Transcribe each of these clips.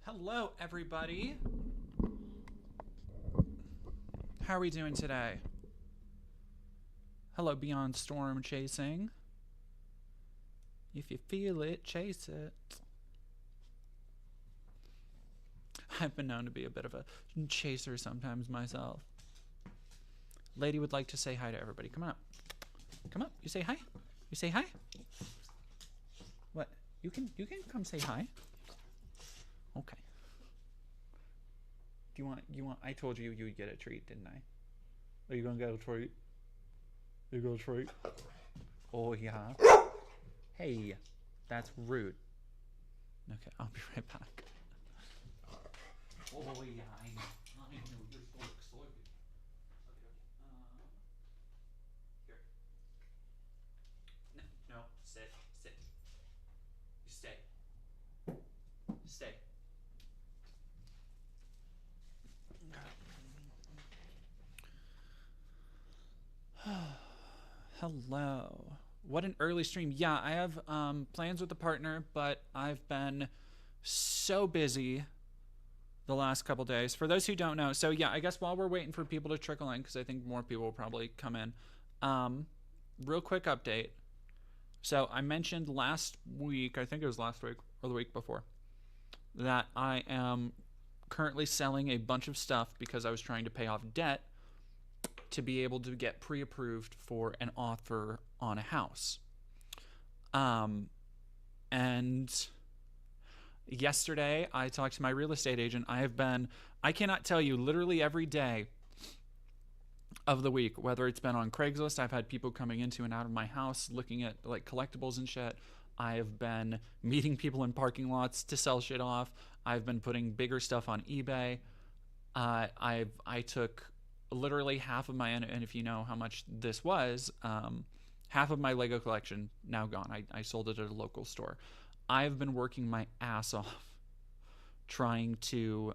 Hello, everybody. How are we doing today? Hello, Beyond Storm Chasing. If you feel it, chase it. I've been known to be a bit of a chaser sometimes myself. Lady would like to say hi to everybody. Come on up. Come up. You say hi. You say hi. What? You can come say hi. Okay. Do you want I told you would get a treat, didn't I? Are you gonna get a treat? You got a treat? Oh yeah. Hey, that's rude. Okay, I'll be right back. Oh yeah, I know you're so excited. Okay. Here. No, sit. You stay. Stay. Hello. What an early stream. Yeah, I have plans with a partner, but I've been so busy the last couple days. For those who don't know, so yeah, I guess while we're waiting for people to trickle in, because I think more people will probably come in, real quick update. So I mentioned last week, I think it was last week or the week before, that I am currently selling a bunch of stuff because I was trying to pay off debt to be able to get pre-approved for an offer on a house. And yesterday I talked to my real estate agent. I cannot tell you, literally every day of the week, whether it's been on Craigslist, I've had people coming into and out of my house looking at like collectibles and shit. I have been meeting people in parking lots to sell shit off. I've been putting bigger stuff on eBay. I took literally half of my, and if you know how much this was, half of my Lego collection now gone. I sold it at a local store. I've been working my ass off trying to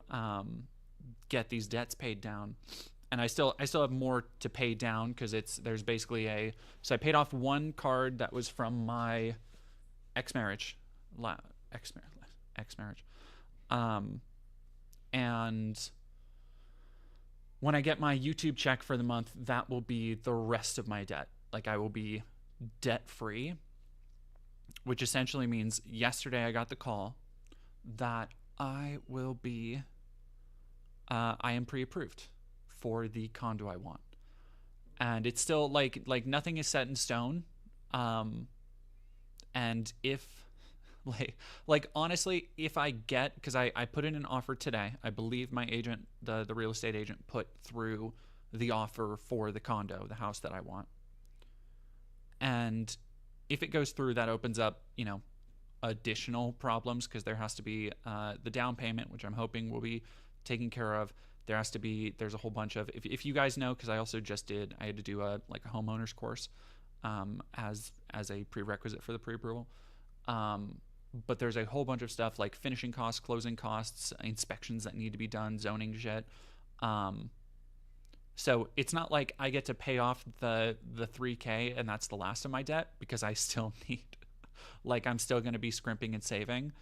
get these debts paid down, and I still have more to pay down because there's basically so I paid off one card that was from my ex-marriage, and when I get my YouTube check for the month, that will be the rest of my debt. Like, I will be debt free, which essentially means yesterday I got the call that I am pre-approved for the condo I want. And it's still like nothing is set in stone. And if honestly, if I get, because I put in an offer today, I believe my agent, the real estate agent, put through the offer for the condo, the house that I want. And if it goes through, that opens up, additional problems, because there has to be the down payment, which I'm hoping will be taken care of. There's a whole bunch of, if you guys know, because I also I had to do a homeowner's course as a prerequisite for the pre-approval. But there's a whole bunch of stuff like finishing costs, closing costs, inspections that need to be done, zoning shit. So it's not like I get to pay off the $3,000 and that's the last of my debt, because I still need, I'm still going to be scrimping and saving.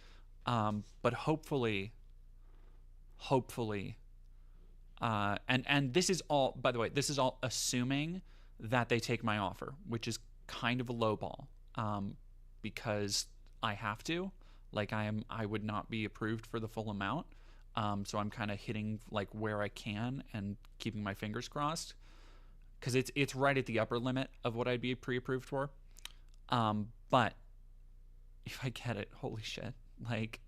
But hopefully, and this is all, by the way, this is all assuming that they take my offer, which is kind of a low ball, because I have to. Like I would not be approved for the full amount. So I'm kind of hitting like where I can and keeping my fingers crossed because it's right at the upper limit of what I'd be pre-approved for. But if I get it, holy shit! Like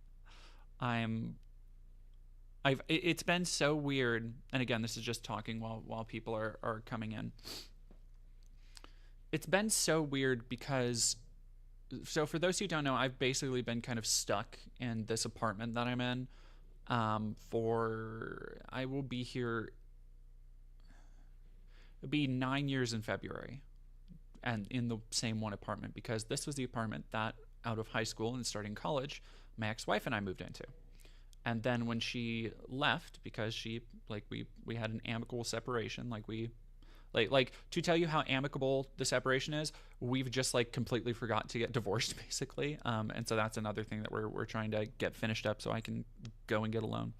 it's been so weird. And again, this is just talking while people are coming in. It's been so weird because, so for those who don't know, I've basically been kind of stuck in this apartment that I'm in. I will be here. It'll be 9 years in February, and in the same one apartment, because this was the apartment that out of high school and starting college, my ex-wife and I moved into. And then when she left, because she we had an amicable separation, like to tell you how amicable the separation is, we've just like completely forgot to get divorced basically. And so that's another thing that we're trying to get finished up so I can go and get a loan.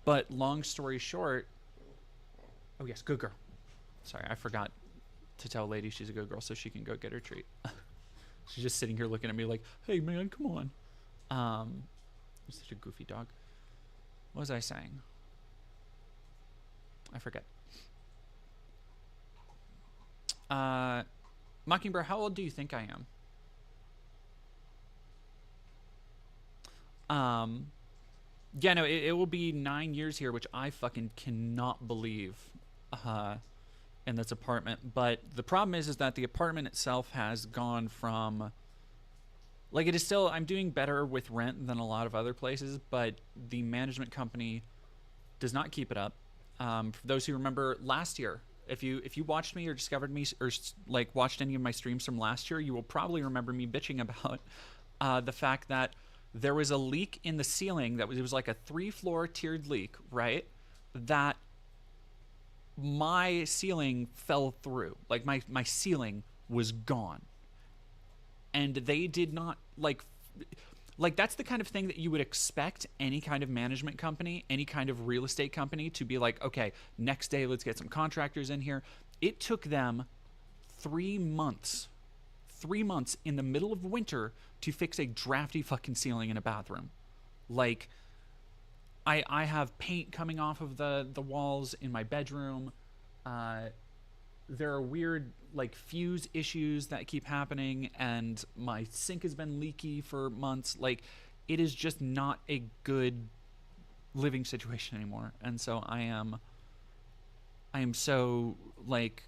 But long story short, oh yes, good girl. Sorry, I forgot to tell lady she's a good girl so she can go get her treat. She's just sitting here looking at me like, hey man, come on. You're such a goofy dog. What was I saying? I forget. Mockingbird, how old do you think I am? Yeah, no, it will be 9 years here, which I fucking cannot believe in this apartment. But the problem is that the apartment itself has gone from, like, it is still, I'm doing better with rent than a lot of other places, but the management company does not keep it up. For those who remember last year, if you watched me or discovered me or like watched any of my streams from last year, you will probably remember me bitching about the fact that there was a leak in the ceiling it was like a 3-floor tiered leak, right? That my ceiling fell through. Like my ceiling was gone. And they did not like that's the kind of thing that you would expect any kind of management company, any kind of real estate company to be like, okay, next day let's get some contractors in here. It took them 3 months in the middle of winter to fix a drafty fucking ceiling in a bathroom. Like, I have paint coming off of the walls in my bedroom. There are weird like fuse issues that keep happening, and my sink has been leaky for months. Like, it is just not a good living situation anymore. And so I am so like,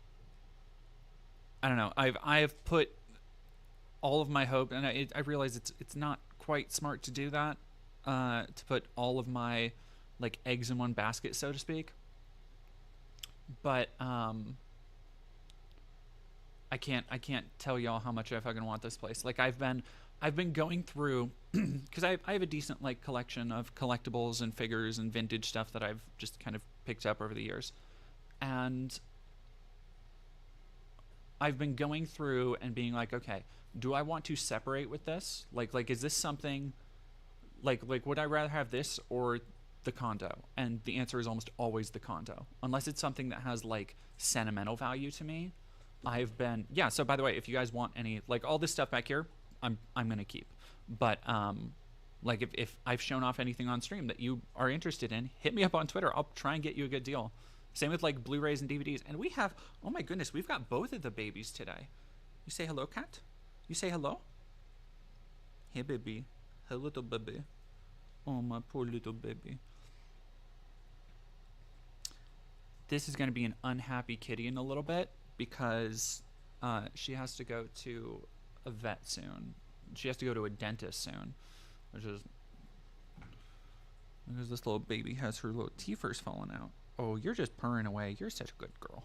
I don't know. I've put all of my hope, and I realize it's not quite smart to do that, to put all of my like eggs in one basket, so to speak. But I can't tell y'all how much I fucking want this place. Like, I've been going through because I have a decent like collection of collectibles and figures and vintage stuff that I've just kind of picked up over the years, and I've been going through and being like, okay, do I want to separate with this? Like is this something like would I rather have this or the condo? And the answer is almost always the condo, unless it's something that has like sentimental value to me. I've been, yeah, so by the way, if you guys want any, like all this stuff back here, I'm going to keep. But like if I've shown off anything on stream that you are interested in, hit me up on Twitter. I'll try and get you a good deal. Same with like Blu-rays and DVDs. And we have, oh my goodness, we've got both of the babies today. You say hello, cat? You say hello? Hey, baby. Hey, little baby. Oh, my poor little baby. This is going to be an unhappy kitty in a little bit, because she has to go to a vet soon. She has to go to a dentist soon, which is because this little baby has her little teethers falling out. Oh, you're just purring away. You're such a good girl.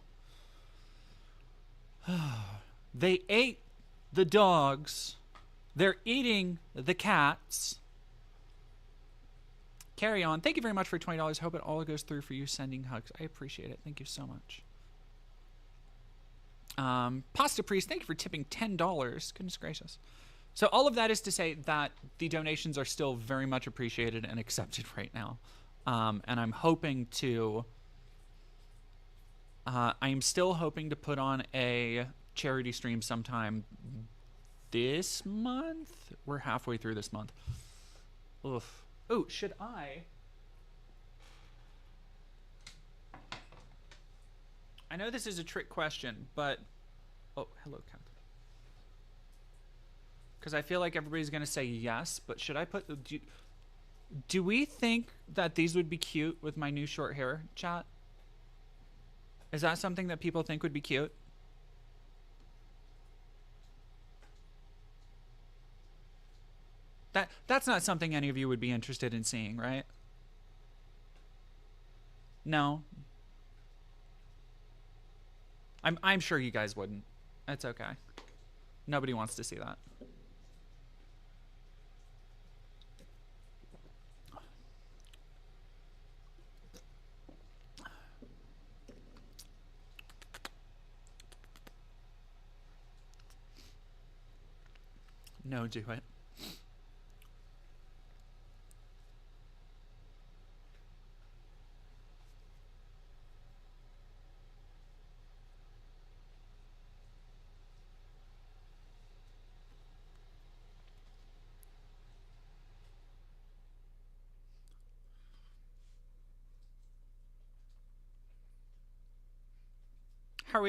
They ate the dogs. They're eating the cats. Carry on. Thank you very much for $20. Hope it all goes through for you. Sending hugs. I appreciate it. Thank you so much. Pasta Priest, thank you for tipping $10. Goodness gracious. So all of that is to say that the donations are still very much appreciated and accepted right now. And I'm hoping to... I am still hoping to put on a charity stream sometime this month. We're halfway through this month. Oof. Oh, should I know this is a trick question, but oh, hello, cat. Because I feel like everybody's gonna say yes, but should I put? Do we think that these would be cute with my new short hair, chat? Is that something that people think would be cute? That's not something any of you would be interested in seeing, right? No. I'm sure you guys wouldn't. That's okay. Nobody wants to see that. No, do it.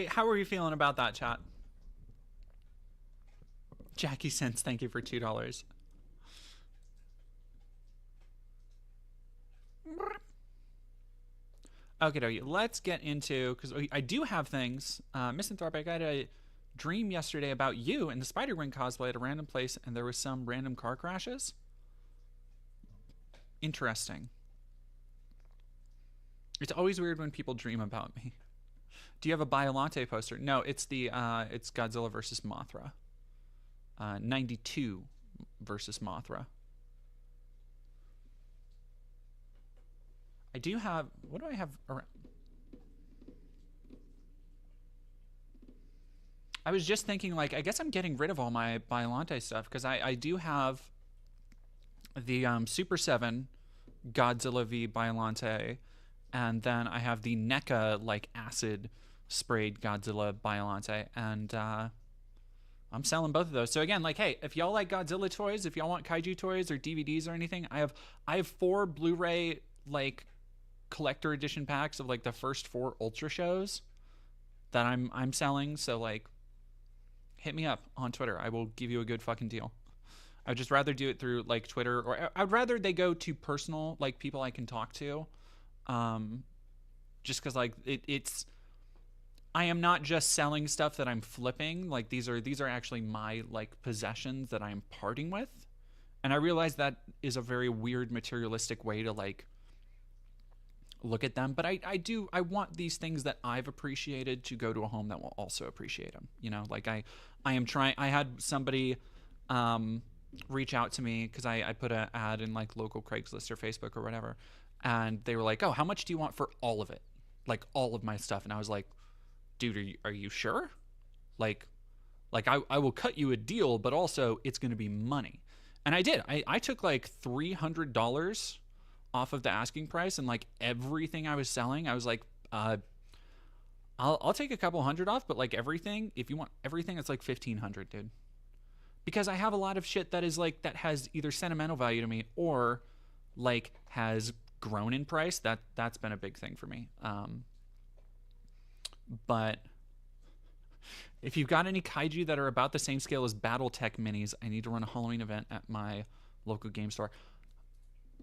How are we feeling about that, chat? Jackie Sense, thank you for $2. Okay, let's get into, because I do have things. Misanthropic, I had a dream yesterday about you in the Spider-Gwen cosplay at a random place, and there was some random car crashes. Interesting. It's always weird when people dream about me. Do you have a Biolante poster? No, it's it's Godzilla versus Mothra. 92 versus Mothra. I do have, what do I have around? I was just thinking, like, I guess I'm getting rid of all my Biolante stuff, because I do have the Super 7 Godzilla v Biolante, and then I have the NECA, like, acid sprayed Godzilla Biolante, and I'm selling both of those. So again, like, hey, if y'all like Godzilla toys, if y'all want kaiju toys or DVDs or anything, I have 4 Blu-ray, like, collector edition packs of, like, the first 4 Ultra shows that I'm selling. So, like, hit me up on Twitter. I will give you a good fucking deal. I'd just rather do it through, like, Twitter, or I'd rather they go to personal, like, people I can talk to. Just because, like, it's I am not just selling stuff that I'm flipping. Like, these are actually my, like, possessions that I'm parting with. And I realize that is a very weird materialistic way to, like, look at them, but I want these things that I've appreciated to go to a home that will also appreciate them. You know, like, I am trying. I had somebody reach out to me because I put an ad in, like, local Craigslist or Facebook or whatever, and they were like, oh, how much do you want for all of it, like, all of my stuff? And I was like, dude, are you sure? Like I will cut you a deal, but also it's going to be money. And I did. I took like $300 off of the asking price, and, like, everything I was selling, I was like, I'll take a couple hundred off, but, like, everything, if you want everything, it's like $1,500, dude. Because I have a lot of shit that is, like, that has either sentimental value to me or, like, has grown in price. That's been a big thing for me. But if you've got any kaiju that are about the same scale as BattleTech minis, I need to run a Halloween event at my local game store.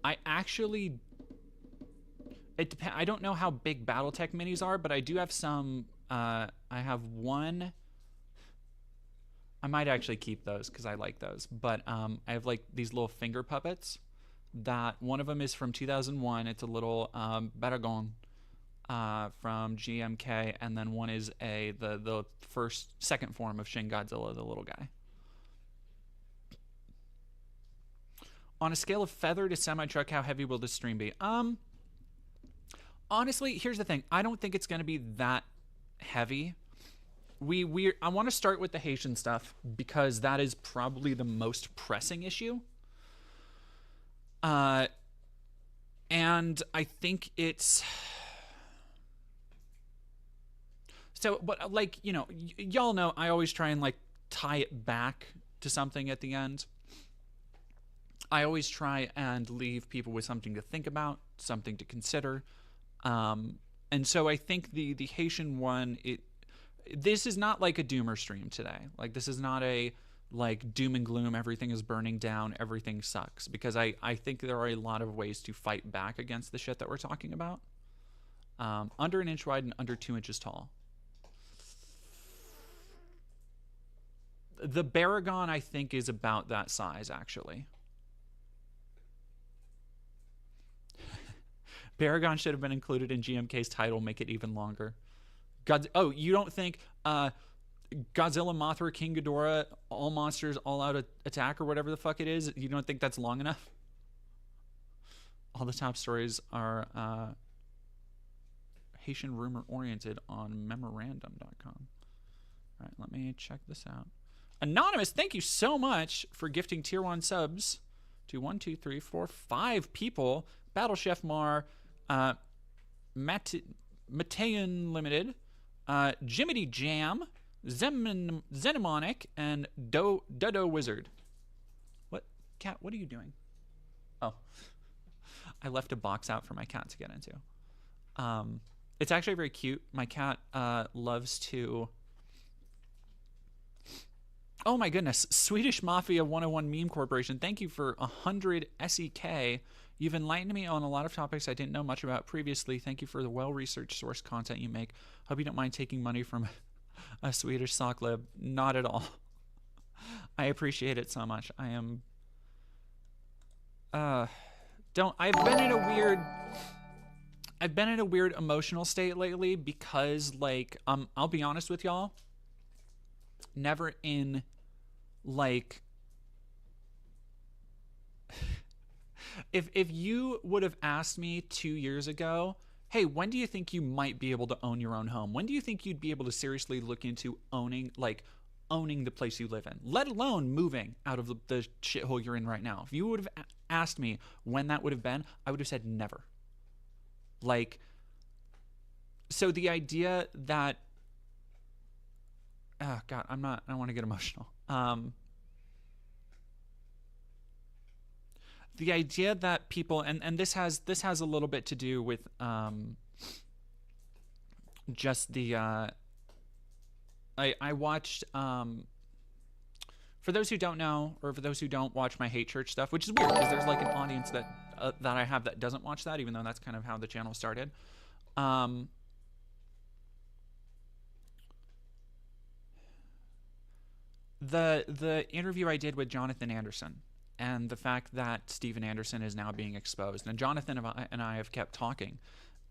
I actually, it depends. I don't know how big BattleTech minis are, but I do have some. I have one. I might actually keep those because I like those. But I have, like, these little finger puppets. That one of them is from 2001. It's a little Baragon from GMK, and then one is the second form of Shin Godzilla, the little guy. On a scale of feather to semi-truck, how heavy will this stream be? Honestly, here's the thing. I don't think it's going to be that heavy. I want to start with the Haitian stuff because that is probably the most pressing issue. And I think it's... So, but like, y'all know I always try and like tie it back to something at the end. I always try and leave people with something to think about, something to consider. And so I think the Haitian one, this is not like a doomer stream today. Like, this is not a like doom and gloom, everything is burning down, everything sucks, because I think there are a lot of ways to fight back against the shit that we're talking about. Under an inch wide and under 2 inches tall. The Baragon, I think, is about that size, actually. Baragon should have been included in GMK's title, make it even longer. You don't think Godzilla, Mothra, King Ghidorah, all monsters, all out attack, or whatever the fuck it is, you don't think that's long enough? All the top stories are Haitian rumor oriented on memorandum.com. All right, let me check this out. Anonymous, thank you so much for gifting tier 1 subs to 1, 2, 3, 4, 5 people. Battle Chef Mar, Matean Limited, Jiminy Jam, Zenemonic, and Dodo Wizard. What? Cat, what are you doing? Oh. I left a box out for my cat to get into. It's actually very cute. My cat loves to... Oh my goodness. Swedish Mafia 101 Meme Corporation, thank you for 100 SEK. You've enlightened me on a lot of topics I didn't know much about previously. Thank you for the well-researched source content you make. Hope you don't mind taking money from a Swedish sock lib. Not at all. I appreciate it so much. I am... I've been in a weird emotional state lately because, like, I'll be honest with y'all, never in, like, if you would have asked me 2 years ago, hey, when do you think you might be able to own your own home? When do you think you'd be able to seriously look into owning the place you live in, let alone moving out of the shithole you're in right now? If you would have asked me when that would have been, I would have said never. Like, so the idea that, oh God, I don't want to get emotional. The idea that people, and this has a little bit to do with just the, I watched, for those who don't know, or for those who don't watch my hate church stuff, which is weird because there's like an audience that I have that doesn't watch that, even though that's kind of how the channel started. The interview I did with Jonathan Anderson and the fact that Steven Anderson is now being exposed, and Jonathan and I have kept talking,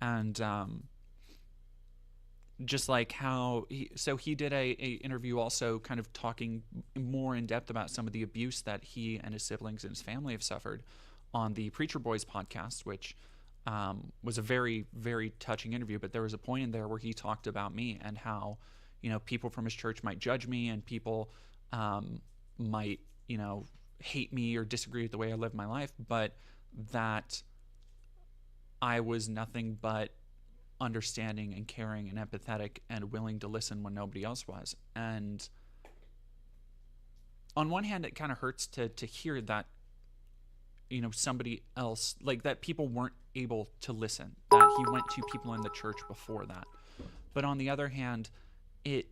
and just like how he did a interview also kind of talking more in depth about some of the abuse that he and his siblings and his family have suffered on the Preacher Boys podcast, which was a very, very touching interview. But there was a point in there where he talked about me and how, people from his church might judge me, and people might, hate me or disagree with the way I live my life, but that I was nothing but understanding and caring and empathetic and willing to listen when nobody else was. And on one hand, it kind of hurts to hear that, somebody else, like that people weren't able to listen, that he went to people in the church before that. But on the other hand, it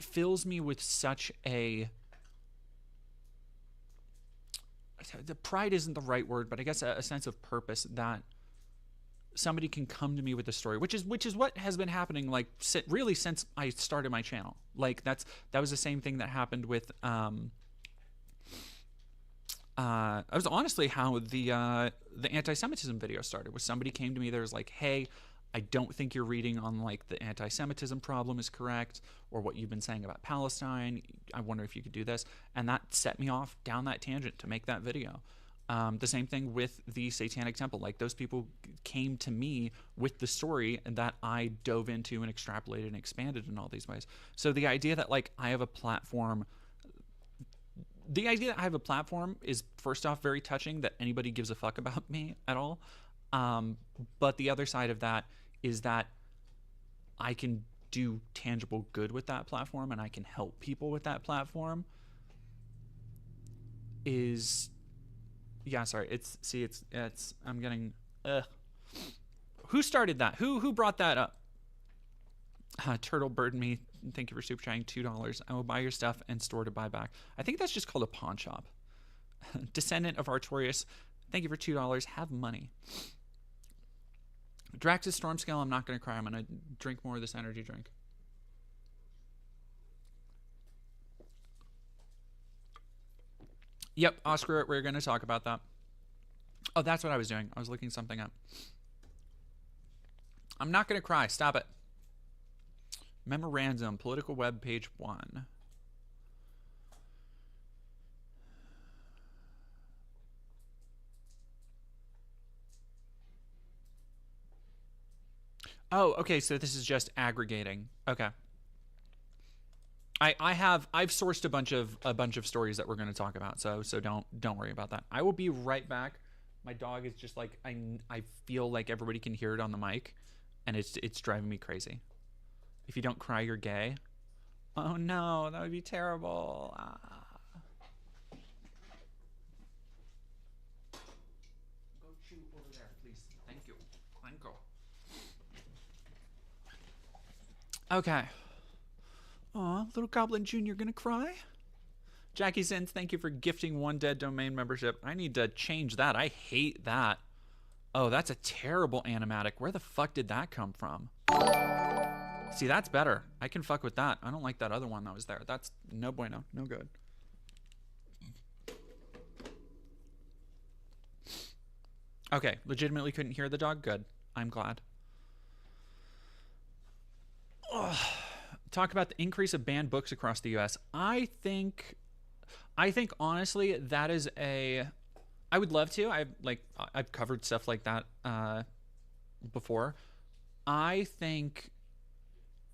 fills me with such the pride isn't the right word, but I guess a sense of purpose that somebody can come to me with a story, which is what has been happening, like, really since I started my channel. Like, that was the same thing that happened with it was honestly how the anti-Semitism video started, was somebody came to me, there was like, hey, I don't think you're reading on like the anti-Semitism problem is correct, or what you've been saying about Palestine. I wonder if you could do this. And that set me off down that tangent to make that video. The same thing with the Satanic Temple. Like, those people came to me with the story that I dove into and extrapolated and expanded in all these ways. So the idea that like I have a platform, is first off very touching, that anybody gives a fuck about me at all. But the other side of that is that I can do tangible good with that platform and I can help people with that platform is, yeah, sorry. It's I'm getting, who started that? Who brought that up? Turtle Bird Me, thank you for super chatting $2. I will buy your stuff and store to buy back. I think that's just called a pawn shop. Descendant of Artorias, thank you for $2. Have money. Drax's Storm Scale, I'm not going to cry. I'm going to drink more of this energy drink. Yep, Oscar, we're going to talk about that. Oh, that's what I was doing. I was looking something up. I'm not going to cry. Stop it. Memorandum, political web page 1. Oh, okay, so this is just aggregating. Okay. I've sourced a bunch of stories that we're going to talk about, so don't worry about that. I will be right back. My dog is just like, I feel like everybody can hear it on the mic, and it's driving me crazy. If you don't cry, you're gay. Oh no, that would be terrible. Go chew over there, please. Thank you. Thank you. Okay. Aw, little Goblin Jr. gonna cry? Jackie Sins, thank you for gifting 1 dead domain membership. I need to change that. I hate that. Oh, that's a terrible animatic. Where the fuck did that come from? See, that's better. I can fuck with that. I don't like that other one that was there. That's no bueno. No good. Okay, legitimately couldn't hear the dog? Good. I'm glad. Ugh. Talk about the increase of banned books across the U.S. I think honestly that is I would love to. I've covered stuff like that before. I think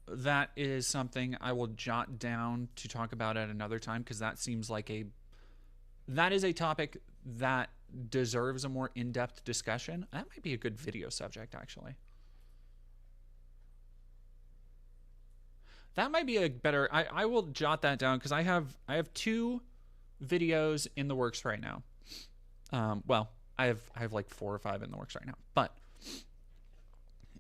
that is something I will jot down to talk about at another time, because that seems like that is a topic that deserves a more in-depth discussion. That might be a good video subject, actually. That might be a better. I will jot that down, because I have 2 videos in the works right now. Well, I have like 4 or 5 in the works right now, but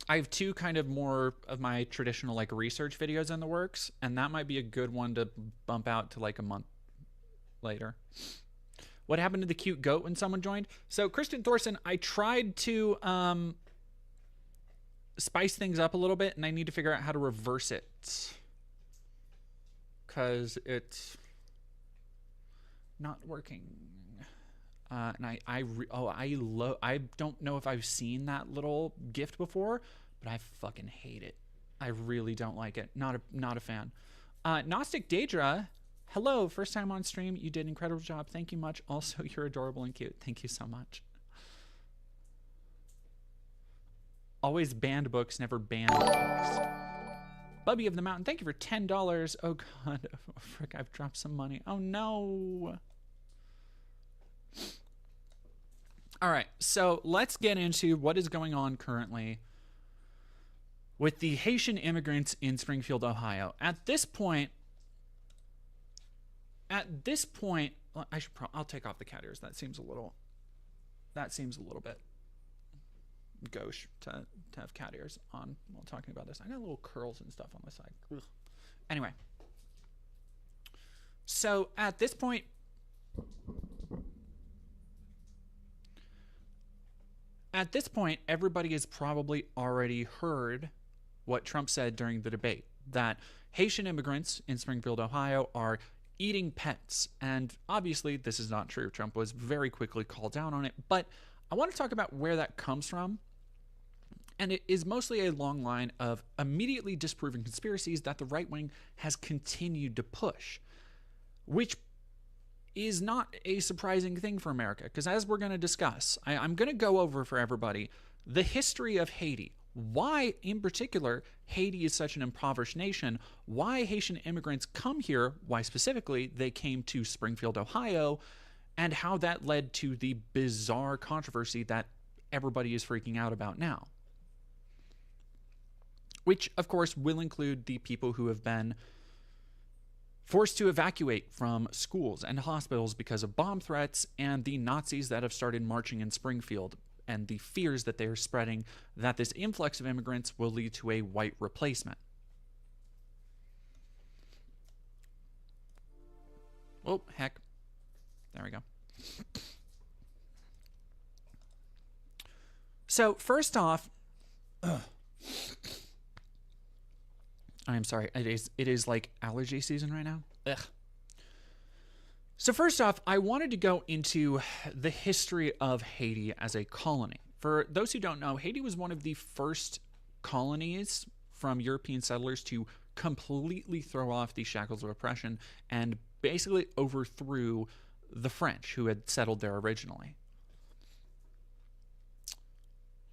I have 2 kind of more of my traditional like research videos in the works, and that might be a good one to bump out to like a month later. What happened to the cute goat when someone joined? So Kristen Thorson, I tried to spice things up a little bit, and I need to figure out how to reverse it, because it's not working. And I don't know if I've seen that little gift before, but I fucking hate it. I really don't like it. Not a fan. Gnostic Daedra, hello, first time on stream. You did an incredible job. Thank you much. Also, you're adorable and cute. Thank you so much. Always banned books, never banned books. Bubby of the Mountain, thank you for $10. Oh god, oh, frick, I've dropped some money. Oh no. All right, so let's get into what is going on currently with the Haitian immigrants in Springfield, Ohio. At this point, well, I'll take off the cat ears. That seems a little bit gauche to have cat ears on while talking about this. I got little curls and stuff on the side. Ugh. Anyway, so at this point, everybody has probably already heard what Trump said during the debate, that Haitian immigrants in Springfield, Ohio are eating pets. And obviously this is not true. Trump was very quickly called down on it, but I want to talk about where that comes from. And it is mostly a long line of immediately disproving conspiracies that the right wing has continued to push, which is not a surprising thing for America, because as we're going to discuss, I'm going to go over for everybody the history of Haiti, why in particular Haiti is such an impoverished nation, why Haitian immigrants come here, why specifically they came to Springfield, Ohio, and how that led to the bizarre controversy that everybody is freaking out about now. which of course will include the people who have been forced to evacuate from schools and hospitals because of bomb threats, and the Nazis that have started marching in Springfield, and the fears that they are spreading that this influx of immigrants will lead to a white replacement. Oh, heck. There we go. So, first off, I'm sorry, it is like allergy season right now. Ugh. So first off, I wanted to go into the history of Haiti as a colony. For those who don't know, Haiti was one of the first colonies from European settlers to completely throw off the shackles of oppression and basically overthrew the French who had settled there originally.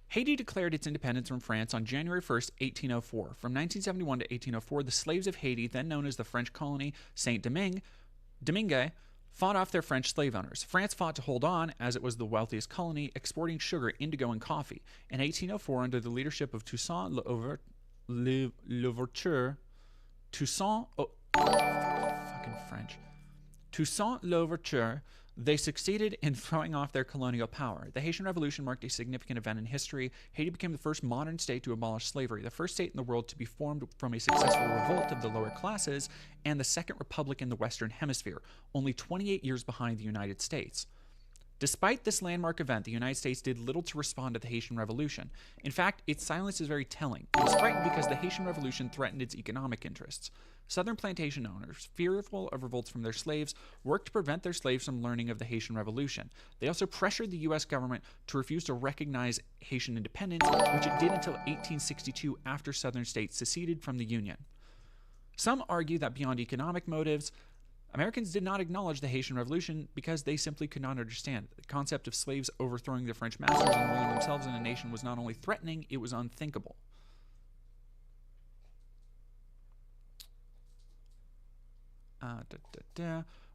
Haiti declared its independence from France on January 1st, 1804. From 1971 to 1804, the slaves of Haiti, then known as the French colony Saint-Domingue, fought off their French slave owners. France fought to hold on, as it was the wealthiest colony, exporting sugar, indigo, and coffee. In 1804, under the leadership of Toussaint Louverture, Toussaint Louverture, they succeeded in throwing off their colonial power. The Haitian Revolution marked a significant event in history. Haiti became the first modern state to abolish slavery, the first state in the world to be formed from a successful revolt of the lower classes, and the second republic in the Western Hemisphere, only 28 years behind the United States. Despite this landmark event, the United States did little to respond to the Haitian Revolution. In fact, its silence is very telling. It was frightened because the Haitian Revolution threatened its economic interests. Southern plantation owners, fearful of revolts from their slaves, worked to prevent their slaves from learning of the Haitian Revolution. They also pressured the U.S. government to refuse to recognize Haitian independence, which it did until 1862 after Southern states seceded from the Union. Some argue that beyond economic motives, Americans did not acknowledge the Haitian Revolution because they simply could not understand it. The concept of slaves overthrowing their French masters and ruling themselves in a nation was not only threatening, it was unthinkable.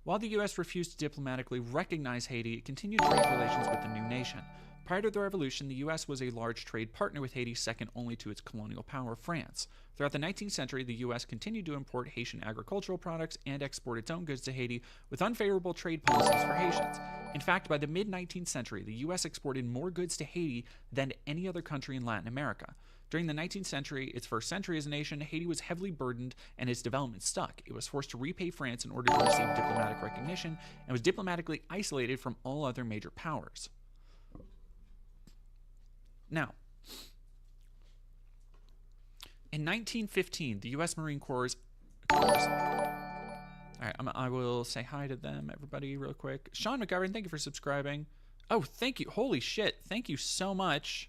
While the U.S. refused to diplomatically recognize Haiti, it continued trade relations with the new nation. Prior to the revolution, the U.S. was a large trade partner with Haiti, second only to its colonial power, France. Throughout the 19th century, the U.S. continued to import Haitian agricultural products and export its own goods to Haiti with unfavorable trade policies for Haitians. In fact, by the mid-19th century, the U.S. exported more goods to Haiti than any other country in Latin America. During the 19th century, its first century as a nation, Haiti was heavily burdened and its development stuck. It was forced to repay France in order to receive diplomatic recognition and was diplomatically isolated from all other major powers. Now, in 1915, the U.S. Marine Corps... All right, I will say hi to them, everybody, real quick. Sean McGovern, thank you for subscribing. Oh, thank you. Holy shit. Thank you so much.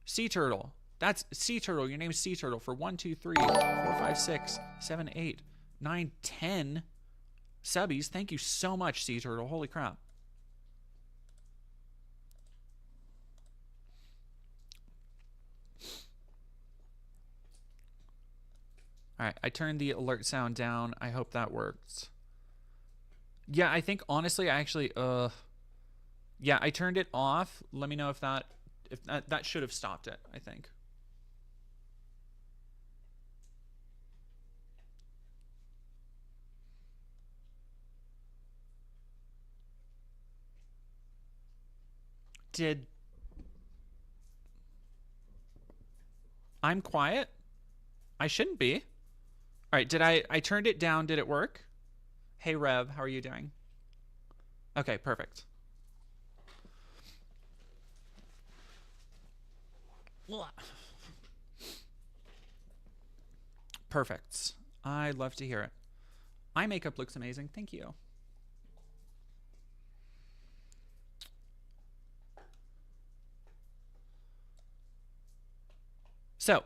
Sea Turtle. That's Sea Turtle. Your name's Sea Turtle for 1, 2, 3, 4, 5, 6, 7, 8, 9, 10 subbies. Thank you so much, Sea Turtle. Holy crap. All right, I turned the alert sound down. I hope that works. Yeah, I think honestly, I actually, yeah, I turned it off. Let me know if that should have stopped it, I think. I'm quiet? I shouldn't be. All right, I turned it down. Did it work? Hey, Rev, how are you doing? Okay, perfect. Perfect. I love to hear it. My makeup looks amazing. Thank you. So,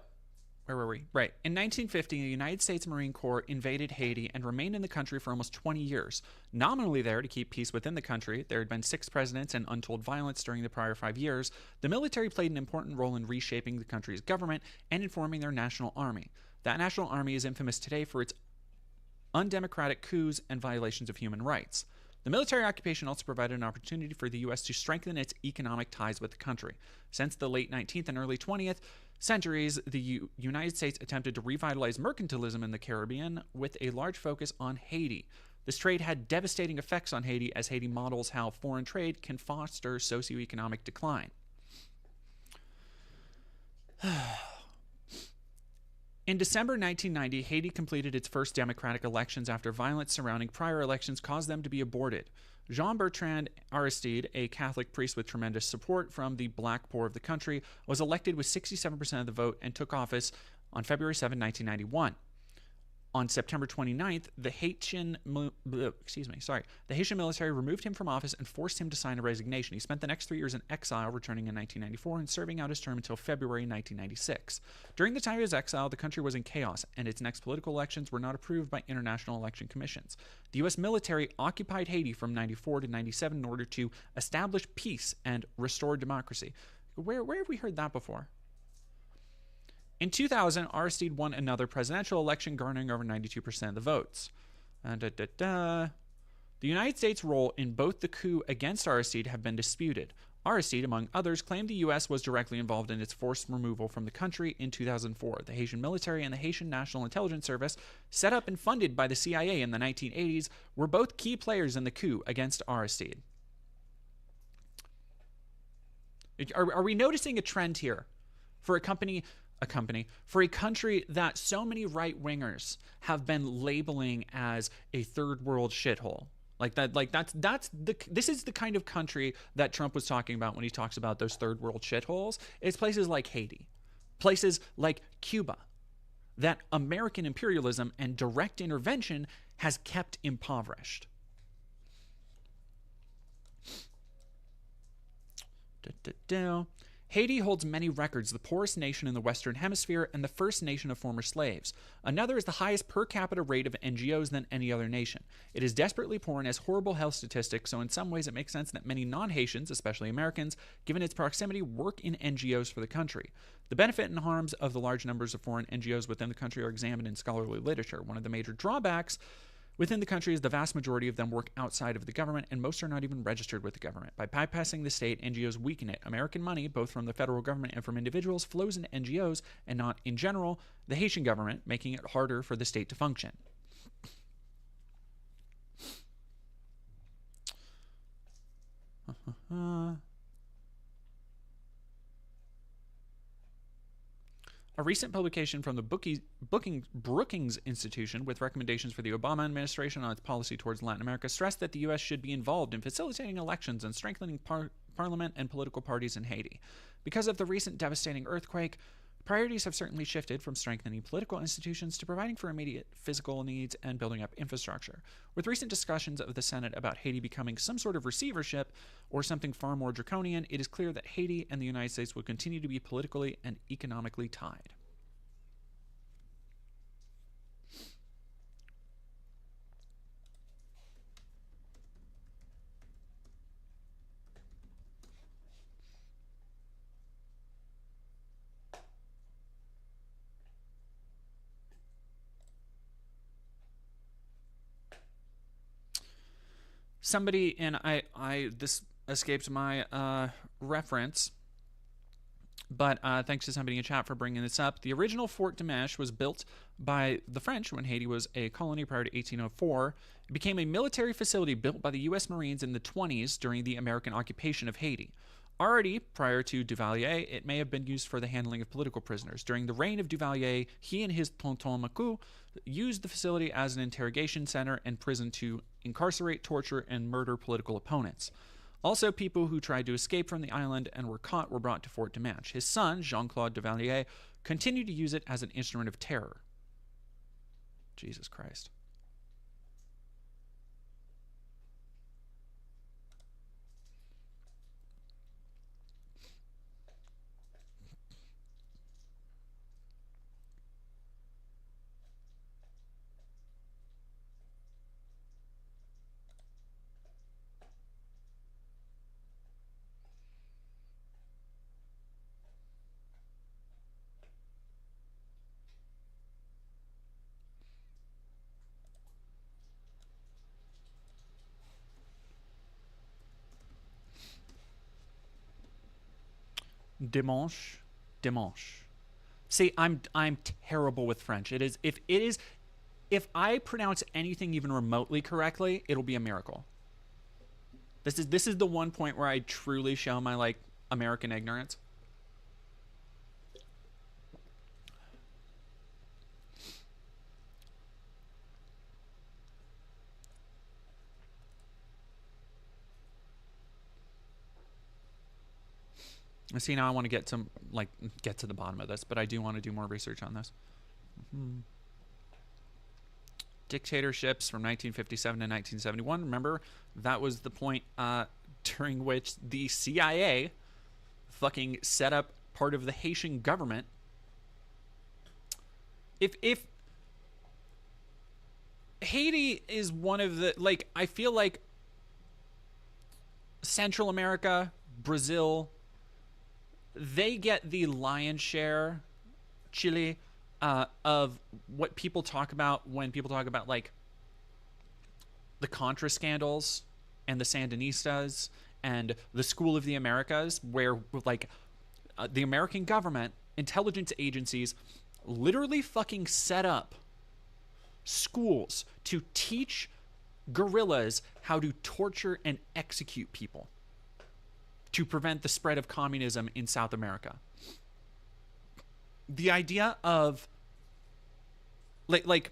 where were we? Right. In 1950, the United States Marine Corps invaded Haiti and remained in the country for almost 20 years. Nominally there to keep peace within the country, there had been 6 presidents and untold violence during the prior 5 years. The military played an important role in reshaping the country's government and in forming their national army. That national army is infamous today for its undemocratic coups and violations of human rights. The military occupation also provided an opportunity for the U.S. to strengthen its economic ties with the country. Since the late 19th and early 20th centuries, the United States attempted to revitalize mercantilism in the Caribbean with a large focus on Haiti. This trade had devastating effects on Haiti, as Haiti models how foreign trade can foster socioeconomic decline. In December 1990, Haiti completed its first democratic elections after violence surrounding prior elections caused them to be aborted. Jean-Bertrand Aristide, a Catholic priest with tremendous support from the black poor of the country, was elected with 67% of the vote and took office on February 7, 1991. On September 29th, the Haitian military removed him from office and forced him to sign a resignation. He spent the next 3 years in exile, returning in 1994 and serving out his term until February 1996. During the time of his exile, the country was in chaos, and its next political elections were not approved by international election commissions. The U.S. military occupied Haiti from 94 to 97 in order to establish peace and restore democracy. Where have we heard that before? In 2000, Aristide won another presidential election, garnering over 92% of the votes. The United States' role in both the coup against Aristide have been disputed. Aristide, among others, claimed the U.S. was directly involved in its forced removal from the country in 2004. The Haitian military and the Haitian National Intelligence Service, set up and funded by the CIA in the 1980s, were both key players in the coup against Aristide. Are we noticing a trend here? For a country that so many right-wingers have been labeling as a third world shithole. This is the kind of country that Trump was talking about when he talks about those third world shitholes. It's places like Haiti, places like Cuba, that American imperialism and direct intervention has kept impoverished. Haiti holds many records, the poorest nation in the Western Hemisphere and the first nation of former slaves. Another is the highest per capita rate of NGOs than any other nation. It is desperately poor and has horrible health statistics, so in some ways it makes sense that many non-Haitians, especially Americans, given its proximity, work in NGOs for the country. The benefit and harms of the large numbers of foreign NGOs within the country are examined in scholarly literature. One of the major drawbacks within the country is the vast majority of them work outside of the government, and most are not even registered with the government. By bypassing the state, NGOs weaken it. American money, both from the federal government and from individuals, flows into NGOs and not, in general, the Haitian government, making it harder for the state to function. A recent publication from the Brookings Institution with recommendations for the Obama administration on its policy towards Latin America stressed that the U.S. should be involved in facilitating elections and strengthening parliament and political parties in Haiti. Because of the recent devastating earthquake, priorities have certainly shifted from strengthening political institutions to providing for immediate physical needs and building up infrastructure. With recent discussions of the Senate about Haiti becoming some sort of receivership or something far more draconian, it is clear that Haiti and the United States will continue to be politically and economically tied. Somebody, and this escaped my reference, but thanks to somebody in chat for bringing this up. The original Fort Dimanche was built by the French when Haiti was a colony prior to 1804. It became a military facility built by the U.S. Marines in the 20s during the American occupation of Haiti. Already prior to Duvalier, it may have been used for the handling of political prisoners. During the reign of Duvalier, he and his tonton Macou used the facility as an interrogation center and prison to incarcerate, torture, and murder political opponents. Also, people who tried to escape from the island and were caught were brought to Fort Dimanche. His son, Jean-Claude Duvalier, continued to use it as an instrument of terror. Jesus Christ. Dimanche. See, I'm terrible with French. If I pronounce anything even remotely correctly, it'll be a miracle. This is the one point where I truly show my like American ignorance. See, now I want to get to the bottom of this, but I do want to do more research on this. Dictatorships from 1957 to 1971. Remember, that was the point during which the CIA fucking set up part of the Haitian government. If Haiti is one of the, like, I feel like Central America, Brazil, they get the lion's share, Chile, of what people talk about when people talk about like the Contra scandals and the Sandinistas and the School of the Americas, where like the American government, intelligence agencies literally fucking set up schools to teach guerrillas how to torture and execute people to prevent the spread of communism in South America. The idea of like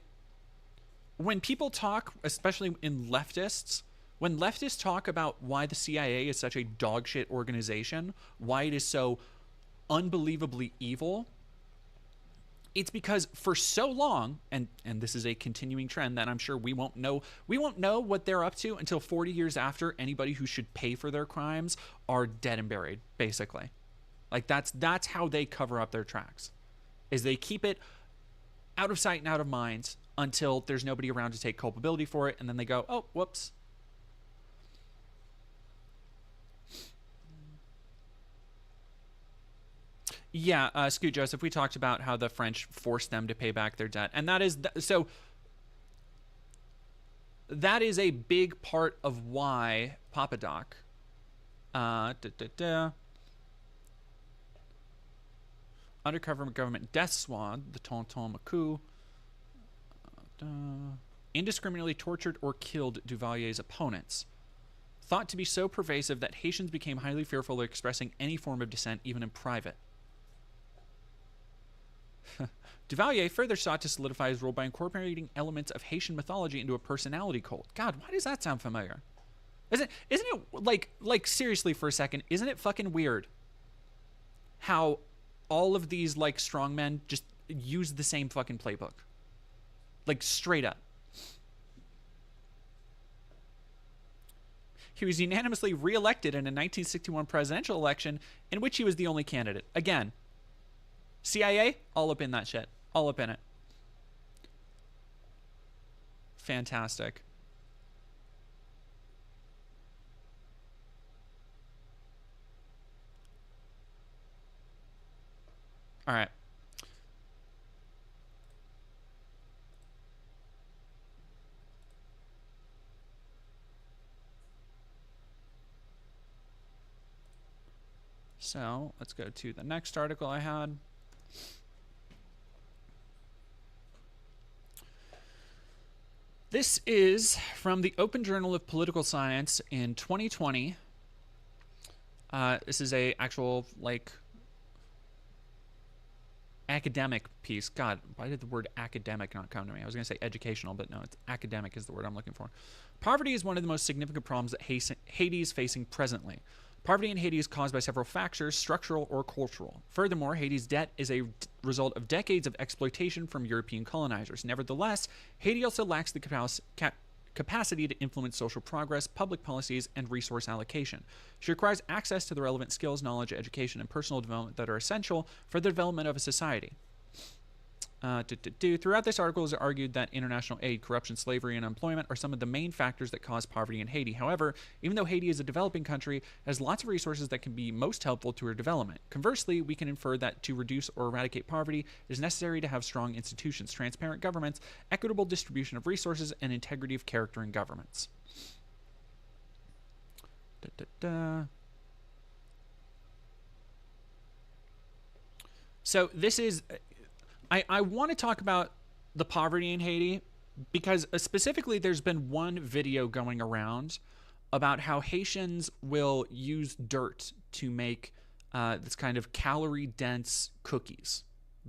when people talk, especially in leftists, when leftists talk about why the CIA is such a dogshit organization, why it is so unbelievably evil, it's because for so long, and this is a continuing trend that I'm sure we won't know what they're up to until 40 years after anybody who should pay for their crimes are dead and buried, basically. Like that's how they cover up their tracks, is they keep it out of sight and out of mind until there's nobody around to take culpability for it, and then they go, oh, whoops. Yeah, Scoot Joseph, we talked about how the French forced them to pay back their debt, and that is so. That is a big part of why Papa Doc, undercover government death squad, the Tonton Macu, indiscriminately tortured or killed Duvalier's opponents, thought to be so pervasive that Haitians became highly fearful of expressing any form of dissent, even in private. Duvalier further sought to solidify his role by incorporating elements of Haitian mythology into a personality cult. God, why does that sound familiar? Isn't it like seriously for a second, isn't it fucking weird how all of these like strongmen just use the same fucking playbook? Like straight up. He was unanimously reelected in a 1961 presidential election in which he was the only candidate. Again, CIA, all up in that shit. All up in it. Fantastic. All right. So let's go to the next article I had. This is from the Open Journal of Political Science in 2020. This is a actual like academic piece. God, why did the word academic not come to me? I was going to say educational, but no, it's academic is the word I'm looking for. Poverty is one of the most significant problems that Haiti is facing presently. Poverty in Haiti is caused by several factors, structural or cultural. Furthermore, Haiti's debt is a result of decades of exploitation from European colonizers. Nevertheless, Haiti also lacks the capacity to influence social progress, public policies, and resource allocation. She requires access to the relevant skills, knowledge, education, and personal development that are essential for the development of a society. Throughout this article, it is argued that international aid, corruption, slavery, and unemployment are some of the main factors that cause poverty in Haiti. However, even though Haiti is a developing country, it has lots of resources that can be most helpful to her development. Conversely, we can infer that to reduce or eradicate poverty, it is necessary to have strong institutions, transparent governments, equitable distribution of resources, and integrity of character in governments. So this is I want to talk about the poverty in Haiti because specifically there's been one video going around about how Haitians will use dirt to make this kind of calorie dense cookies,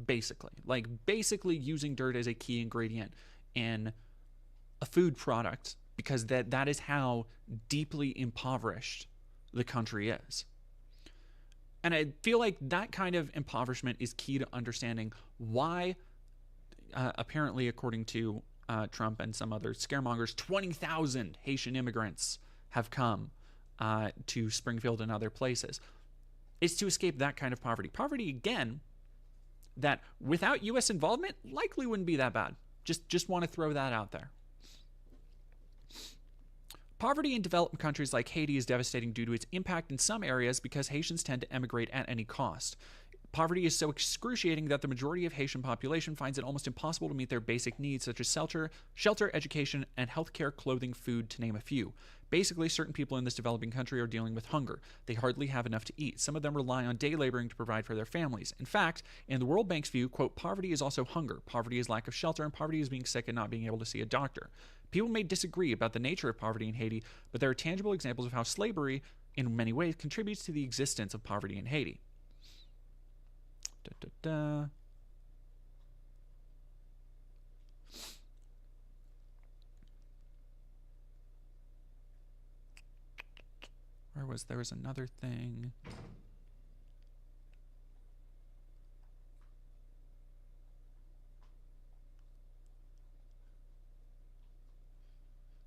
basically. Like, basically using dirt as a key ingredient in a food product because that is how deeply impoverished the country is. And I feel like that kind of impoverishment is key to understanding why, apparently, according to Trump and some other scaremongers, 20,000 Haitian immigrants have come to Springfield and other places. It's to escape that kind of poverty. Poverty, again, that without U.S. involvement likely wouldn't be that bad. Just want to throw that out there. Poverty in developed countries like Haiti is devastating due to its impact in some areas because Haitians tend to emigrate at any cost. Poverty is so excruciating that the majority of Haitian population finds it almost impossible to meet their basic needs such as shelter, education, and healthcare, clothing, food, to name a few. Basically, certain people in this developing country are dealing with hunger. They hardly have enough to eat. Some of them rely on day laboring to provide for their families. In fact, in the World Bank's view, quote, poverty is also hunger. Poverty is lack of shelter, and poverty is being sick and not being able to see a doctor. People may disagree about the nature of poverty in Haiti, but there are tangible examples of how slavery, in many ways, contributes to the existence of poverty in Haiti. There was another thing.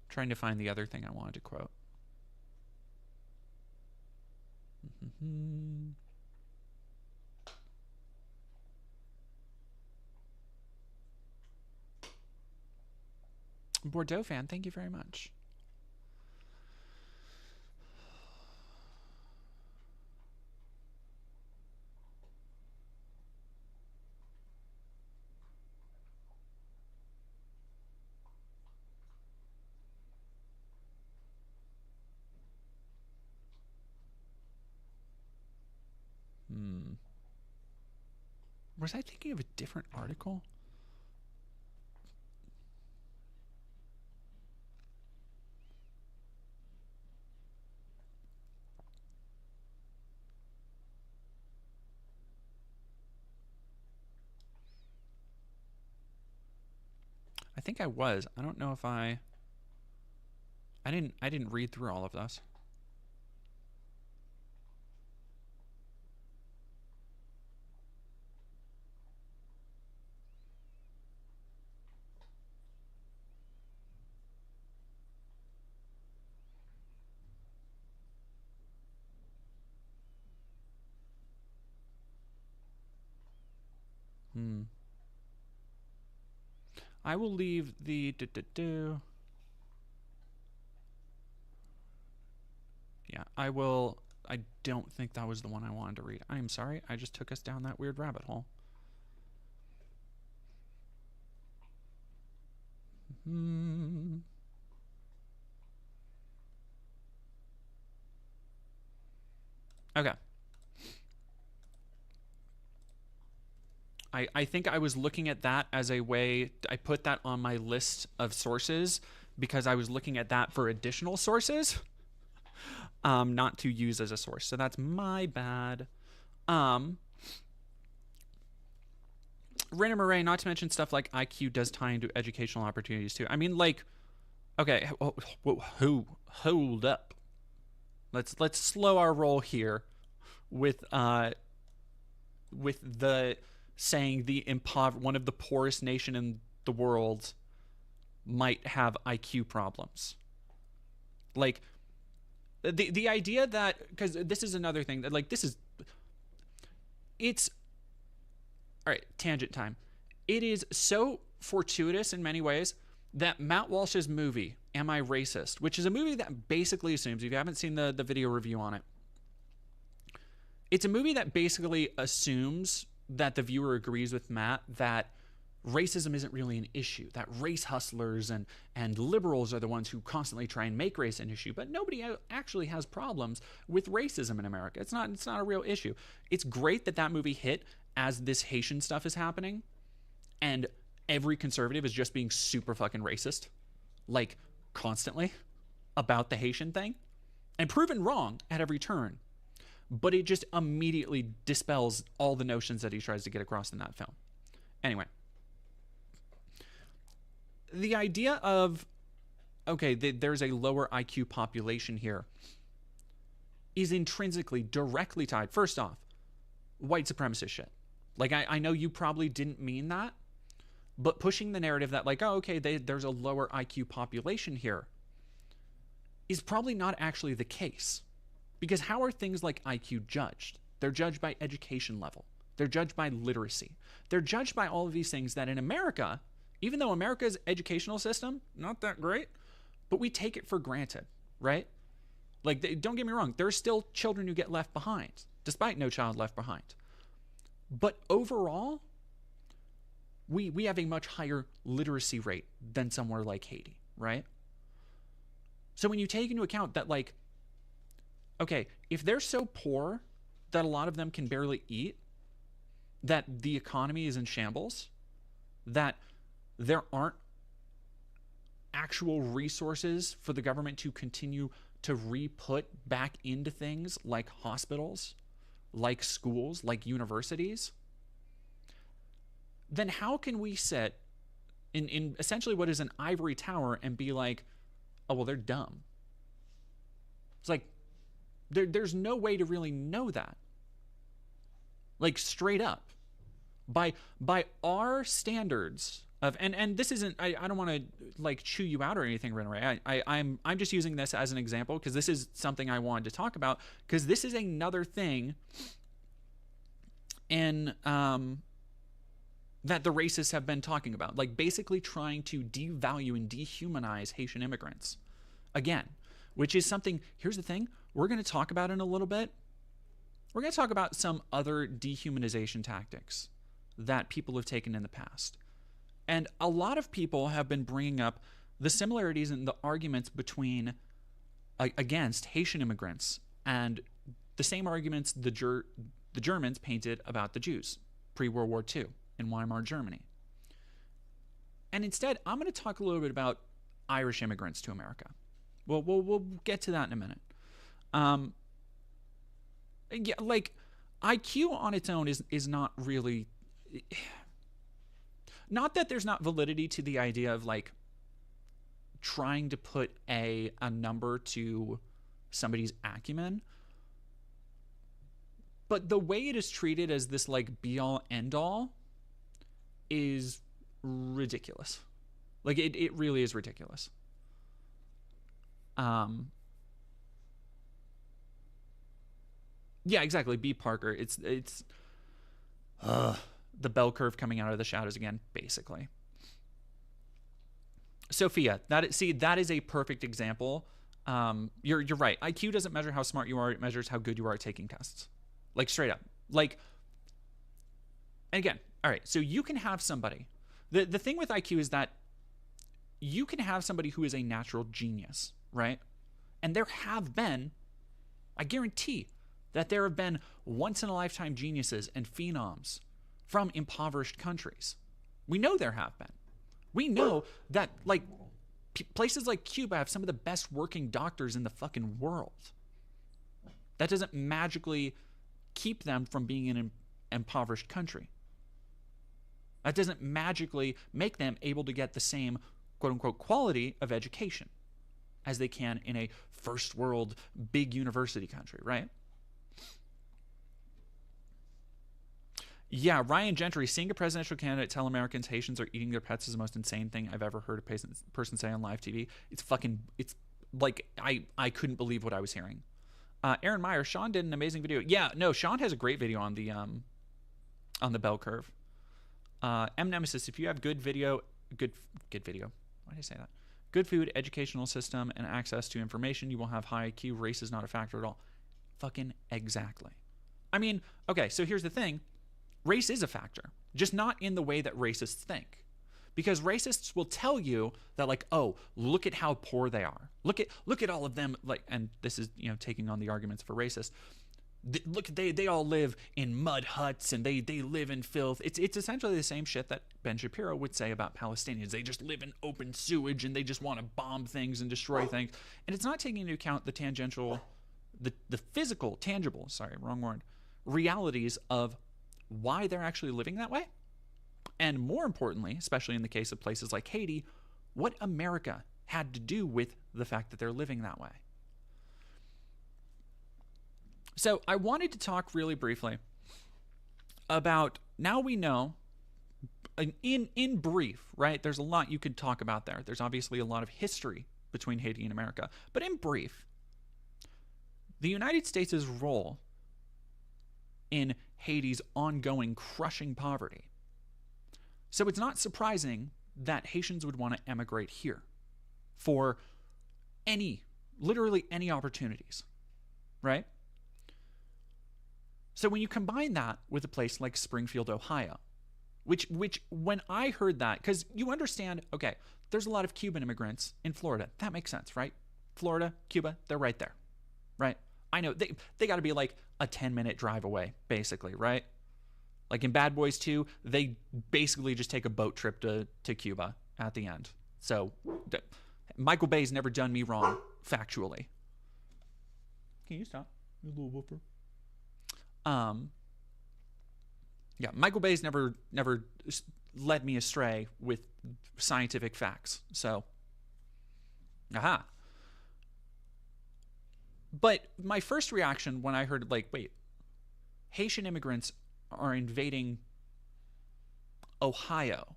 Trying to find the other thing I wanted to quote. Bordeaux fan, thank you very much. Was I thinking of a different article? I think I was. I don't know if I didn't read through all of this. I will leave the Yeah, I will. I don't think that was the one I wanted to read. I'm sorry. I just took us down that weird rabbit hole. Okay. I think I was looking at that as a way, I put that on my list of sources because I was looking at that for additional sources, not to use as a source. So that's my bad. Raina Murray, not to mention stuff like IQ does tie into educational opportunities too. I mean, like, okay, hold up. Let's slow our roll here with the saying one of the poorest nation in the world might have IQ problems. Like, the idea that, because this is another thing that, like, it's all right, tangent time. It is so fortuitous in many ways that Matt Walsh's movie, Am I Racist? Which is a movie that basically assumes, if you haven't seen the video review on it, it's a movie that basically assumes that the viewer agrees with Matt that racism isn't really an issue, that race hustlers and liberals are the ones who constantly try and make race an issue, but nobody actually has problems with racism in America. It's not a real issue. It's great that movie hit as this Haitian stuff is happening, and every conservative is just being super fucking racist, like constantly, about the Haitian thing, and proven wrong at every turn. But it just immediately dispels all the notions that he tries to get across in that film. Anyway, the idea of, okay, there's a lower IQ population here is intrinsically directly tied. First off, white supremacist shit. Like, I know you probably didn't mean that, but pushing the narrative that, like, oh, okay, there's a lower IQ population here is probably not actually the case. Because how are things like IQ judged? They're judged by education level. They're judged by literacy. They're judged by all of these things that in America, even though America's educational system, not that great, but we take it for granted, right? Like, don't get me wrong, there are still children who get left behind, despite No Child Left Behind. But overall, we have a much higher literacy rate than somewhere like Haiti, right? So when you take into account that, like, okay, if they're so poor that a lot of them can barely eat, that the economy is in shambles, that there aren't actual resources for the government to continue to re-put back into things like hospitals, like schools, like universities, then how can we sit in essentially what is an ivory tower and be like, oh, well, they're dumb? It's like, there's no way to really know that. Like, straight up. By our standards of, and this isn't, I don't want to like chew you out or anything, Renray. I'm just using this as an example because this is something I wanted to talk about, because this is another thing in that the racists have been talking about, like basically trying to devalue and dehumanize Haitian immigrants again, which is something, here's the thing, we're going to talk about in a little bit. We're going to talk about some other dehumanization tactics that people have taken in the past. And a lot of people have been bringing up the similarities in the arguments between against Haitian immigrants and the same arguments the Germans painted about the Jews pre-World War II in Weimar Germany. And instead, I'm going to talk a little bit about Irish immigrants to America. Well, we'll get to that in a minute. Yeah, like IQ on its own is not really, not that there's not validity to the idea of like trying to put a number to somebody's acumen, but the way it is treated as this like be all end all is ridiculous. Like it really is ridiculous. Yeah, exactly. B. Parker. It's the bell curve coming out of the shadows again, basically. Sophia, that is a perfect example. You're right. IQ doesn't measure how smart you are; it measures how good you are at taking tests. Like straight up. Like, and again, all right. So you can have somebody. The thing with IQ is that you can have somebody who is a natural genius, right? And there have been, I guarantee, that there have been once-in-a-lifetime geniuses and phenoms from impoverished countries. We know there have been. We know that, like, places like Cuba have some of the best working doctors in the fucking world. That doesn't magically keep them from being an impoverished country. That doesn't magically make them able to get the same, quote-unquote, quality of education as they can in a first-world big university country, right? Yeah, Ryan Gentry, seeing a presidential candidate tell Americans Haitians are eating their pets is the most insane thing I've ever heard a person say on live TV. It's like, I couldn't believe what I was hearing. Aaron Meyer, Sean did an amazing video. Yeah, no, Sean has a great video on the bell curve. M Nemesis, if you have good video, why did I say that? Good food, educational system, and access to information, you will have high IQ. Race is not a factor at all. Fucking exactly. I mean, okay, so here's the thing. Race is a factor, just not in the way that racists think. Because racists will tell you that, like, oh, look at how poor they are. Look at all of them, like, and this is, taking on the arguments for racists. Look, they all live in mud huts and they live in filth. It's essentially the same shit that Ben Shapiro would say about Palestinians. They just live in open sewage and they just want to bomb things and destroy things. And it's not taking into account the tangential, the physical, tangible, sorry, wrong word, realities of why they're actually living that way. And more importantly, especially in the case of places like Haiti, what America had to do with the fact that they're living that way. So I wanted to talk really briefly about, now we know, in brief, right? There's a lot you could talk about there. There's obviously a lot of history between Haiti and America. But in brief, the United States' role in Haiti's ongoing crushing poverty. So it's not surprising that Haitians would want to emigrate here for literally any opportunities, right? So when you combine that with a place like Springfield, Ohio, which when I heard that, because you understand, okay, there's a lot of Cuban immigrants in Florida. That makes sense, right? Florida, Cuba, they're right there, right? I know they got to be like a 10-minute drive away, basically, right? Like in Bad Boys 2, they basically just take a boat trip to Cuba at the end. So Michael Bay's never done me wrong, factually. Can you stop, you little whooper? Yeah, Michael Bay's never led me astray with scientific facts. So, aha. But my first reaction when I heard, like, wait, Haitian immigrants are invading Ohio,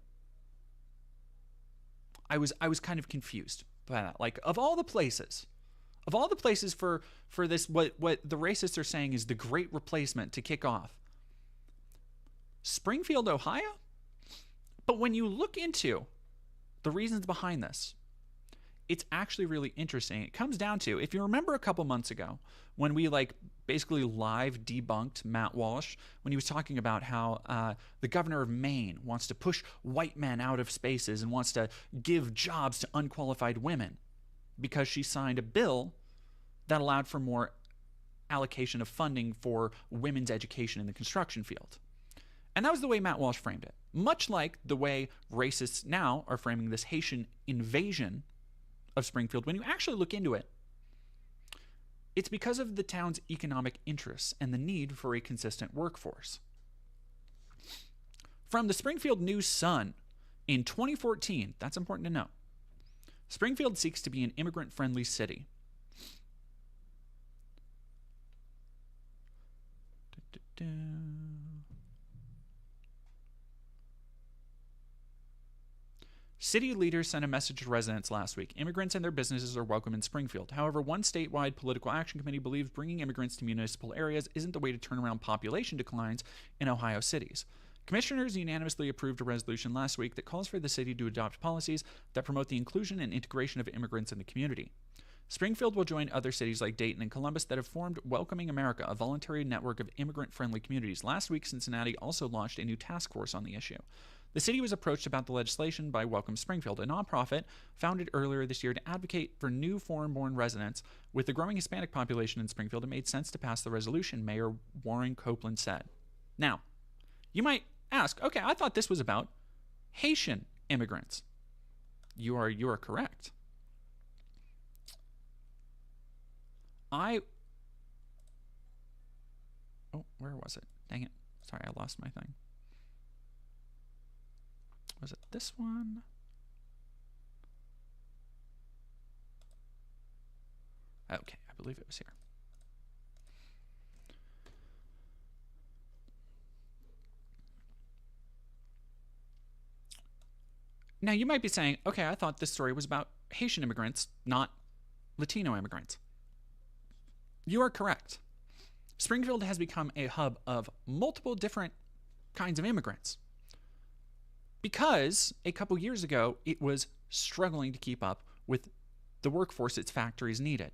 I was kind of confused by that. Like, of all the places for this, what the racists are saying is the great replacement to kick off, Springfield, Ohio? But when you look into the reasons behind this, it's actually really interesting. It comes down to, if you remember a couple months ago, when we basically live debunked Matt Walsh, when he was talking about how the governor of Maine wants to push white men out of spaces and wants to give jobs to unqualified women because she signed a bill that allowed for more allocation of funding for women's education in the construction field. And that was the way Matt Walsh framed it. Much like the way racists now are framing this Haitian invasion of Springfield. When you actually look into it, it's because of the town's economic interests and the need for a consistent workforce. From the Springfield News-Sun in 2014, that's important to know, Springfield seeks to be an immigrant-friendly city. City leaders sent a message to residents last week. Immigrants and their businesses are welcome in Springfield. However, one statewide political action committee believes bringing immigrants to municipal areas isn't the way to turn around population declines in Ohio cities. Commissioners unanimously approved a resolution last week that calls for the city to adopt policies that promote the inclusion and integration of immigrants in the community. Springfield will join other cities like Dayton and Columbus that have formed Welcoming America, a voluntary network of immigrant-friendly communities. Last week, Cincinnati also launched a new task force on the issue. The city was approached about the legislation by Welcome Springfield, a nonprofit founded earlier this year to advocate for new foreign-born residents. With the growing Hispanic population in Springfield, it made sense to pass the resolution, Mayor Warren Copeland said. Now, you might ask, okay, I thought this was about Haitian immigrants. You are correct. Oh, where was it? Dang it. Sorry, I lost my thing. Was it this one? Okay, I believe it was here. Now, you might be saying, okay, I thought this story was about Haitian immigrants, not Latino immigrants. You are correct. Springfield has become a hub of multiple different kinds of immigrants because a couple years ago, it was struggling to keep up with the workforce its factories needed.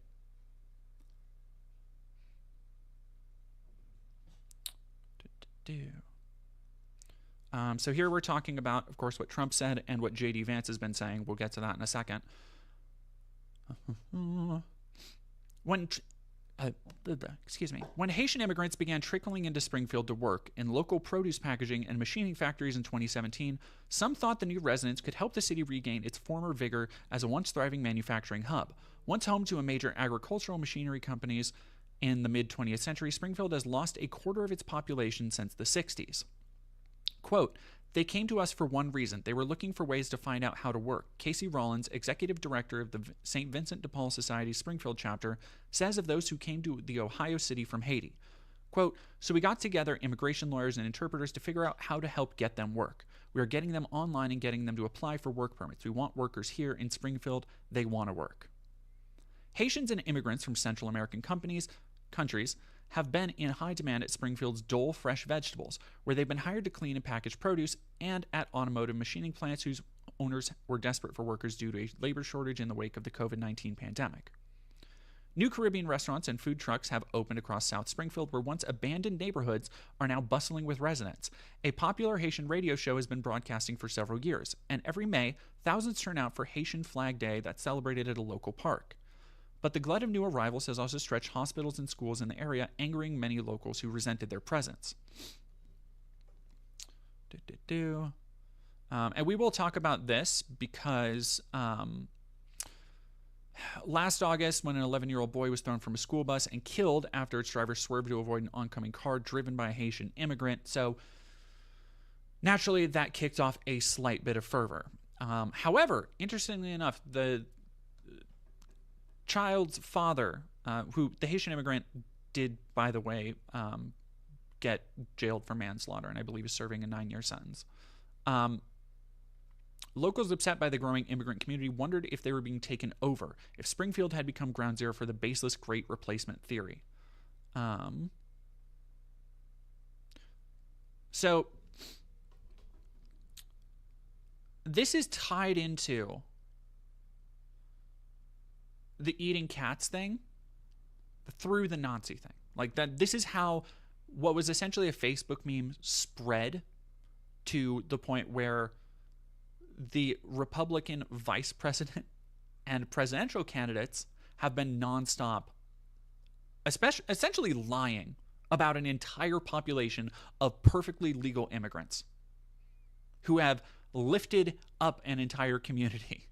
So here we're talking about, of course, what Trump said and what J.D. Vance has been saying. We'll get to that in a second. excuse me. When Haitian immigrants began trickling into Springfield to work in local produce packaging and machining factories in 2017, some thought the new residents could help the city regain its former vigor as a once thriving manufacturing hub. Once home to a major agricultural machinery companies in the mid-20th century, Springfield has lost a quarter of its population since the 60s. Quote, "They came to us for one reason. They were looking for ways to find out how to work." Casey Rollins, executive director of the St. Vincent de Paul Society's Springfield chapter, says of those who came to the Ohio city from Haiti, quote, "So we got together immigration lawyers and interpreters to figure out how to help get them work. We are getting them online and getting them to apply for work permits. We want workers here in Springfield. They want to work." Haitians and immigrants from Central American countries have been in high demand at Springfield's Dole Fresh Vegetables, where they've been hired to clean and package produce, and at automotive machining plants whose owners were desperate for workers due to a labor shortage in the wake of the COVID-19 pandemic. New Caribbean restaurants and food trucks have opened across South Springfield, where once abandoned neighborhoods are now bustling with residents. A popular Haitian radio show has been broadcasting for several years, and every May, thousands turn out for Haitian Flag Day that's celebrated at a local park. But the glut of new arrivals has also stretched hospitals and schools in the area, angering many locals who resented their presence. And we will talk about this because last August, when an 11-year-old boy was thrown from a school bus and killed after its driver swerved to avoid an oncoming car driven by a Haitian immigrant. So naturally, that kicked off a slight bit of fervor. However, interestingly enough, the child's father, who the Haitian immigrant did, by the way, get jailed for manslaughter, and I believe is serving a 9-year sentence. Locals upset by the growing immigrant community wondered if they were being taken over, if Springfield had become ground zero for the baseless Great Replacement theory. So this is tied into the eating cats thing through the Nazi thing. Like that, this is how what was essentially a Facebook meme spread to the point where the Republican vice president and presidential candidates have been nonstop, essentially lying about an entire population of perfectly legal immigrants who have lifted up an entire community,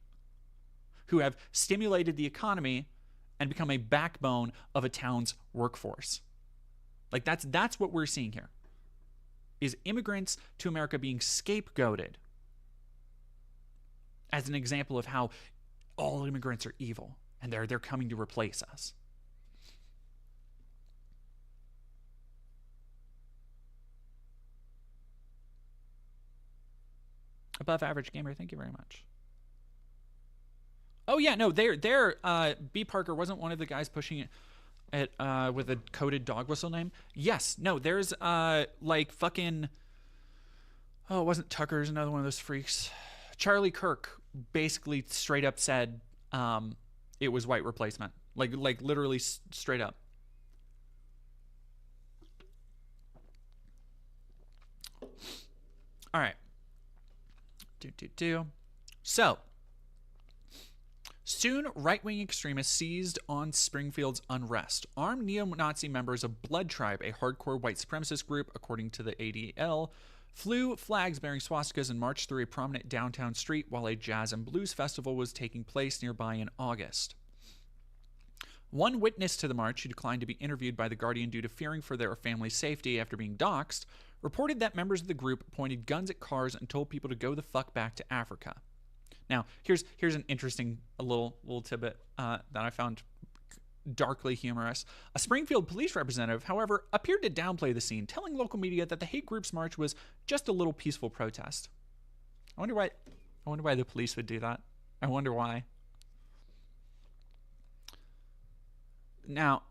who have stimulated the economy and become a backbone of a town's workforce. Like that's what we're seeing here, is immigrants to America being scapegoated as an example of how all immigrants are evil and they're coming to replace us. Above average gamer, thank you very much. Oh yeah, no, B. Parker wasn't one of the guys pushing it with a coded dog whistle name. Yes, no, there's like fucking, oh, it wasn't Tucker's another one of those freaks. Charlie Kirk basically straight up said it was white replacement, like literally straight up. All right. So, soon, right-wing extremists seized on Springfield's unrest. Armed neo-Nazi members of Blood Tribe, a hardcore white supremacist group, according to the ADL, flew flags bearing swastikas and marched through a prominent downtown street while a jazz and blues festival was taking place nearby in August. One witness to the march, who declined to be interviewed by The Guardian due to fearing for their family's safety after being doxxed, reported that members of the group pointed guns at cars and told people to go the fuck back to Africa. Now, here's an interesting little tidbit that I found darkly humorous. A Springfield police representative, however, appeared to downplay the scene, telling local media that the hate group's march was just a little peaceful protest. I wonder why the police would do that. I wonder why. Now,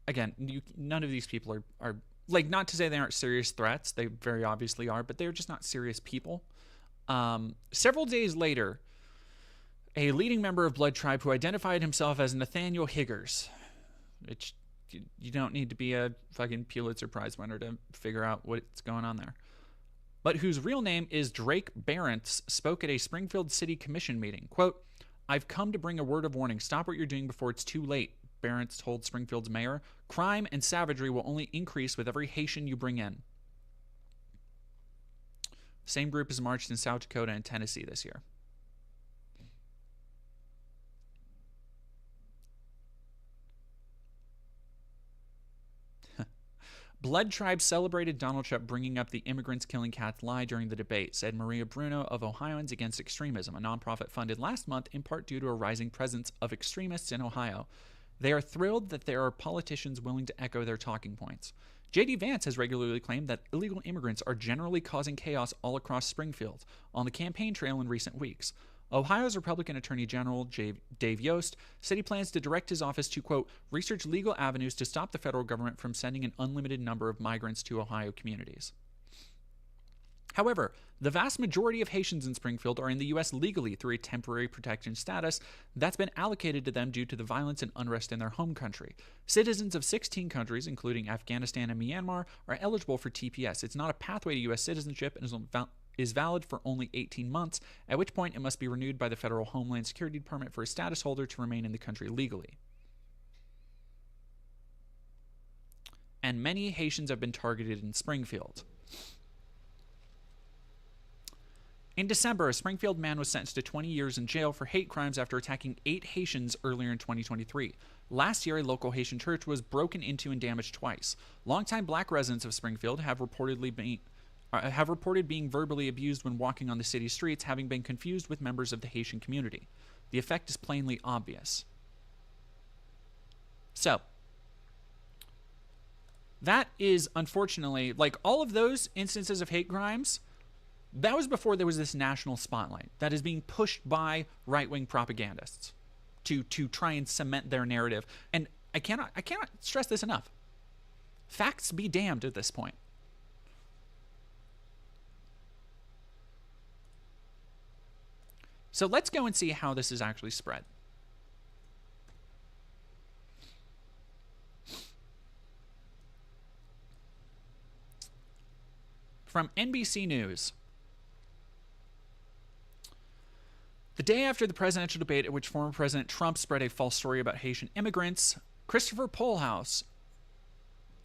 again, none of these people are like, not to say they aren't serious threats. They very obviously are, but they're just not serious people. Several days later, a leading member of Blood Tribe who identified himself as Nathaniel Higgers, which you don't need to be a fucking Pulitzer Prize winner to figure out what's going on there, but whose real name is Drake Barentz, spoke at a Springfield City Commission meeting. Quote, "I've come to bring a word of warning. Stop what you're doing before it's too late," Barrett told Springfield's mayor, crime and savagery will only increase with every Haitian you bring in. Same group has marched in South Dakota and Tennessee this year. Blood Tribe celebrated Donald Trump bringing up the immigrants killing cats lie during the debate, said Maria Bruno of Ohioans Against Extremism, a nonprofit funded last month in part due to a rising presence of extremists in Ohio. They are thrilled that there are politicians willing to echo their talking points. J.D. Vance has regularly claimed that illegal immigrants are generally causing chaos all across Springfield on the campaign trail in recent weeks. Ohio's Republican Attorney General Dave Yost said he plans to direct his office to, quote, research legal avenues to stop the federal government from sending an unlimited number of migrants to Ohio communities. However, the vast majority of Haitians in Springfield are in the U.S. legally through a temporary protection status that's been allocated to them due to the violence and unrest in their home country. Citizens of 16 countries, including Afghanistan and Myanmar, are eligible for TPS. It's not a pathway to U.S. citizenship and is valid for only 18 months, at which point it must be renewed by the federal Homeland Security Department for a status holder to remain in the country legally. And many Haitians have been targeted in Springfield. In December, a Springfield man was sentenced to 20 years in jail for hate crimes after attacking 8 Haitians earlier in 2023. Last year, a local Haitian church was broken into and damaged twice. Longtime black residents of Springfield have reported being verbally abused when walking on the city's streets, having been confused with members of the Haitian community. The effect is plainly obvious. So, that is unfortunately, like all of those instances of hate crimes, that was before there was this national spotlight that is being pushed by right-wing propagandists to try and cement their narrative. And I cannot stress this enough. Facts be damned at this point. So let's go and see how this is actually spread. From NBC News. The day after the presidential debate at which former President Trump spread a false story about Haitian immigrants, Christopher Pohlhaus,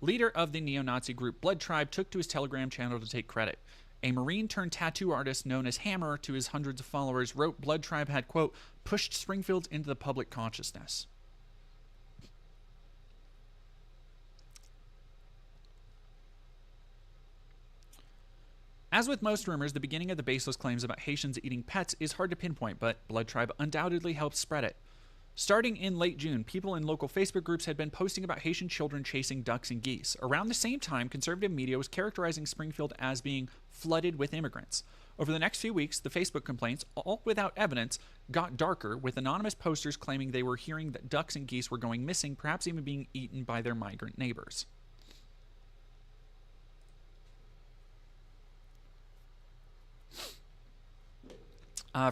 leader of the neo-Nazi group Blood Tribe, took to his Telegram channel to take credit. A Marine-turned-tattoo artist known as Hammer to his hundreds of followers wrote Blood Tribe had, quote, pushed Springfield into the public consciousness. As with most rumors, the beginning of the baseless claims about Haitians eating pets is hard to pinpoint, but Blood Tribe undoubtedly helped spread it. Starting in late June, people in local Facebook groups had been posting about Haitian children chasing ducks and geese. Around the same time, conservative media was characterizing Springfield as being flooded with immigrants. Over the next few weeks, the Facebook complaints, all without evidence, got darker, with anonymous posters claiming they were hearing that ducks and geese were going missing, perhaps even being eaten by their migrant neighbors.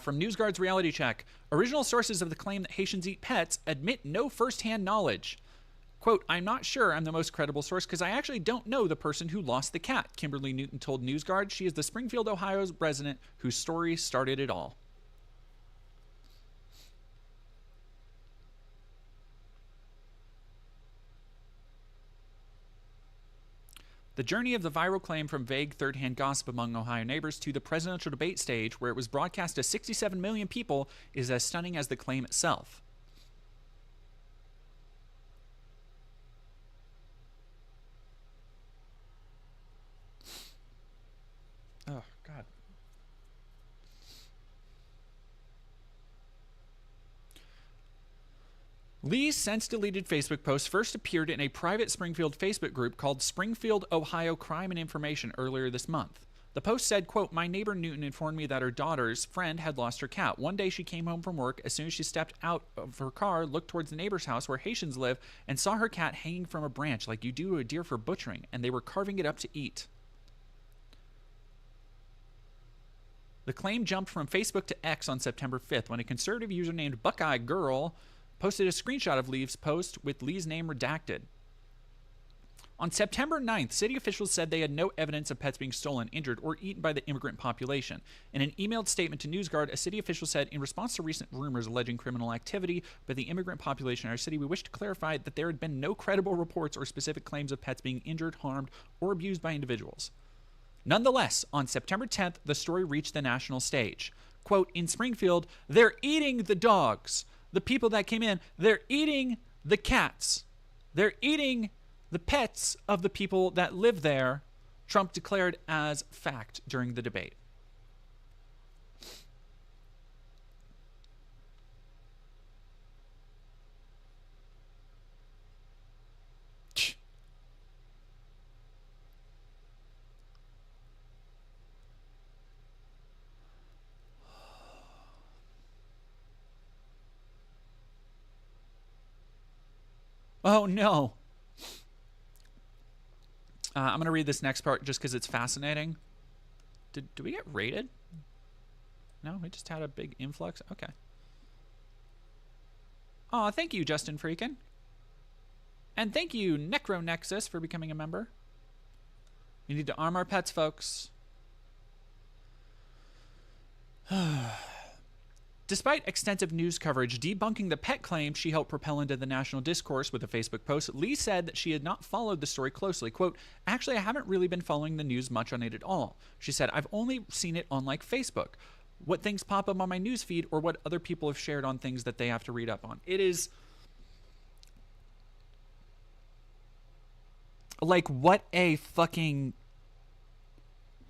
From NewsGuard's Reality Check, original sources of the claim that Haitians eat pets admit no first-hand knowledge. Quote, I'm not sure I'm the most credible source because I actually don't know the person who lost the cat, Kimberly Newton told NewsGuard. She is the Springfield, Ohio resident whose story started it all. The journey of the viral claim from vague third-hand gossip among Ohio neighbors to the presidential debate stage, where it was broadcast to 67 million people, is as stunning as the claim itself. Oh, God. Lee's since-deleted Facebook post first appeared in a private Springfield Facebook group called Springfield, Ohio Crime and Information earlier this month. The post said, quote, my neighbor Newton informed me that her daughter's friend had lost her cat. One day she came home from work. As soon as she stepped out of her car, looked towards the neighbor's house where Haitians live, and saw her cat hanging from a branch like you do a deer for butchering, and they were carving it up to eat. The claim jumped from Facebook to X on September 5th when a conservative user named Buckeye Girl posted a screenshot of Lee's post with Lee's name redacted. On September 9th, city officials said they had no evidence of pets being stolen, injured, or eaten by the immigrant population. In an emailed statement to NewsGuard, a city official said, in response to recent rumors alleging criminal activity by the immigrant population in our city, we wish to clarify that there had been no credible reports or specific claims of pets being injured, harmed, or abused by individuals. Nonetheless, on September 10th, the story reached the national stage. Quote, in Springfield, they're eating the dogs. The people that came in, they're eating the cats. They're eating the pets of the people that live there, Trump declared as fact during the debate. Oh, no. I'm going to read this next part just because it's fascinating. Did we get raided? No, we just had a big influx. Okay. Aw, thank you, Justin Freakin. And thank you, NecroNexus, for becoming a member. We need to arm our pets, folks. Despite extensive news coverage debunking the pet claim she helped propel into the national discourse with a Facebook post, Lee said that she had not followed the story closely. Quote, actually, I haven't really been following the news much on it at all. She said, I've only seen it on like Facebook. What things pop up on my news feed or what other people have shared on things that they have to read up on. It is like, what a fucking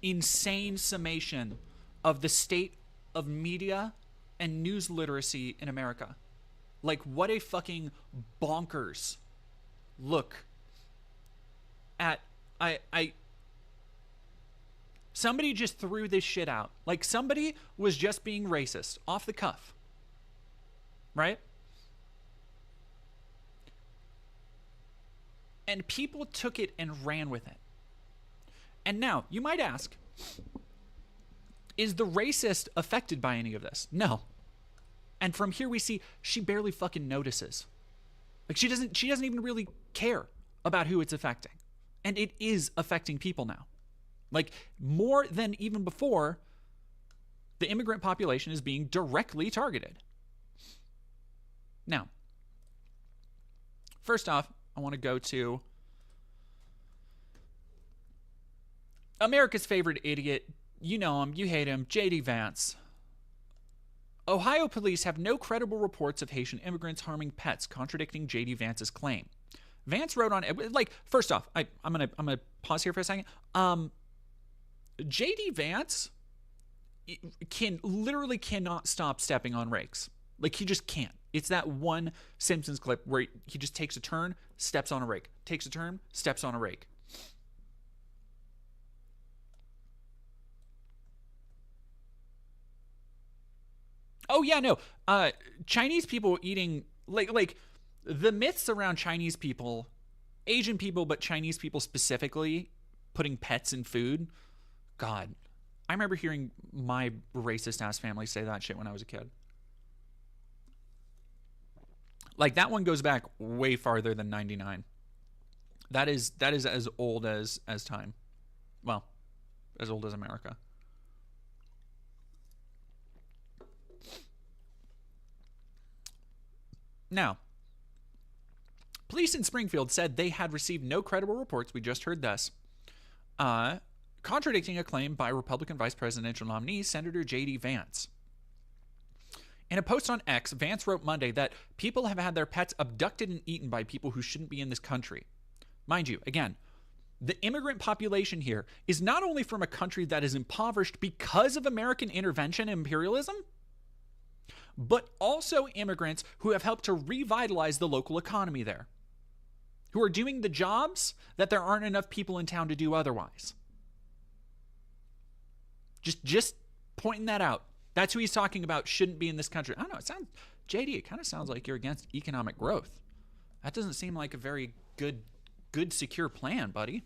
insane summation of the state of media and news literacy in America. Like, what a fucking bonkers look at somebody just threw this shit out. Like, somebody was just being racist off the cuff, right? And people took it and ran with it. And now you might ask, is the racist affected by any of this? No. And from here we see she barely fucking notices. Like, she doesn't even really care about who it's affecting. And it is affecting people now. Like, more than even before, the immigrant population is being directly targeted. Now, first off, I want to go to America's favorite idiot. You know him, you hate him, J.D. Vance. Ohio police have no credible reports of Haitian immigrants harming pets, contradicting J.D. Vance's claim. Vance wrote on, like, first off, I'm gonna pause here for a second. J.D. Vance literally cannot stop stepping on rakes. Like, he just can't. It's that one Simpsons clip where he just takes a turn, steps on a rake. Takes a turn, steps on a rake. Oh yeah, no. Chinese people eating like the myths around Chinese people, Asian people, but Chinese people specifically putting pets in food. God, I remember hearing my racist ass family say that shit when I was a kid. Like, that one goes back way farther than 99. That is as old as time. Well, as old as America. Now, police in Springfield said they had received no credible reports, we just heard this, contradicting a claim by Republican vice presidential nominee Senator J.D. Vance. In a post on X, Vance wrote Monday that people have had their pets abducted and eaten by people who shouldn't be in this country. Mind you, again, the immigrant population here is not only from a country that is impoverished because of American intervention and imperialism, but also immigrants who have helped to revitalize the local economy there, who are doing the jobs that there aren't enough people in town to do otherwise. Just pointing that out. That's who he's talking about shouldn't be in this country. I don't know, JD, it kind of sounds like you're against economic growth. That doesn't seem like a very good secure plan, buddy.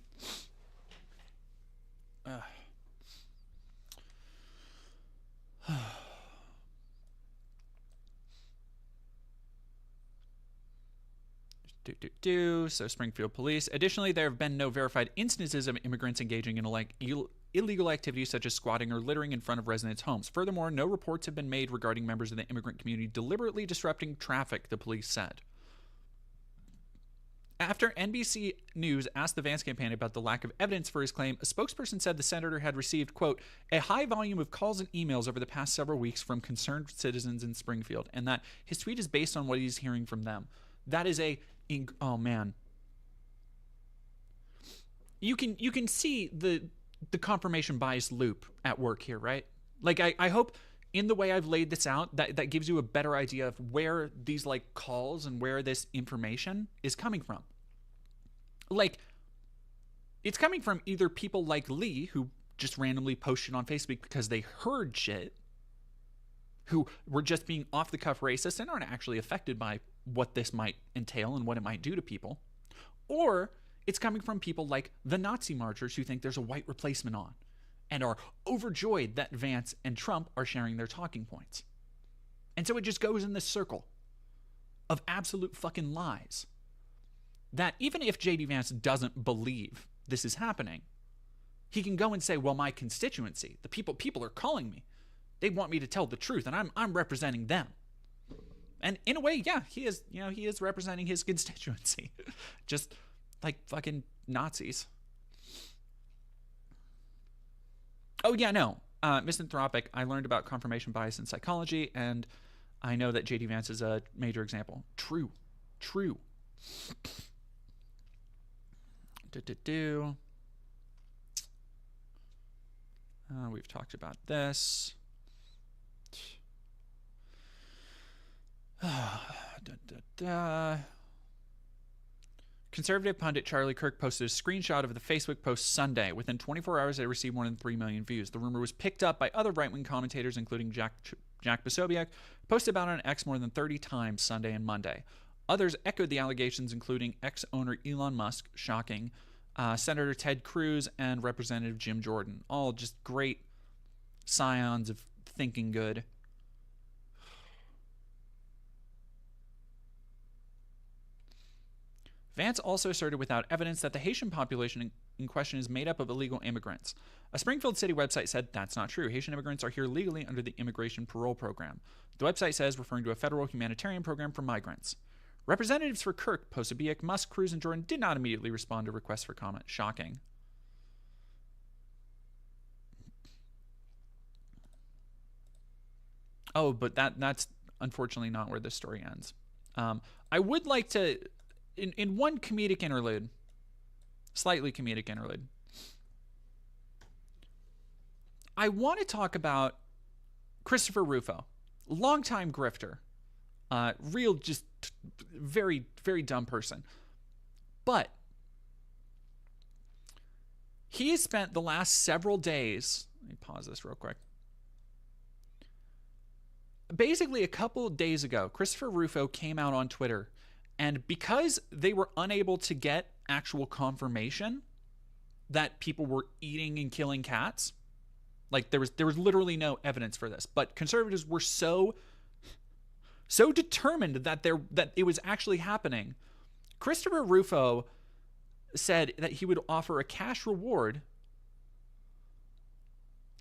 So Springfield police. Additionally, there have been no verified instances of immigrants engaging in illegal activities such as squatting or littering in front of residents' homes. Furthermore, no reports have been made regarding members of the immigrant community deliberately disrupting traffic, the police said. After NBC News asked the Vance campaign about the lack of evidence for his claim, a spokesperson said the senator had received, quote, a high volume of calls and emails over the past several weeks from concerned citizens in Springfield, and that his tweet is based on what he's hearing from them. That is oh man. You can see the confirmation bias loop at work here, right? Like I hope in the way I've laid this out that gives you a better idea of where these like calls and where this information is coming from. Like, it's coming from either people like Lee, who just randomly posted on Facebook because they heard shit, who were just being off the cuff racist and aren't actually affected by what this might entail and what it might do to people. Or it's coming from people like the Nazi marchers who think there's a white replacement on and are overjoyed that Vance and Trump are sharing their talking points. And so it just goes in this circle of absolute fucking lies. That even if J.D. Vance doesn't believe this is happening, he can go and say, well, my constituency, the people are calling me. They want me to tell the truth, and I'm representing them. And in a way, yeah, he is representing his constituency. Just like fucking Nazis. Oh, yeah, no. Misanthropic, I learned about confirmation bias in psychology, and I know that J.D. Vance is a major example. True. We've talked about this. Conservative pundit Charlie Kirk posted a screenshot of the Facebook post Sunday. Within 24 hours, it received more than 3 million views. The rumor was picked up by other right-wing commentators, including Jack Posobiec, posted about it on X more than 30 times Sunday and Monday. Others echoed the allegations, including ex-owner Elon Musk, shocking, Senator Ted Cruz, and Representative Jim Jordan. All just great scions of thinking good. Vance also asserted without evidence that the Haitian population in question is made up of illegal immigrants. A Springfield City website said that's not true. Haitian immigrants are here legally under the Immigration Parole Program. The website says, referring to a federal humanitarian program for migrants. Representatives for Kirk, Posobiec, Musk, Cruz, and Jordan did not immediately respond to requests for comment. Shocking. Oh, but that's unfortunately not where this story ends. I would like to, in one comedic interlude, slightly comedic interlude, I want to talk about Christopher Rufo, longtime grifter, real just very, very dumb person. But he has spent the last several days, let me pause this real quick. Basically, a couple of days ago, Christopher Rufo came out on Twitter, and because they were unable to get actual confirmation that people were eating and killing cats, like there was literally no evidence for this, but conservatives were so determined that it was actually happening. Christopher Rufo said that he would offer a cash reward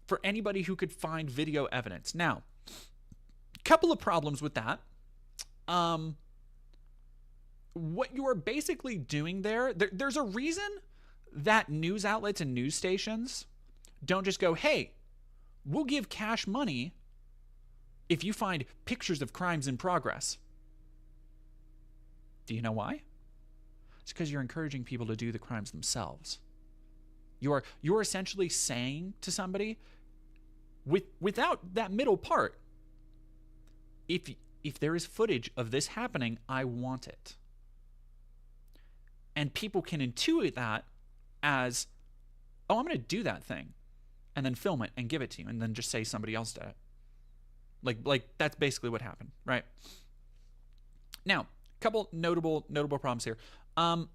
for anybody who could find video evidence. Now, couple of problems with that. What you are basically doing there's a reason that news outlets and news stations don't just go, hey, we'll give cash money if you find pictures of crimes in progress. Do you know why? It's because you're encouraging people to do the crimes themselves. You're essentially saying to somebody, without that middle part, if there is footage of this happening, I want it. And people can intuit that as, oh, I'm going to do that thing, and then film it and give it to you, and then just say somebody else did it. Like that's basically what happened, right? Now, a couple notable problems here. So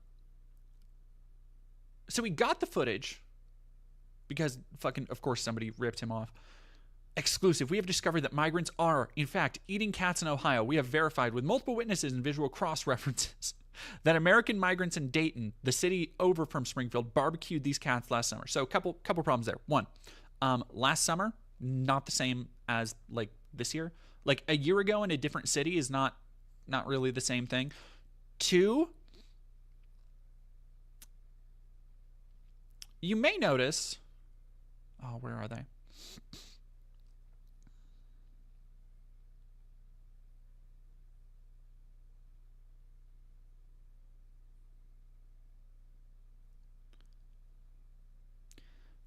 we got the footage because fucking, of course, somebody ripped him off. Exclusive. We have discovered that migrants are, in fact, eating cats in Ohio. We have verified with multiple witnesses and visual cross-references. that American migrants in Dayton, the city over from Springfield, barbecued these cats last summer. So a couple problems there. One, last summer, not the same as like this year. Like a year ago in a different city is not really the same thing. Two, you may notice, oh, where are they?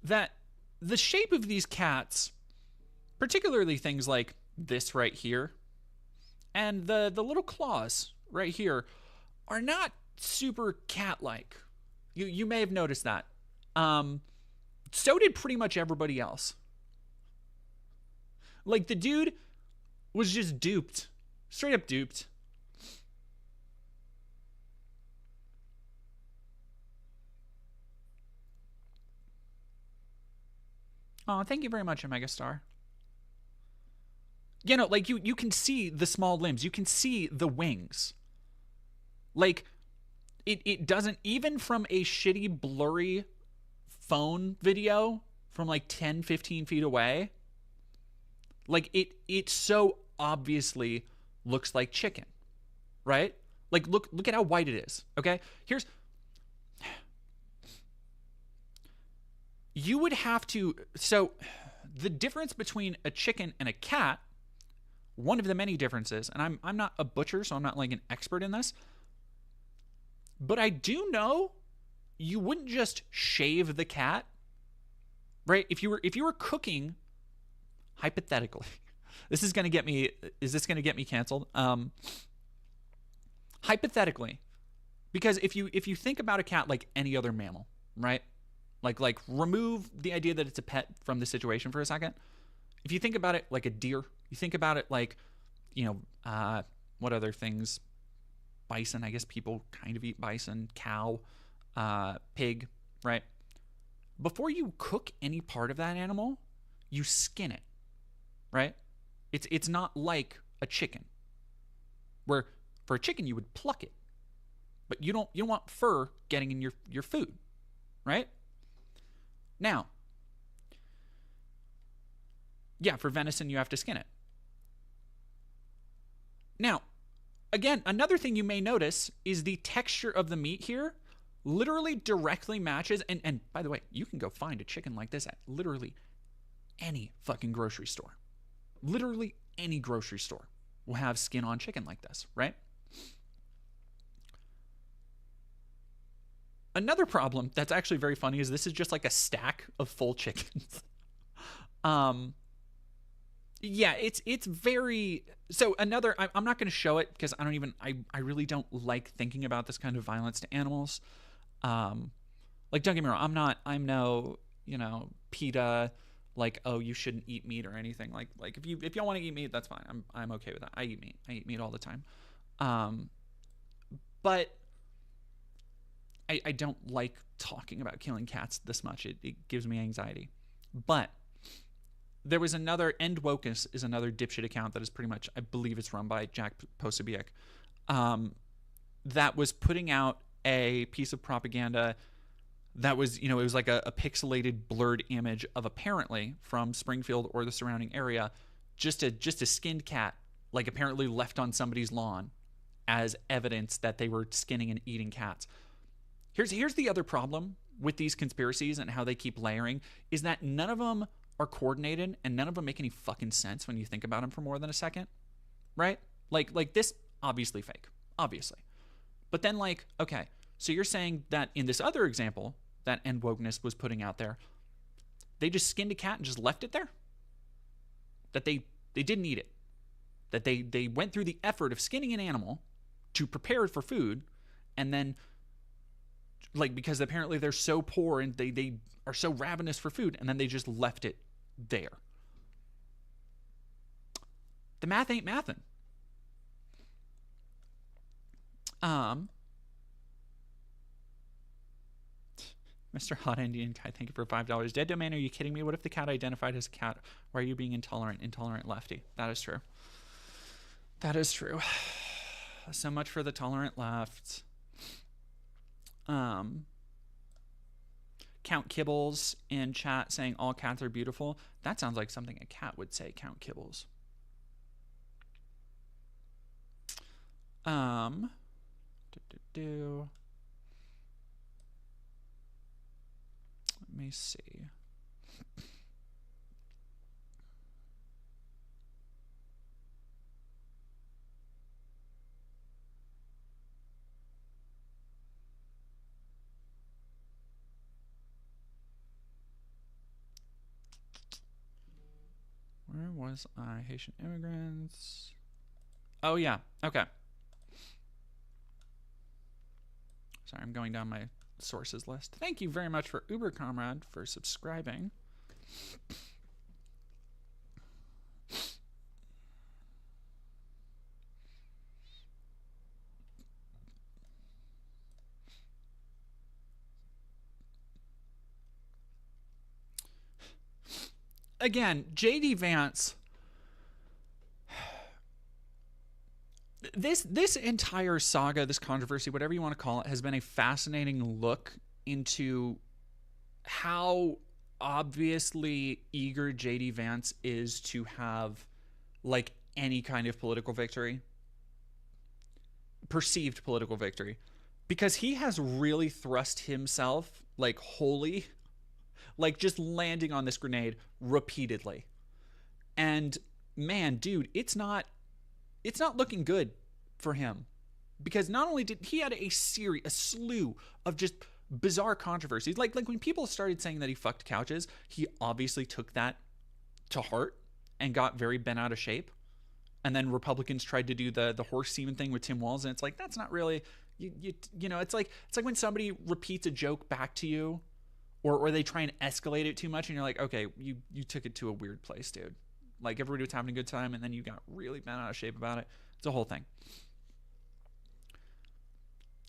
That the shape of these cats, particularly things like this right here, and the little claws right here, are not super cat-like. You may have noticed that. So did pretty much everybody else. Like, the dude was just duped. Straight up duped. Oh, thank you very much, Omega Star. You know, like, you can see the small limbs. You can see the wings. Like, it doesn't, even from a shitty, blurry phone video from like 10, 15 feet away, like, it so obviously looks like chicken, right? Like, look at how white it is, okay? You would have to, so the difference between a chicken and a cat, one of the many differences, and I'm not a butcher, so I'm not like an expert in this, but I do know you wouldn't just shave the cat, right? If you were cooking, hypothetically, is this going to get me canceled? Hypothetically, because if you think about a cat like any other mammal, right? Like remove the idea that it's a pet from the situation for a second. If you think about it like a deer, you think about it like, what other things? Bison, I guess people kind of eat bison, cow, pig, right? Before you cook any part of that animal, you skin it, right? It's not like a chicken, where for a chicken you would pluck it, but you don't want fur getting in your food, right? Now, yeah, for venison you have to skin it. Now, again, another thing you may notice is the texture of the meat here literally directly matches, and by the way, you can go find a chicken like this at literally any fucking grocery store. Literally any grocery store will have skin on chicken like this, right? Another problem that's actually very funny is this is just like a stack of full chickens. Yeah, it's very, so another, I'm not going to show it because I really don't like thinking about this kind of violence to animals. Like, don't get me wrong, I'm no, PETA, like, oh, you shouldn't eat meat or anything. Like if y'all want to eat meat, that's fine. I'm okay with that. I eat meat all the time. But I don't like talking about killing cats this much. It gives me anxiety. But there was another, End Wokeness is another dipshit account that is pretty much, I believe it's run by Jack Posobiec, that was putting out a piece of propaganda that was, it was like a pixelated, blurred image of, apparently from Springfield or the surrounding area, just a skinned cat, like apparently left on somebody's lawn as evidence that they were skinning and eating cats. Here's the other problem with these conspiracies and how they keep layering, is that none of them are coordinated and none of them make any fucking sense when you think about them for more than a second, right? Like this, obviously fake, obviously. But then, like, okay, so you're saying that in this other example that End Wokeness was putting out there, they just skinned a cat and just left it there? That they didn't eat it? That they went through the effort of skinning an animal to prepare it for food, and then, like, because apparently they're so poor and they are so ravenous for food, and then they just left it there. The math ain't mathin'. Mr. Hot Indian Guy, thank you for $5. Dead Domain, are you kidding me? What if the cat identified as a cat? Why are you being intolerant? Intolerant lefty. That is true. That is true. So much for the tolerant left. Um, Count Kibbles in chat saying all cats are beautiful. That sounds like something a cat would say, Count Kibbles. Let me see. Where was I? Haitian immigrants. Oh, yeah. Okay. Sorry, I'm going down my sources list. Thank you very much for Uber Comrade for subscribing. Again, JD Vance. This entire saga, this controversy, whatever you want to call it, has been a fascinating look into how obviously eager JD Vance is to have like any kind of political victory, perceived political victory, because he has really thrust himself like wholly, like just landing on this grenade repeatedly. And man, dude, it's not looking good for him, because not only did he had a slew of just bizarre controversies, like when people started saying that he fucked couches, he obviously took that to heart and got very bent out of shape. And then Republicans tried to do the horse semen thing with Tim Walz, and it's like, that's not really you know, it's like when somebody repeats a joke back to you, or they try and escalate it too much, and you're like, okay, you took it to a weird place, dude. Like, everybody was having a good time, and then you got really bent out of shape about it. It's a whole thing.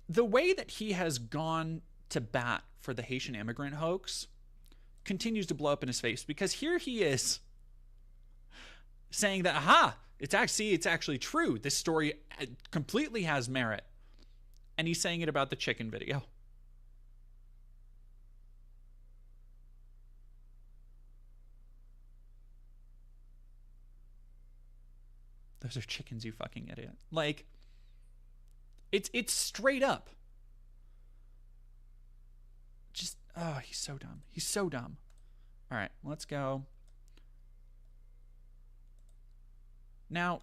The way that he has gone to bat for the Haitian immigrant hoax continues to blow up in his face, because here he is saying that, aha, it's actually true. This story completely has merit. And he's saying it about the chicken video. Those are chickens, you fucking idiot. Like, it's straight up. Just, oh, he's so dumb. He's so dumb. All right, let's go. Now,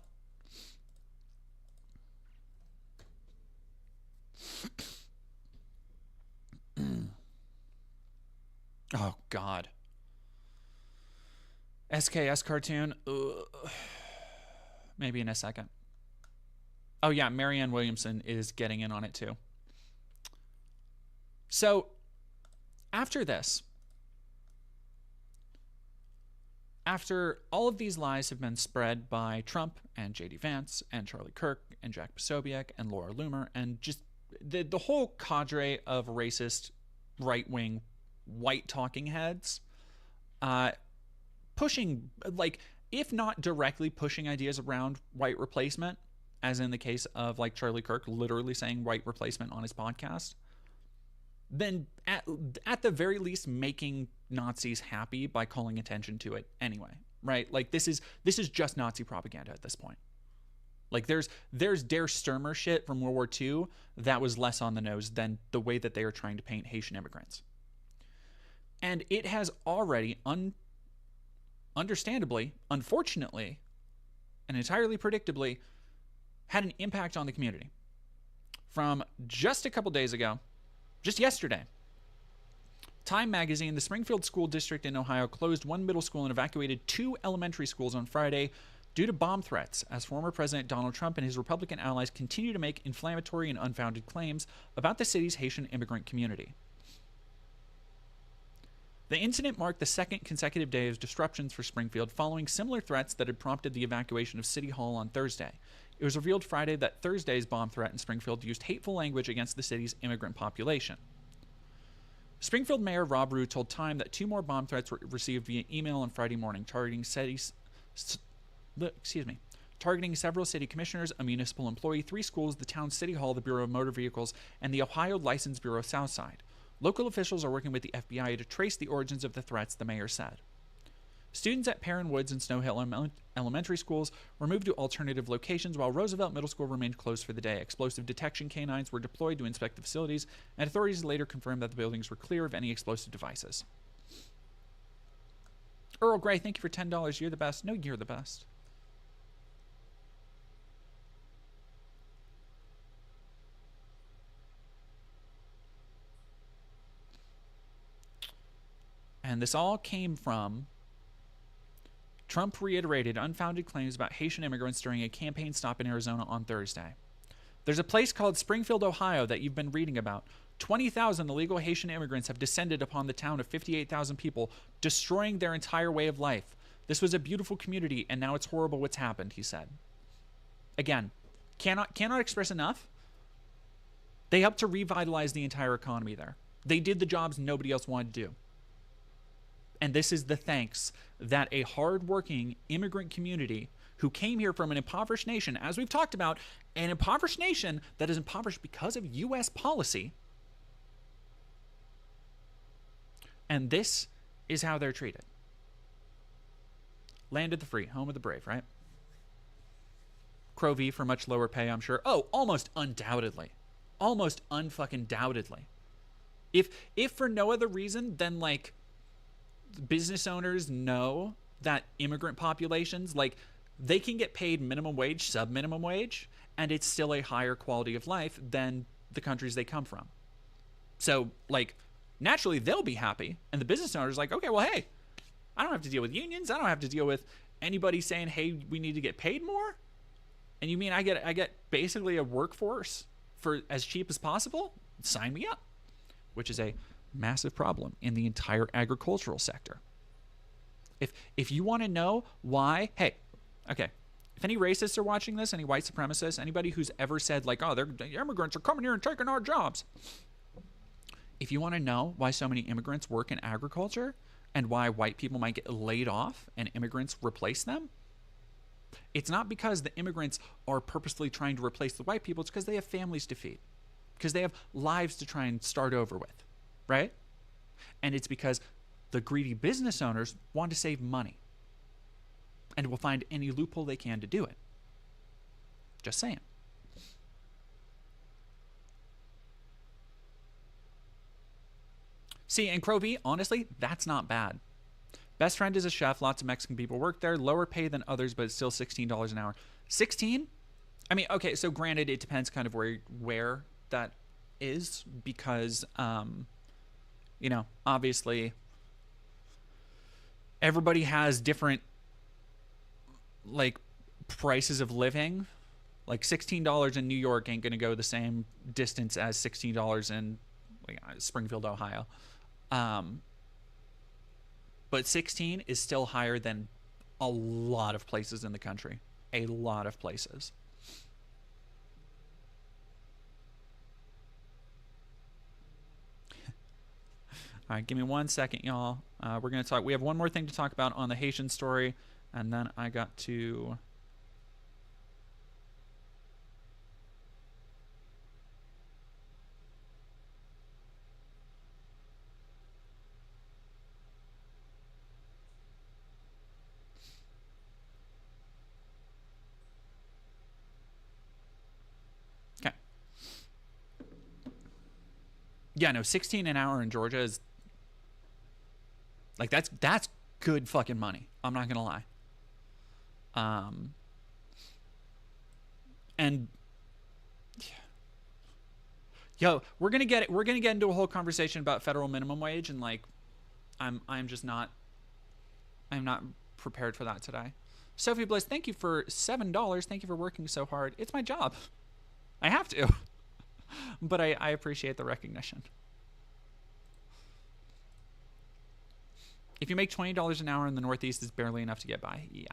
oh, God. SKS cartoon. Ugh. Maybe in a second. Oh, yeah, Marianne Williamson is getting in on it, too. So, after this, after all of these lies have been spread by Trump and J.D. Vance and Charlie Kirk and Jack Posobiec and Laura Loomer and just the whole cadre of racist, right-wing, white talking heads, pushing, like, if not directly pushing ideas around white replacement, as in the case of like Charlie Kirk literally saying white replacement on his podcast, then at the very least making Nazis happy by calling attention to it anyway, right? Like this is just Nazi propaganda at this point. Like there's Der Stürmer shit from World War II that was less on the nose than the way that they are trying to paint Haitian immigrants. And it has already understandably, unfortunately, and entirely predictably, had an impact on the community. From just a couple days ago, just yesterday, Time magazine, the Springfield School District in Ohio closed one middle school and evacuated 2 elementary schools on Friday due to bomb threats, as former President Donald Trump and his Republican allies continue to make inflammatory and unfounded claims about the city's Haitian immigrant community. The incident marked the second consecutive day of disruptions for Springfield following similar threats that had prompted the evacuation of City Hall on Thursday. It was revealed Friday that Thursday's bomb threat in Springfield used hateful language against the city's immigrant population. Springfield Mayor Rob Rue told Time that 2 more bomb threats were received via email on Friday morning, targeting targeting several city commissioners, a municipal employee, 3 schools, the town city hall, the Bureau of Motor Vehicles, and the Ohio License Bureau Southside. Local officials are working with the FBI to trace the origins of the threats, the mayor said. Students at Perrin Woods and Snow Hill elementary schools were moved to alternative locations, while Roosevelt Middle School remained closed for the day. Explosive detection canines were deployed to inspect the facilities, and authorities later confirmed that the buildings were clear of any explosive devices. Earl Grey, thank you for $10. You're the best. No, you're the best. And this all came from Trump reiterated unfounded claims about Haitian immigrants during a campaign stop in Arizona on Thursday. There's a place called Springfield, Ohio that you've been reading about. 20,000 illegal Haitian immigrants have descended upon the town of 58,000 people, destroying their entire way of life. This was a beautiful community, and now it's horrible what's happened, he said. Again, cannot express enough. They helped to revitalize the entire economy there. They did the jobs nobody else wanted to do. And this is the thanks that a hardworking immigrant community who came here from an impoverished nation, as we've talked about, an impoverished nation that is impoverished because of U.S. policy. And this is how they're treated. Land of the free, home of the brave, right? Crow V for much lower pay, I'm sure. Oh, almost undoubtedly. Almost unfucking doubtedly. If for no other reason than, like, business owners know that immigrant populations, like, they can get paid minimum wage, sub-minimum wage, and it's still a higher quality of life than the countries they come from. So, like, naturally they'll be happy, and the business owner's like, okay, well, hey, I don't have to deal with unions. I don't have to deal with anybody saying, hey, we need to get paid more. And you mean I get basically a workforce for as cheap as possible? Sign me up. Which is a massive problem in the entire agricultural sector. If you want to know why, hey, okay, if any racists are watching this, any white supremacists, anybody who's ever said, like, oh, the immigrants are coming here and taking our jobs. If you want to know why so many immigrants work in agriculture and why white people might get laid off and immigrants replace them, it's not because the immigrants are purposely trying to replace the white people. It's because they have families to feed, because they have lives to try and start over with, right? And it's because the greedy business owners want to save money and will find any loophole they can to do it. Just saying. See, and Crow V, honestly, that's not bad. Best friend is a chef. Lots of Mexican people work there. Lower pay than others, but it's still $16 an hour. 16? I mean, okay, so granted, it depends kind of where that is, because, you know, obviously everybody has different, like, prices of living. Like, $16 in New York ain't going to go the same distance as $16 in, like, Springfield, Ohio. But 16 is still higher than a lot of places in the country. A lot of places. All right, give me 1 second, y'all. We're going to talk. We have one more thing to talk about on the Haitian story, and then I got to... Okay. Yeah, no, 16 an hour in Georgia is... Like, that's good fucking money. I'm not gonna lie. And yo, we're gonna get into a whole conversation about federal minimum wage, and like, I'm not prepared for that today. Sophie Bliss, thank you for $7. Thank you for working so hard. It's my job. I have to. But I appreciate the recognition. If you make $20 an hour in the Northeast, it's barely enough to get by. Yeah.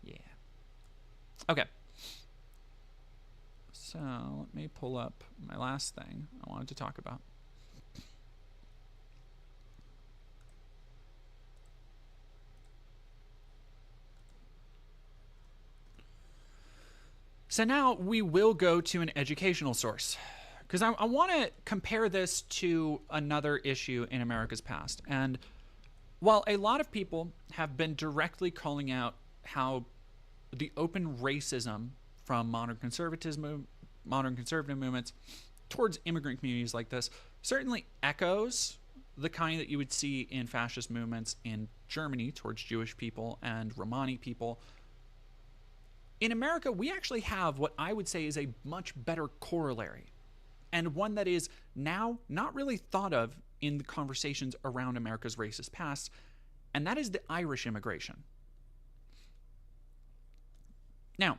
Yeah. Okay. So let me pull up my last thing I wanted to talk about. So now we will go to an educational source because I want to compare this to another issue in America's past. And while a lot of people have been directly calling out how the open racism from modern conservative movements towards immigrant communities like this certainly echoes the kind that you would see in fascist movements in Germany towards Jewish people and Romani people. In America, we actually have what I would say is a much better corollary, and one that is now not really thought of in the conversations around America's racist past, and that is the Irish immigration. Now,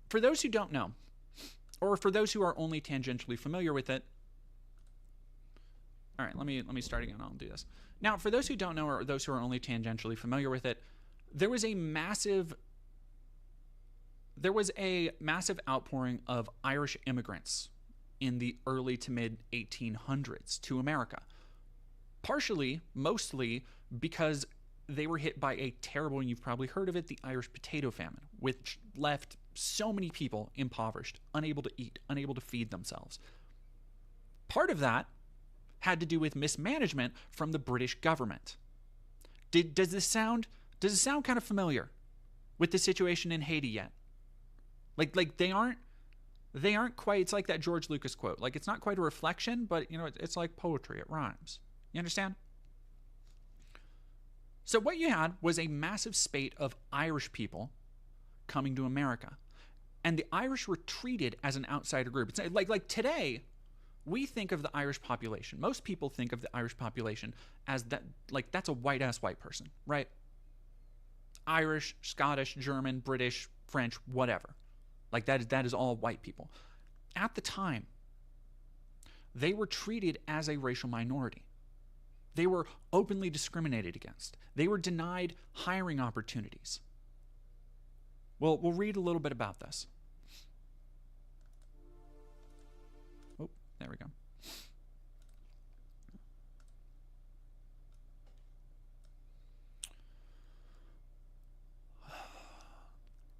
for those who don't know, or for those who are only tangentially familiar with it, all right, let me start again. I'll do this. Now, for those who don't know, or those who are only tangentially familiar with it, there was a massive outpouring of Irish immigrants in the early to mid 1800s to America. Partially, mostly, because they were hit by a terrible, and you've probably heard of it, the Irish potato famine, which left so many people impoverished, unable to eat, unable to feed themselves. Part of that had to do with mismanagement from the British government. Does this sound kind of familiar with the situation in Haiti yet? Like they aren't quite, it's like that George Lucas quote. Like, it's not quite a reflection, but it's like poetry, it rhymes. You understand? So what you had was a massive spate of Irish people coming to America. And the Irish were treated as an outsider group. It's like today, we think of the Irish population. Most people think of the Irish population as that's a white-ass white person, right? Irish, Scottish, German, British, French, whatever. Like that is all white people. At the time, they were treated as a racial minority. They were openly discriminated against. They were denied hiring opportunities. Well, we'll read a little bit about this. Oh, there we go.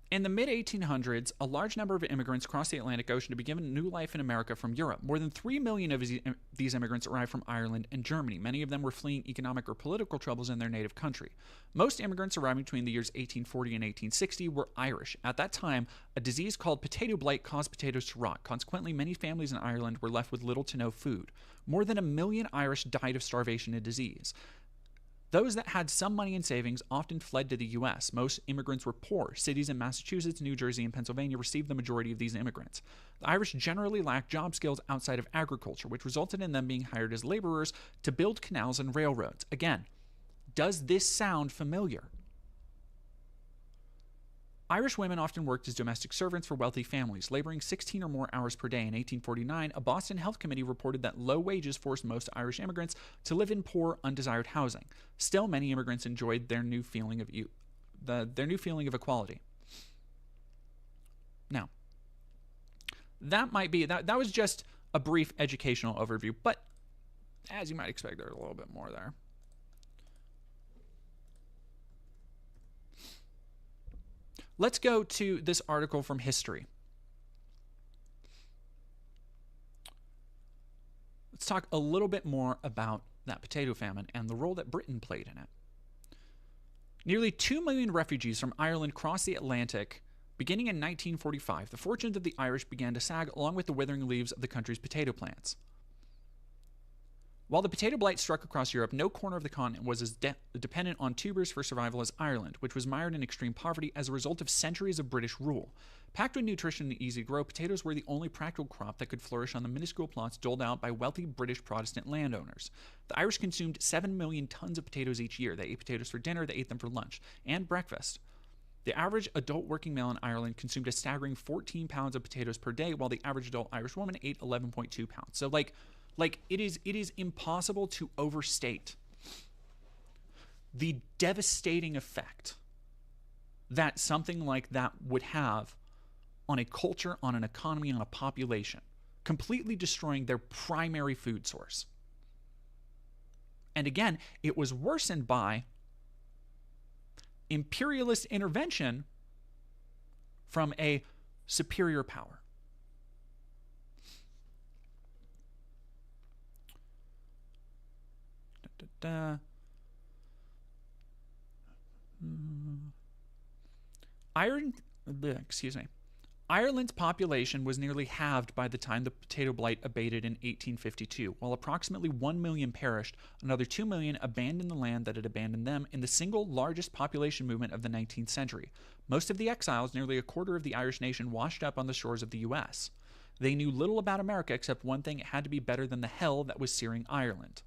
In the mid-1800s, a large number of immigrants crossed the Atlantic Ocean to be given a new life in America from Europe. More than 3 million of these immigrants arrived from Ireland and Germany. Many of them were fleeing economic or political troubles in their native country. Most immigrants arriving between the years 1840 and 1860 were Irish. At that time, a disease called potato blight caused potatoes to rot. Consequently, many families in Ireland were left with little to no food. More than 1 million Irish died of starvation and disease. Those that had some money in savings often fled to the U.S. Most immigrants were poor. Cities in Massachusetts, New Jersey, and Pennsylvania received the majority of these immigrants. The Irish generally lacked job skills outside of agriculture, which resulted in them being hired as laborers to build canals and railroads. Again, does this sound familiar? Irish women often worked as domestic servants for wealthy families, laboring 16 or more hours per day. In 1849, a Boston Health Committee reported that low wages forced most Irish immigrants to live in poor, undesired housing. Still, many immigrants enjoyed their new feeling of equality. Now, that was just a brief educational overview, but as you might expect, there's a little bit more there. Let's go to this article from History. Let's talk a little bit more about that potato famine and the role that Britain played in it. Nearly 2 million refugees from Ireland crossed the Atlantic beginning in 1945. The fortunes of the Irish began to sag along with the withering leaves of the country's potato plants. While the potato blight struck across Europe, no corner of the continent was as dependent on tubers for survival as Ireland, which was mired in extreme poverty as a result of centuries of British rule. Packed with nutrition and easy to grow, potatoes were the only practical crop that could flourish on the minuscule plots doled out by wealthy British Protestant landowners. The Irish consumed 7 million tons of potatoes each year. They ate potatoes for dinner, they ate them for lunch and breakfast. The average adult working male in Ireland consumed a staggering 14 pounds of potatoes per day, while the average adult Irish woman ate 11.2 pounds. So it is impossible to overstate the devastating effect that something like that would have on a culture, on an economy, on a population, completely destroying their primary food source. And again, it was worsened by imperialist intervention from a superior power. Ireland's population was nearly halved by the time the potato blight abated in 1852. While approximately 1 million perished, another 2 million abandoned the land that had abandoned them in the single largest population movement of the 19th century. Most of the exiles, nearly a quarter of the Irish nation, washed up on the shores of the U.S. They knew little about America except one thing: it had to be better than the hell that was searing Ireland.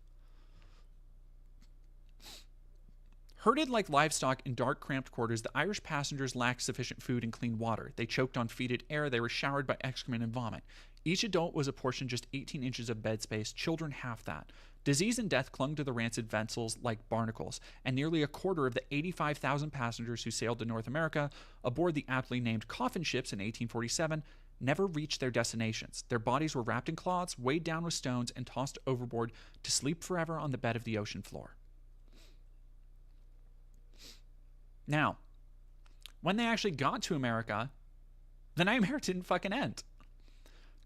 Herded like livestock in dark, cramped quarters, the Irish passengers lacked sufficient food and clean water. They choked on fetid air. They were showered by excrement and vomit. Each adult was apportioned just 18 inches of bed space, children half that. Disease and death clung to the rancid vessels like barnacles, and nearly a quarter of the 85,000 passengers who sailed to North America aboard the aptly named coffin ships in 1847 never reached their destinations. Their bodies were wrapped in cloths, weighed down with stones, and tossed overboard to sleep forever on the bed of the ocean floor. Now, when they actually got to America, the nightmare didn't fucking end.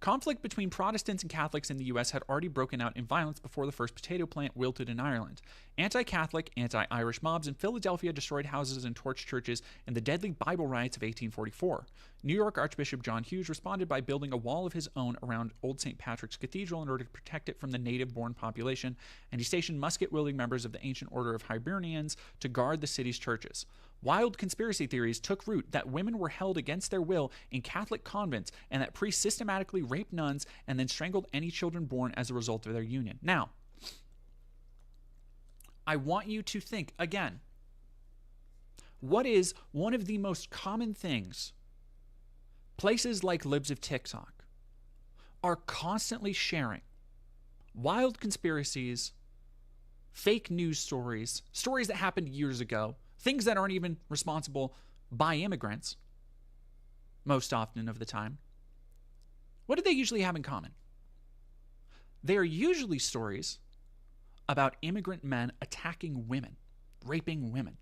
Conflict between Protestants and Catholics in the U.S. had already broken out in violence before the first potato plant wilted in Ireland. Anti-Catholic, anti-Irish mobs in Philadelphia destroyed houses and torched churches in the deadly Bible riots of 1844. New York Archbishop John Hughes responded by building a wall of his own around Old St. Patrick's Cathedral in order to protect it from the native-born population, and he stationed musket-wielding members of the ancient order of Hibernians to guard the city's churches. Wild conspiracy theories took root that women were held against their will in Catholic convents and that priests systematically raped nuns and then strangled any children born as a result of their union. Now, I want you to think again. What is one of the most common things places like Libs of TikTok are constantly sharing? Wild conspiracies, fake news stories, stories that happened years ago, things that aren't even responsible by immigrants, most often of the time. What do they usually have in common? They are usually stories about immigrant men attacking women, raping women.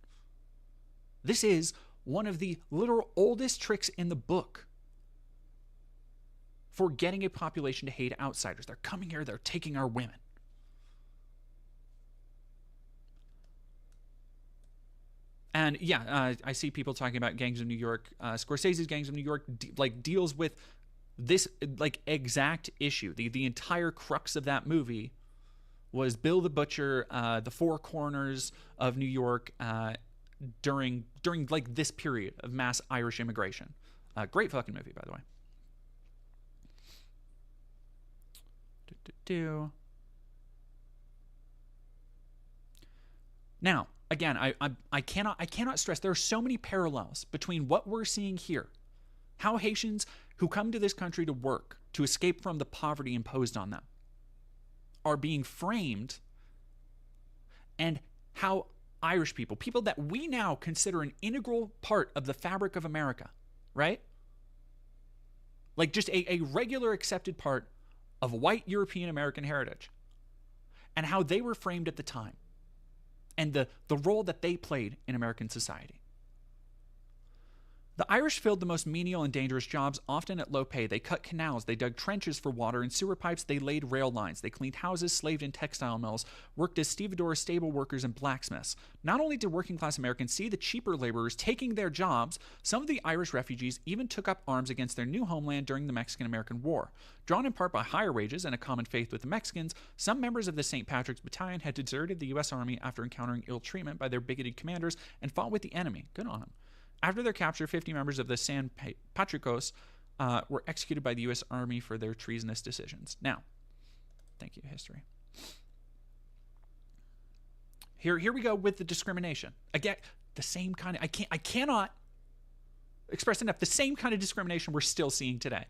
This is one of the literal oldest tricks in the book for getting a population to hate outsiders. They're coming here, they're taking our women. And yeah, I see people talking about Gangs of New York. Scorsese's Gangs of New York deals with this exact issue. The entire crux of that movie was Bill the Butcher, the four corners of New York during this period of mass Irish immigration. Great fucking movie, by the way. Now, again, I cannot stress there are so many parallels between what we're seeing here, how Haitians who come to this country to work, to escape from the poverty imposed on them, are being framed, and how Irish people that we now consider an integral part of the fabric of America, right? Like just a regular accepted part of white European American heritage, and how they were framed at the time, and the role that they played in American society. The Irish filled the most menial and dangerous jobs, often at low pay. They cut canals, they dug trenches for water and sewer pipes, they laid rail lines, they cleaned houses, slaved in textile mills, worked as stevedores, stable workers, and blacksmiths. Not only did working-class Americans see the cheaper laborers taking their jobs, some of the Irish refugees even took up arms against their new homeland during the Mexican-American War. Drawn in part by higher wages and a common faith with the Mexicans, some members of the St. Patrick's Battalion had deserted the U.S. Army after encountering ill treatment by their bigoted commanders and fought with the enemy. Good on them. After their capture, 50 members of the San Patricos were executed by the U.S. Army for their treasonous decisions. Now, thank you, history. Here we go with the discrimination. Again, the same kind of, I cannot express enough, the same kind of discrimination we're still seeing today.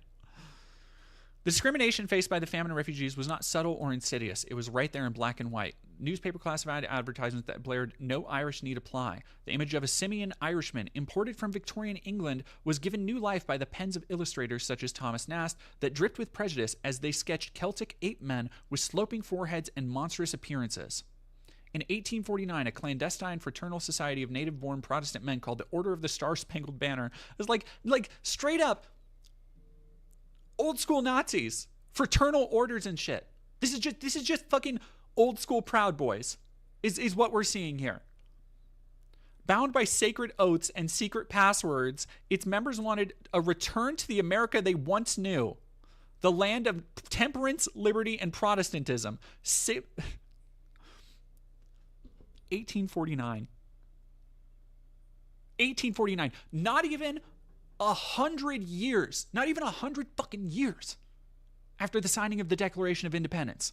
The discrimination faced by the famine and refugees was not subtle or insidious. It was right there in black and white. Newspaper classified advertisements that blared, "No Irish need apply." The image of a simian Irishman imported from Victorian England was given new life by the pens of illustrators such as Thomas Nast that dripped with prejudice as they sketched Celtic ape men with sloping foreheads and monstrous appearances. In 1849, a clandestine fraternal society of native-born Protestant men called the Order of the Star-Spangled Banner was like straight up old school Nazis, fraternal orders and shit. This is just fucking old school Proud Boys is what we're seeing here. Bound by sacred oaths and secret passwords, its members wanted a return to the America they once knew, the land of temperance, liberty, and Protestantism. 1849. 1849. Not even 100 years, not even 100 fucking years after the signing of the Declaration of Independence.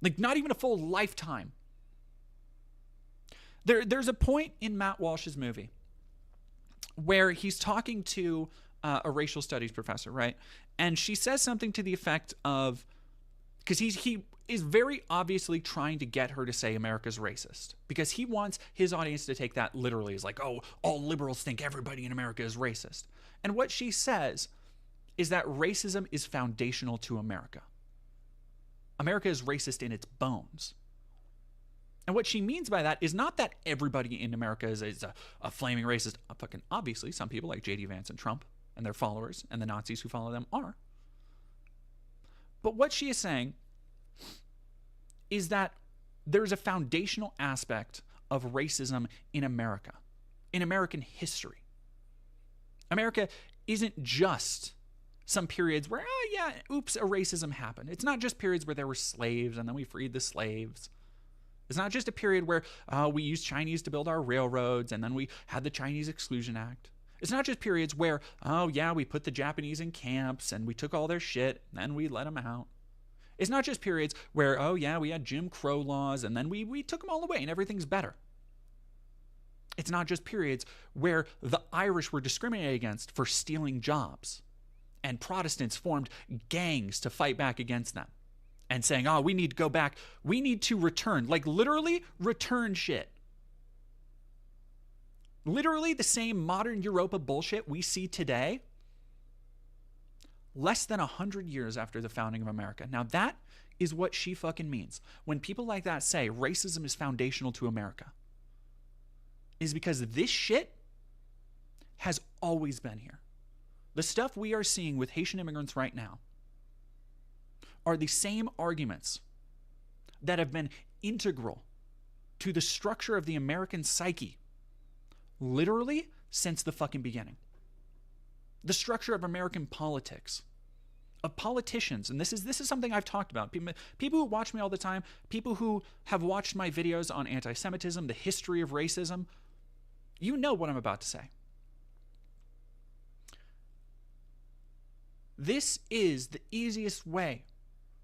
Like, not even a full lifetime. There's a point in Matt Walsh's movie where he's talking to a racial studies professor, right? And she says something to the effect of, because he is very obviously trying to get her to say America's racist, because he wants his audience to take that literally as like, oh, all liberals think everybody in America is racist. And what she says is that racism is foundational to America. America is racist in its bones. And what she means by that is not that everybody in America is a flaming racist. Fucking obviously, some people like J.D. Vance and Trump and their followers and the Nazis who follow them are. But what she is saying is that there's a foundational aspect of racism in America, in American history. America isn't just some periods where, oh yeah, oops, a racism happened. It's not just periods where there were slaves and then we freed the slaves. It's not just a period where we used Chinese to build our railroads and then we had the Chinese Exclusion Act. It's not just periods where, oh yeah, we put the Japanese in camps and we took all their shit and then we let them out. It's not just periods where, oh yeah, we had Jim Crow laws and then we took them all away and everything's better. It's not just periods where the Irish were discriminated against for stealing jobs and Protestants formed gangs to fight back against them and saying, oh, we need to go back. We need to return, like literally return shit. Literally the same modern Europa bullshit we see today, less than 100 years after the founding of America. Now that is what she fucking means. When people like that say racism is foundational to America, is because this shit has always been here. The stuff we are seeing with Haitian immigrants right now are the same arguments that have been integral to the structure of the American psyche literally since the fucking beginning. The structure of American politics, of politicians, and this is something I've talked about. People who watch me all the time, people who have watched my videos on anti-Semitism, the history of racism, you know what I'm about to say. This is the easiest way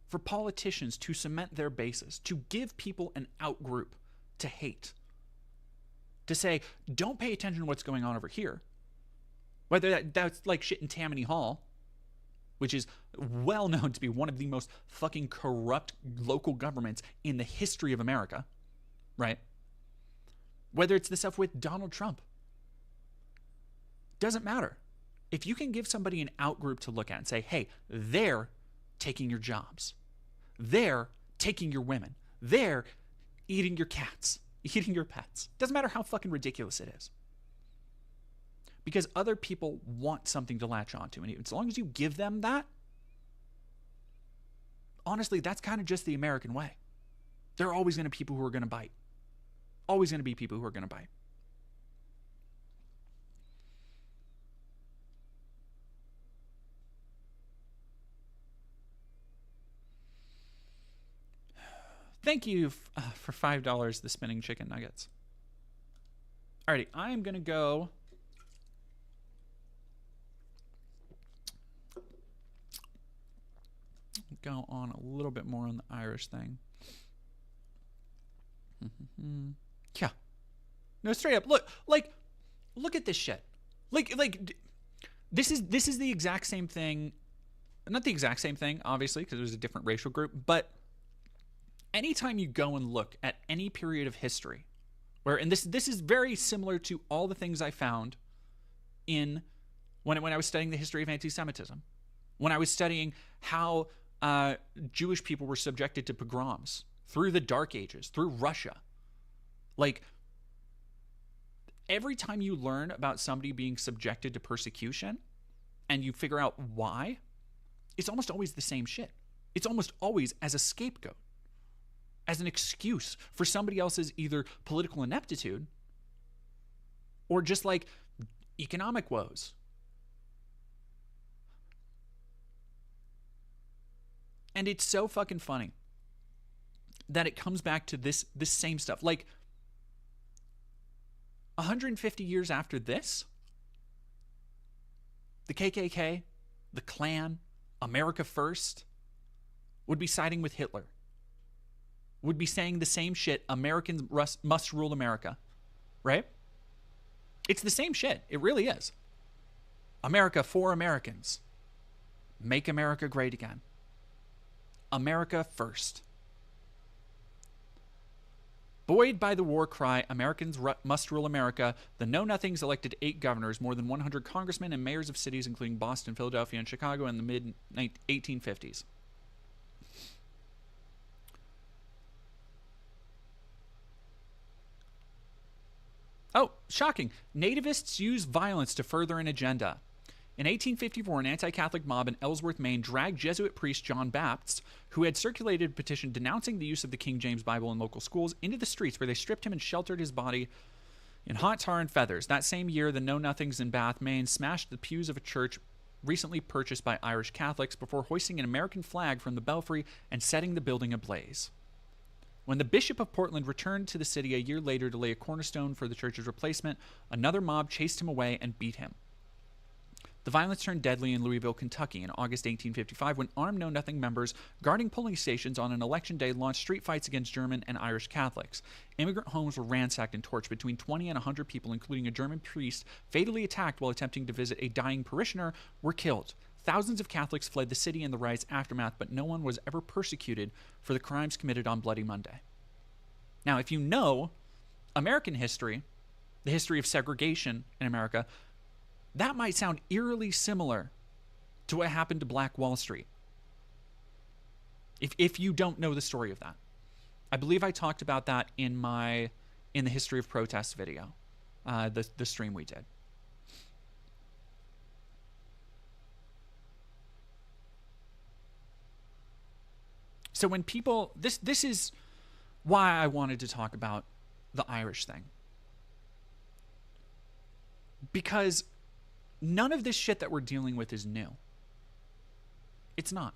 for politicians to cement their bases, to give people an outgroup to hate. To say, don't pay attention to what's going on over here. Whether that's like shit in Tammany Hall, which is well known to be one of the most fucking corrupt local governments in the history of America, right? Whether it's the stuff with Donald Trump. Doesn't matter. If you can give somebody an outgroup to look at and say, hey, they're taking your jobs. They're taking your women. They're eating your cats, eating your pets. Doesn't matter how fucking ridiculous it is. Because other people want something to latch onto. And as long as you give them that, honestly, that's kind of just the American way. There are always going to be people who are going to bite. Always going to be people who are going to bite. Thank you for $5, the spinning chicken nuggets. Alrighty, I am going to go on a little bit more on the Irish thing. Yeah. No, straight up. Look at this shit. This is the exact same thing. Not the exact same thing, obviously, because it was a different racial group, but anytime you go and look at any period of history, and this is very similar to all the things I found when I was studying the history of anti-Semitism, when I was studying how Jewish people were subjected to pogroms through the Dark Ages, through Russia. Like, every time you learn about somebody being subjected to persecution, and you figure out why, it's almost always the same shit. It's almost always as a scapegoat, as an excuse for somebody else's either political ineptitude or just like economic woes. And it's so fucking funny that it comes back to this same stuff. Like 150 years after this, the KKK, the Klan, America First would be siding with Hitler. Would be saying the same shit, Americans must rule America, right? It's the same shit. It really is. America for Americans. Make America great again. America first. Buoyed by the war cry, Americans must rule America, the Know-Nothings elected 8 governors, more than 100 congressmen, and mayors of cities including Boston, Philadelphia, and Chicago in the mid-1850s. Oh, shocking. Nativists use violence to further an agenda. In 1854, an anti-Catholic mob in Ellsworth, Maine, dragged Jesuit priest John Baptist, who had circulated a petition denouncing the use of the King James Bible in local schools, into the streets where they stripped him and sheltered his body in hot tar and feathers. That same year, the Know-Nothings in Bath, Maine, smashed the pews of a church recently purchased by Irish Catholics before hoisting an American flag from the belfry and setting the building ablaze. When the Bishop of Portland returned to the city a year later to lay a cornerstone for the church's replacement, another mob chased him away and beat him. The violence turned deadly in Louisville, Kentucky in August 1855 when armed Know-Nothing members guarding polling stations on an election day launched street fights against German and Irish Catholics. Immigrant homes were ransacked and torched. Between 20 and 100 people, including a German priest, fatally attacked while attempting to visit a dying parishioner, were killed. Thousands of Catholics fled the city in the riot's aftermath, but no one was ever persecuted for the crimes committed on Bloody Monday. Now, if you know American history, the history of segregation in America, that might sound eerily similar to what happened to Black Wall Street. If you don't know the story of that. I believe I talked about that in the History of Protest video, the stream we did. So when people, this is why I wanted to talk about the Irish thing. Because none of this shit that we're dealing with is new. It's not.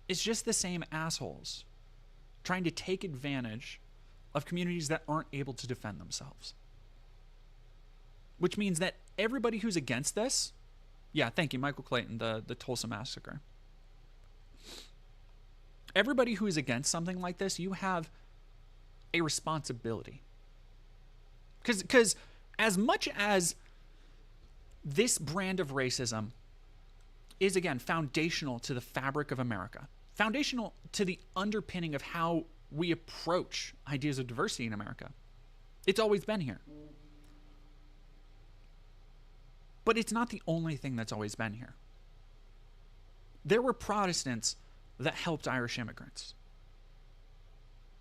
It's just the same assholes trying to take advantage of communities that aren't able to defend themselves. Which means that everybody who's against this, yeah, thank you, Michael Clayton, the Tulsa Massacre. Everybody who is against something like this, you have a responsibility. Because as much as this brand of racism is, again, foundational to the fabric of America, foundational to the underpinning of how we approach ideas of diversity in America, it's always been here. But it's not the only thing that's always been here. There were Protestants that helped Irish immigrants.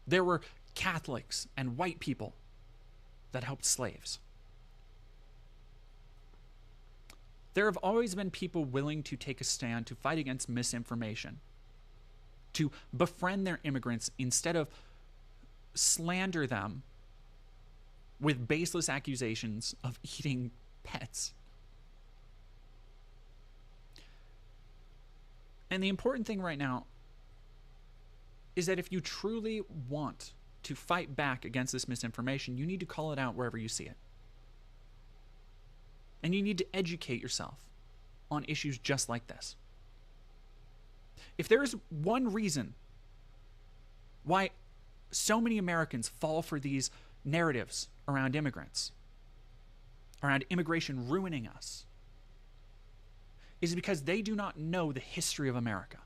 There were Catholics and white people that helped slaves. There have always been people willing to take a stand to fight against misinformation, to befriend their immigrants instead of slander them with baseless accusations of eating pets. And the important thing right now is that if you truly want to fight back against this misinformation, you need to call it out wherever you see it. And you need to educate yourself on issues just like this. If there is one reason why so many Americans fall for these narratives around immigrants, around immigration ruining us, is because they do not know the history of America.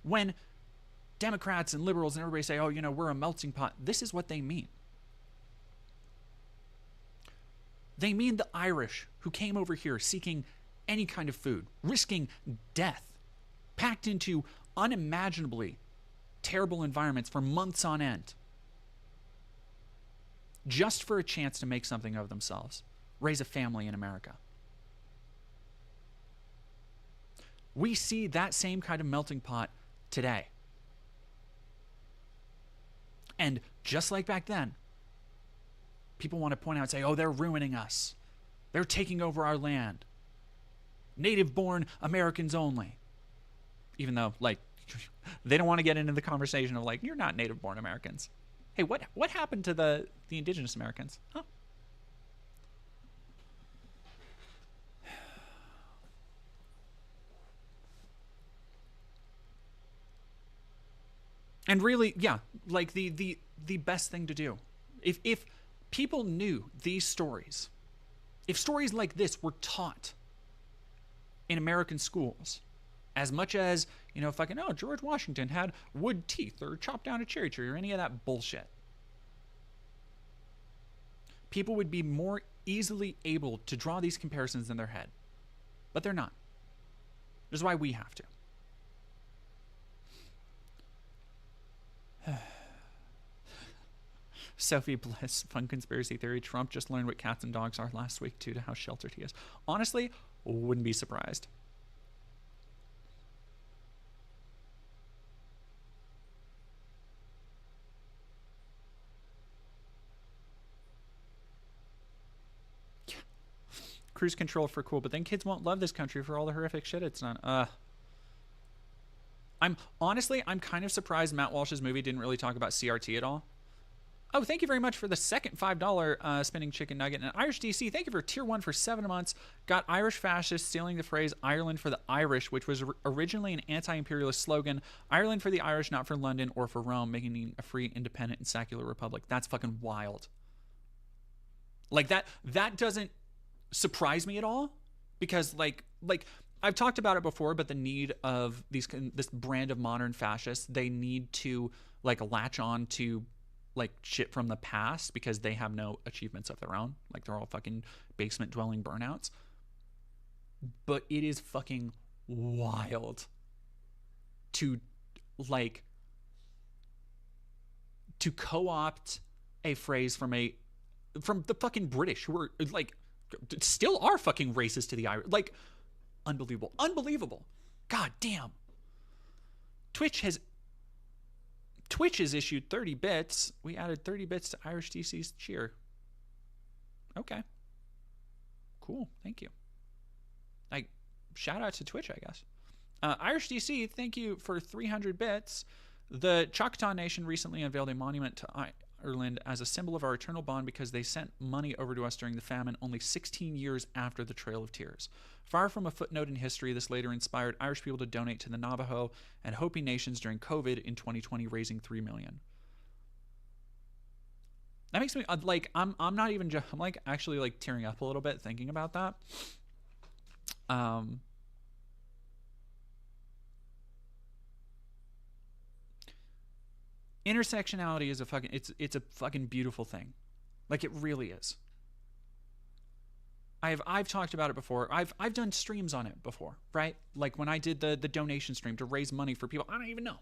When Democrats and liberals and everybody say, oh, we're a melting pot, this is what they mean. They mean the Irish who came over here seeking any kind of food, risking death, packed into unimaginably terrible environments for months on end, just for a chance to make something of themselves, raise a family in America. We see that same kind of melting pot today. And just like back then, people want to point out and say, oh, they're ruining us. They're taking over our land. Native-born Americans only. Even though, like, they don't want to get into the conversation of, like, you're not native-born Americans. Hey, what happened to the indigenous Americans? Huh? And really, yeah, like the best thing to do, if people knew these stories, if stories like this were taught in American schools, as much as, you know, fucking, oh, George Washington had wood teeth or chopped down a cherry tree or any of that bullshit, people would be more easily able to draw these comparisons in their head. But they're not. This is why we have to. Sophie Bliss, fun conspiracy theory. Trump just learned what cats and dogs are last week due to how sheltered he is. Honestly, wouldn't be surprised. Yeah. Cruise control for cool, but then kids won't love this country for all the horrific shit it's done. I'm kind of surprised Matt Walsh's movie didn't really talk about CRT at all. Oh, thank you very much for the second $5 spinning chicken nugget. And Irish DC, thank you for tier 1 for 7 months. Got Irish fascists stealing the phrase Ireland for the Irish, which was originally an anti-imperialist slogan. Ireland for the Irish, not for London or for Rome, making it a free, independent, and secular republic. That's fucking wild. Like, that doesn't surprise me at all. Because, like I've talked about it before, but the need of this brand of modern fascists, they need to, like, latch on to, like, shit from the past because they have no achievements of their own. Like, they're all fucking basement dwelling burnouts. But it is fucking wild to, like, to co-opt a phrase from the fucking British, who are, like, still are fucking racist to the Irish. Like, unbelievable. God damn. Twitch has issued 30 bits. We added 30 bits to Irish DC's cheer. Okay. Cool. Thank you. Shout out to Twitch, I guess. Irish DC, thank you for 300 bits. The Choctaw Nation recently unveiled a monument to Ireland as a symbol of our eternal bond because they sent money over to us during the famine only 16 years after the Trail of Tears. Far from a footnote in history, this later inspired Irish people to donate to the Navajo and Hopi nations during COVID in 2020, raising $3 million. That makes me like, I'm not even just, I'm like actually like tearing up a little bit thinking about that. Intersectionality is it's a fucking beautiful thing. Like, it really is. I've talked about it before. I've done streams on it before, right? Like when I did the donation stream to raise money for people I don't even know.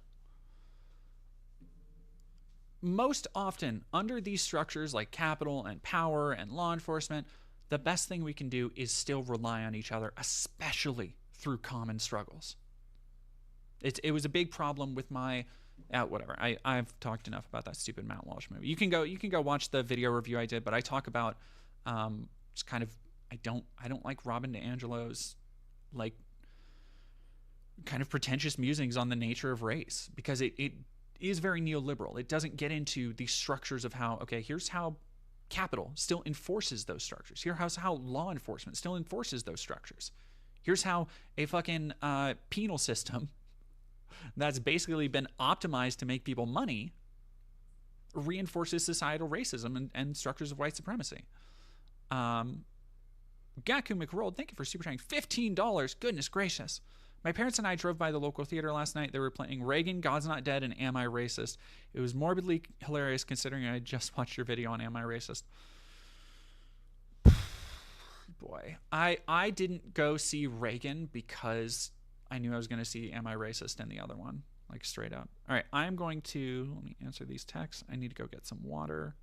Most often, under these structures like capital and power and law enforcement, the best thing we can do is still rely on each other, especially through common struggles. It was a big problem with my whatever. I've talked enough about that stupid Matt Walsh movie. You can go watch the video review I did, but I talk about just kind of I don't like Robin DiAngelo's like kind of pretentious musings on the nature of race, because it is very neoliberal. It doesn't get into the structures of how, okay, here's how capital still enforces those structures. Here's how law enforcement still enforces those structures. Here's how a fucking penal system that's basically been optimized to make people money reinforces societal racism and structures of white supremacy. Gaku McRolled, thank you for super chatting. $15. Goodness gracious. My parents and I drove by the local theater last night. They were playing Reagan, God's Not Dead, and Am I Racist? It was morbidly hilarious considering I just watched your video on Am I Racist. Boy, I didn't go see Reagan because I knew I was going to see Am I Racist and the other one, like straight up. All right, I'm going to, let me answer these texts. I need to go get some water.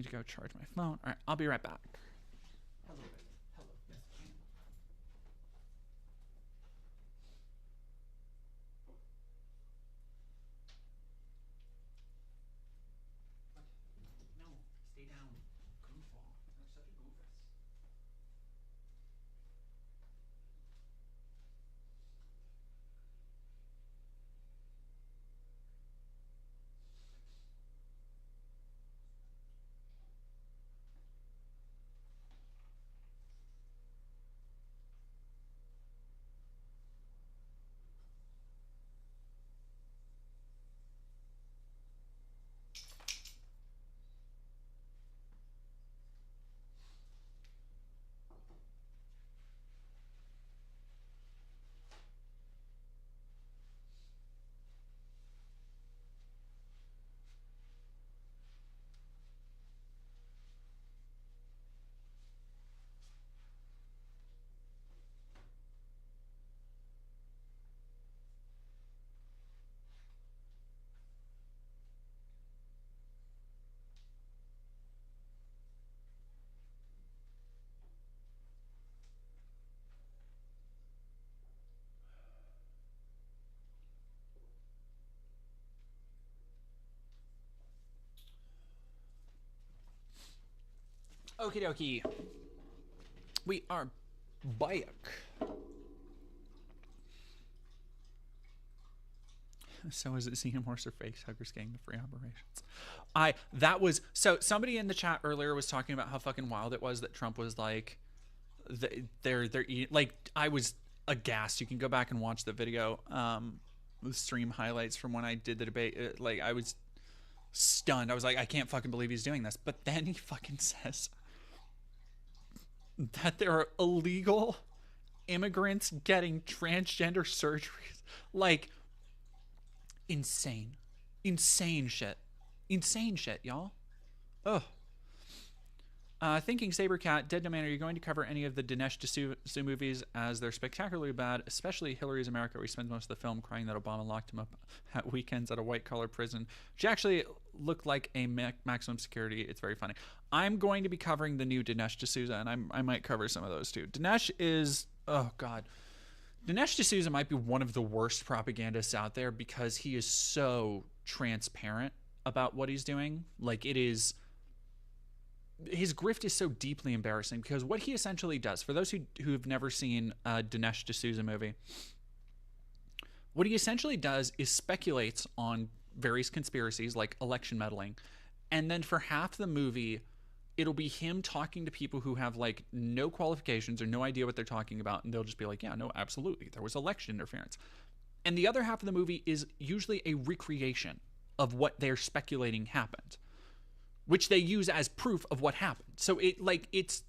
need to go charge my phone. All right, I'll be right back. Hello, baby. Hello. Yes, ma'am. No, stay down. Goofball. You're such a goofus. Okie dokie. We are back. So is it Xenomorphs or face huggers getting the free operations? So somebody in the chat earlier was talking about how fucking wild it was that Trump was like, they're eating, like, I was aghast. You can go back and watch the video, the stream highlights from when I did the debate. Like, I was stunned. I was like, I can't fucking believe he's doing this. But then he fucking says that there are illegal immigrants getting transgender surgeries. Like, insane shit, y'all. Ugh. Thinking Sabercat, Dead No Man, are you going to cover any of the Dinesh D'Souza movies, as they're spectacularly bad, especially Hillary's America, where he spends most of the film crying that Obama locked him up at weekends at a white-collar prison. She actually looked like a maximum security. It's very funny. I'm going to be covering the new Dinesh D'Souza, and I might cover some of those too. Dinesh is, oh God. Dinesh D'Souza might be one of the worst propagandists out there because he is so transparent about what he's doing. Like, it is... His grift is so deeply embarrassing because what he essentially does, for those who've never seen a Dinesh D'Souza movie, what he essentially does is speculates on various conspiracies like election meddling, and then for half the movie it'll be him talking to people who have like no qualifications or no idea what they're talking about, and they'll just be like, yeah, no, absolutely, there was election interference. And the other half of the movie is usually a recreation of what they're speculating happened, which they use as proof of what happened. So it's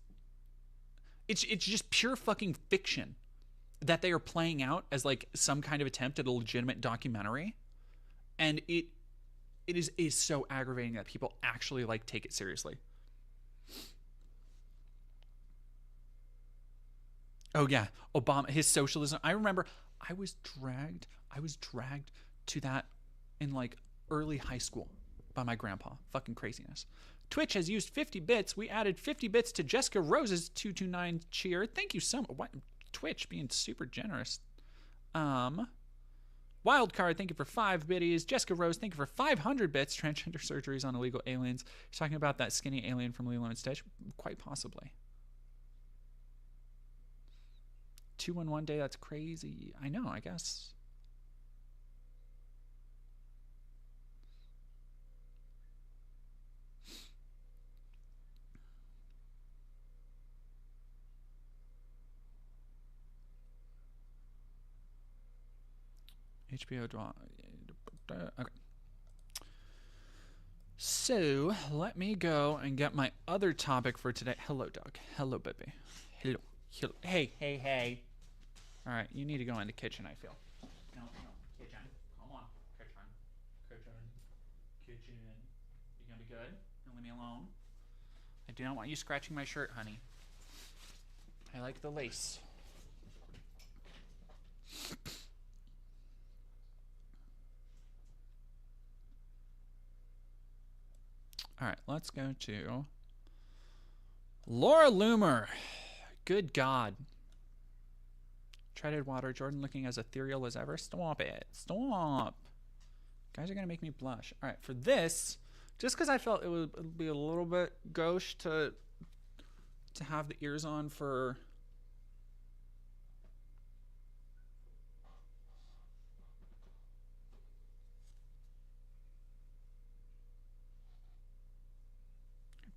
just pure fucking fiction that they are playing out as like some kind of attempt at a legitimate documentary. And it is so aggravating that people actually like take it seriously. Oh yeah, Obama, his socialism. I remember I was dragged to that in like early high school by my grandpa. Fucking craziness. Twitch has used 50 bits. We added 50 bits to Jessica Rose's 229 cheer. Thank you so much. What? Twitch being super generous. Wildcard, thank you for 5 biddies. Jessica Rose, thank you for 500 bits. Transgender surgeries on illegal aliens. You're talking about that skinny alien from Lilo and Stitch? Quite possibly. 2 in 1 day, that's crazy. I know, I guess. HBO draw. Okay. So let me go and get my other topic for today. Hello, dog. Hello, baby. Hello. Hello. Hey. All right, you need to go in the kitchen, I feel. No, kitchen. Come on. Kitchen. You gonna be good? Don't leave me alone. I do not want you scratching my shirt, honey. I like the lace. All right, let's go to Laura Loomer. Good God. Treaded water. Jordan looking as ethereal as ever. Stop it. Stop. Guys are going to make me blush. All right, for this, just because I felt it would be a little bit gauche to have the ears on for...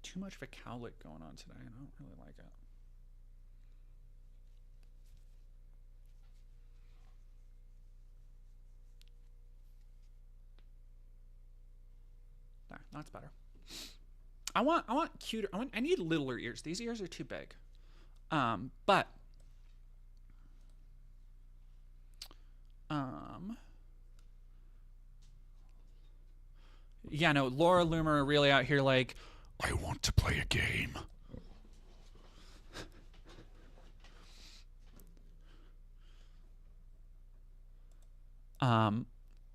Too much of a cowlick going on today. I don't really like it. There, that's better. I want cuter. I need littler ears. These ears are too big. But yeah, no, Laura Loomer really out here like, I want to play a game.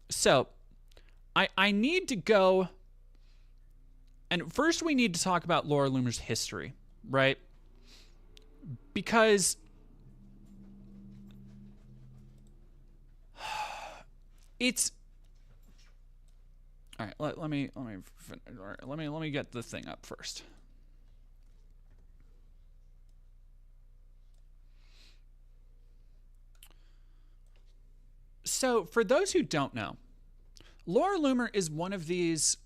So I need to go, and first we need to talk about Laura Loomer's history, right? Because it's all right. Let me get the thing up first. So, for those who don't know, Laura Loomer is one of these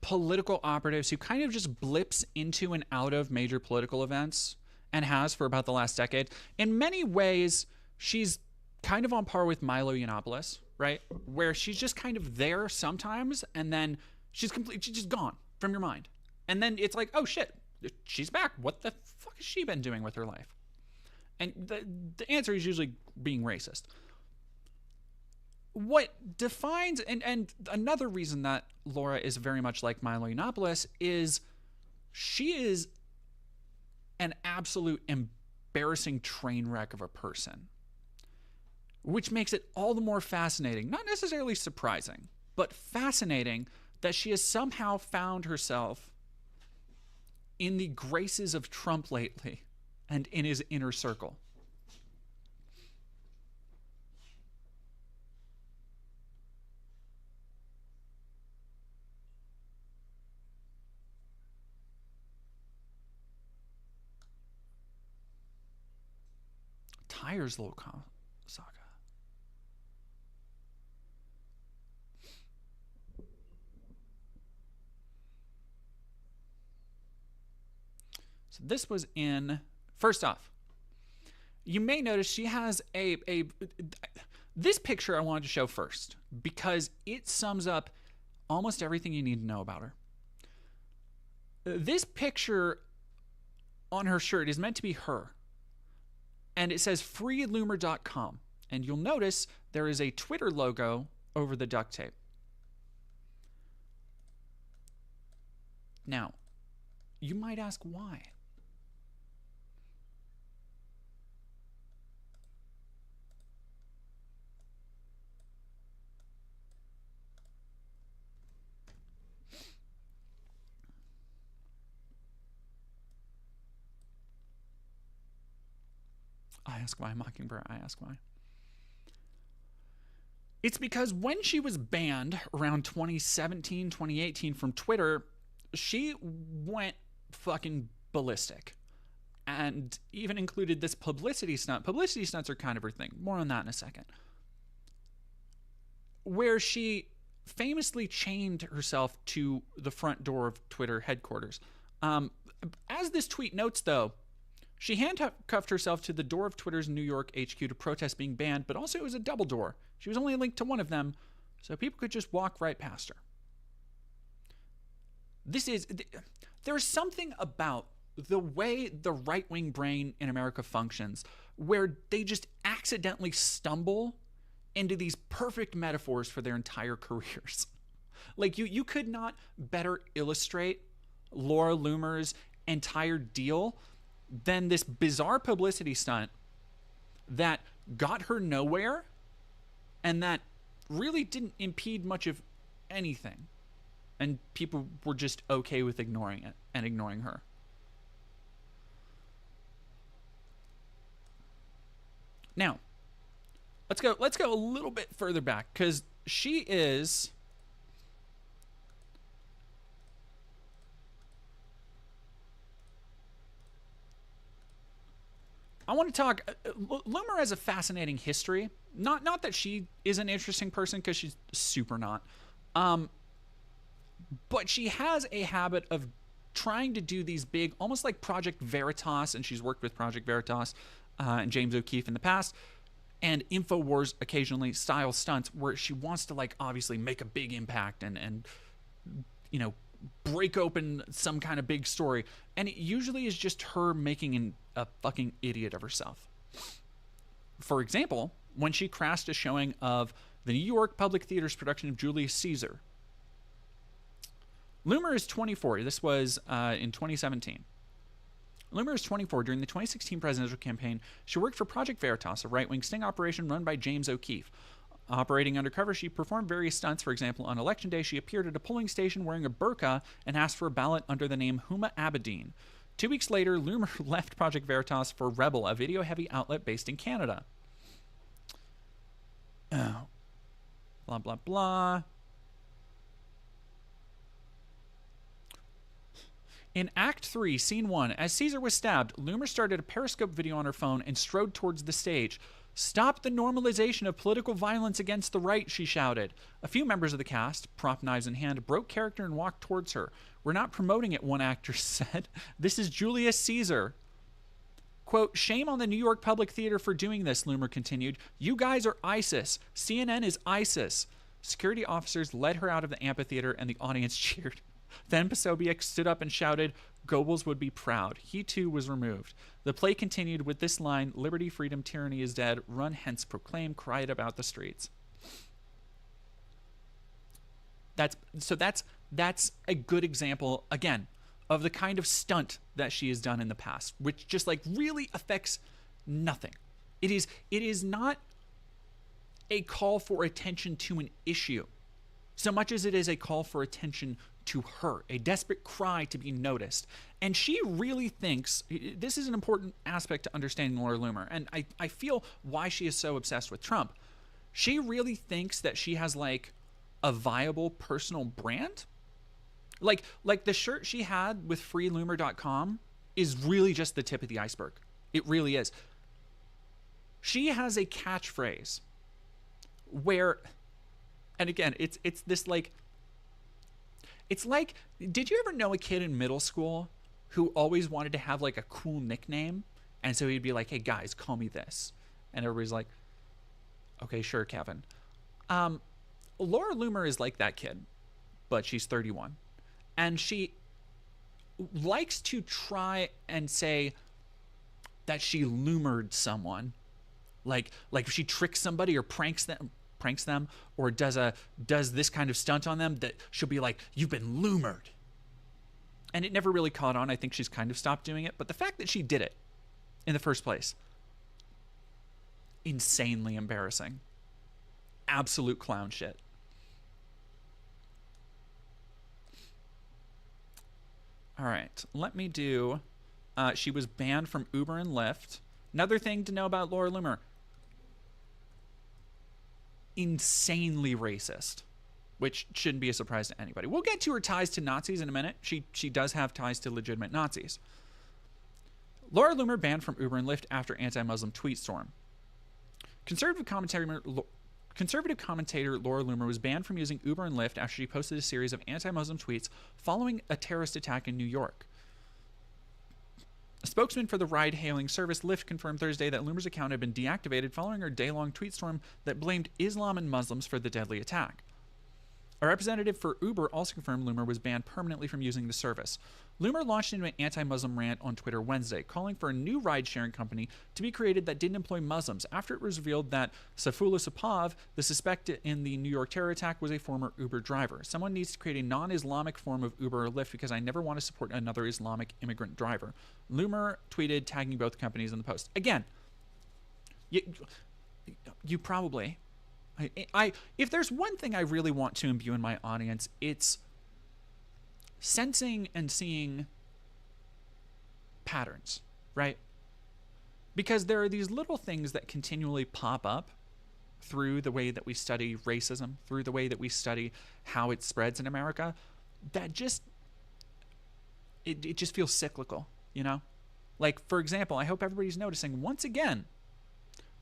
political operatives who kind of just blips into and out of major political events, and has for about the last decade. In many ways, she's kind of on par with Milo Yiannopoulos, right? Where she's just kind of there sometimes, and then she's just gone from your mind. And then it's like, oh shit, she's back. What the fuck has she been doing with her life? And the answer is usually being racist. What defines, and another reason that Laura is very much like Milo Yiannopoulos is she is an absolute embarrassing train wreck of a person, which makes it all the more fascinating, not necessarily surprising, but fascinating that she has somehow found herself in the graces of Trump lately and in his inner circle. Tires little saga. So this was in, first off, you may notice she has this picture I wanted to show first because it sums up almost everything you need to know about her. This picture on her shirt is meant to be her. And it says freeloomer.com. And you'll notice there is a Twitter logo over the duct tape. Now, you might ask why. I ask why, Mockingbird, I ask why. It's because when she was banned around 2017, 2018 from Twitter, she went fucking ballistic. And even included this publicity stunt. Publicity stunts are kind of her thing. More on that in a second. Where she famously chained herself to the front door of Twitter headquarters. As this tweet notes, though, she handcuffed herself to the door of Twitter's New York HQ to protest being banned, but also it was a double door. She was only linked to one of them, so people could just walk right past her. There's something about the way the right-wing brain in America functions where they just accidentally stumble into these perfect metaphors for their entire careers. Like, you could not better illustrate Laura Loomer's entire deal than this bizarre publicity stunt that got her nowhere and that really didn't impede much of anything and people were just okay with ignoring it and ignoring her. Now, let's go a little bit further back, because she is I want to talk. Loomer has a fascinating history. Not that she is an interesting person, because she's super not. But she has a habit of trying to do these big, almost like Project Veritas, and she's worked with Project Veritas and James O'Keefe in the past, and InfoWars occasionally style stunts where she wants to, like, obviously make a big impact and you know, break open some kind of big story. And it usually is just her making a fucking idiot of herself. For example, when she crashed a showing of the New York Public Theater's production of Julius Caesar. Loomer is 24. This was in 2017. Loomer is 24. During the 2016 presidential campaign, she worked for Project Veritas, a right-wing sting operation run by James O'Keefe. Operating undercover, she performed various stunts. For example, on Election Day, she appeared at a polling station wearing a burqa and asked for a ballot under the name Huma Abedin. 2 weeks later, Loomer left Project Veritas for Rebel, a video-heavy outlet based in Canada. Oh. Blah, blah, blah. In Act 3, Scene 1, as Caesar was stabbed, Loomer started a Periscope video on her phone and strode towards the stage. "Stop the normalization of political violence against the right," she shouted. A few members of the cast, prop knives in hand, broke character and walked towards her. "We're not promoting it," one actor said. "This is Julius Caesar." Quote, "Shame on the New York Public Theater for doing this," Loomer continued. "You guys are ISIS. CNN is ISIS." Security officers led her out of the amphitheater and the audience cheered. Then Posobiec stood up and shouted, "Goebbels would be proud." He too was removed. The play continued with this line, "Liberty, freedom, tyranny is dead. Run hence, proclaim, cry it about the streets." That's a good example, again, of the kind of stunt that she has done in the past, which just like really affects nothing. It is not a call for attention to an issue so much as it is a call for attention to her, a desperate cry to be noticed. And she really thinks, this is an important aspect to understanding Laura Loomer, and I feel why she is so obsessed with Trump. She really thinks that she has like a viable personal brand. Like the shirt she had with freeloomer.com is really just the tip of the iceberg. It really is. She has a catchphrase where, and again, it's this like, it's like, did you ever know a kid in middle school who always wanted to have like a cool nickname? And so he'd be like, "Hey guys, call me this." And everybody's like, "Okay, sure, Kevin." Laura Loomer is like that kid, but she's 31. And she likes to try and say that she loomered someone. Like if she tricks somebody or pranks them, or does this kind of stunt on them, that she'll be like, "You've been loomered." And it never really caught on. I think she's kind of stopped doing it. But the fact that she did it in the first place, insanely embarrassing. Absolute clown shit. All right, let me do, she was banned from Uber and Lyft. Another thing to know about Laura Loomer, insanely racist, which shouldn't be a surprise to anybody. We'll get to her ties to Nazis in a minute. She does have ties to legitimate Nazis. Laura Loomer banned from Uber and Lyft after anti-Muslim tweet storm. Conservative commentator Laura Loomer was banned from using Uber and Lyft after she posted a series of anti-Muslim tweets following a terrorist attack in New York. A spokesman for the ride-hailing service Lyft confirmed Thursday that Loomer's account had been deactivated following her day-long tweet storm that blamed Islam and Muslims for the deadly attack. A representative for Uber also confirmed Loomer was banned permanently from using the service. Loomer launched into an anti-Muslim rant on Twitter Wednesday, calling for a new ride-sharing company to be created that didn't employ Muslims after it was revealed that Saifullah Sapav, the suspect in the New York terror attack, was a former Uber driver. "Someone needs to create a non-Islamic form of Uber or Lyft because I never want to support another Islamic immigrant driver." Loomer tweeted, tagging both companies in the post. Again, you probably... if there's one thing I really want to imbue in my audience, it's sensing and seeing patterns, right? Because there are these little things that continually pop up through the way that we study racism, through the way that we study how it spreads in America, that just, it just feels cyclical, you know? Like, for example, I hope everybody's noticing, once again,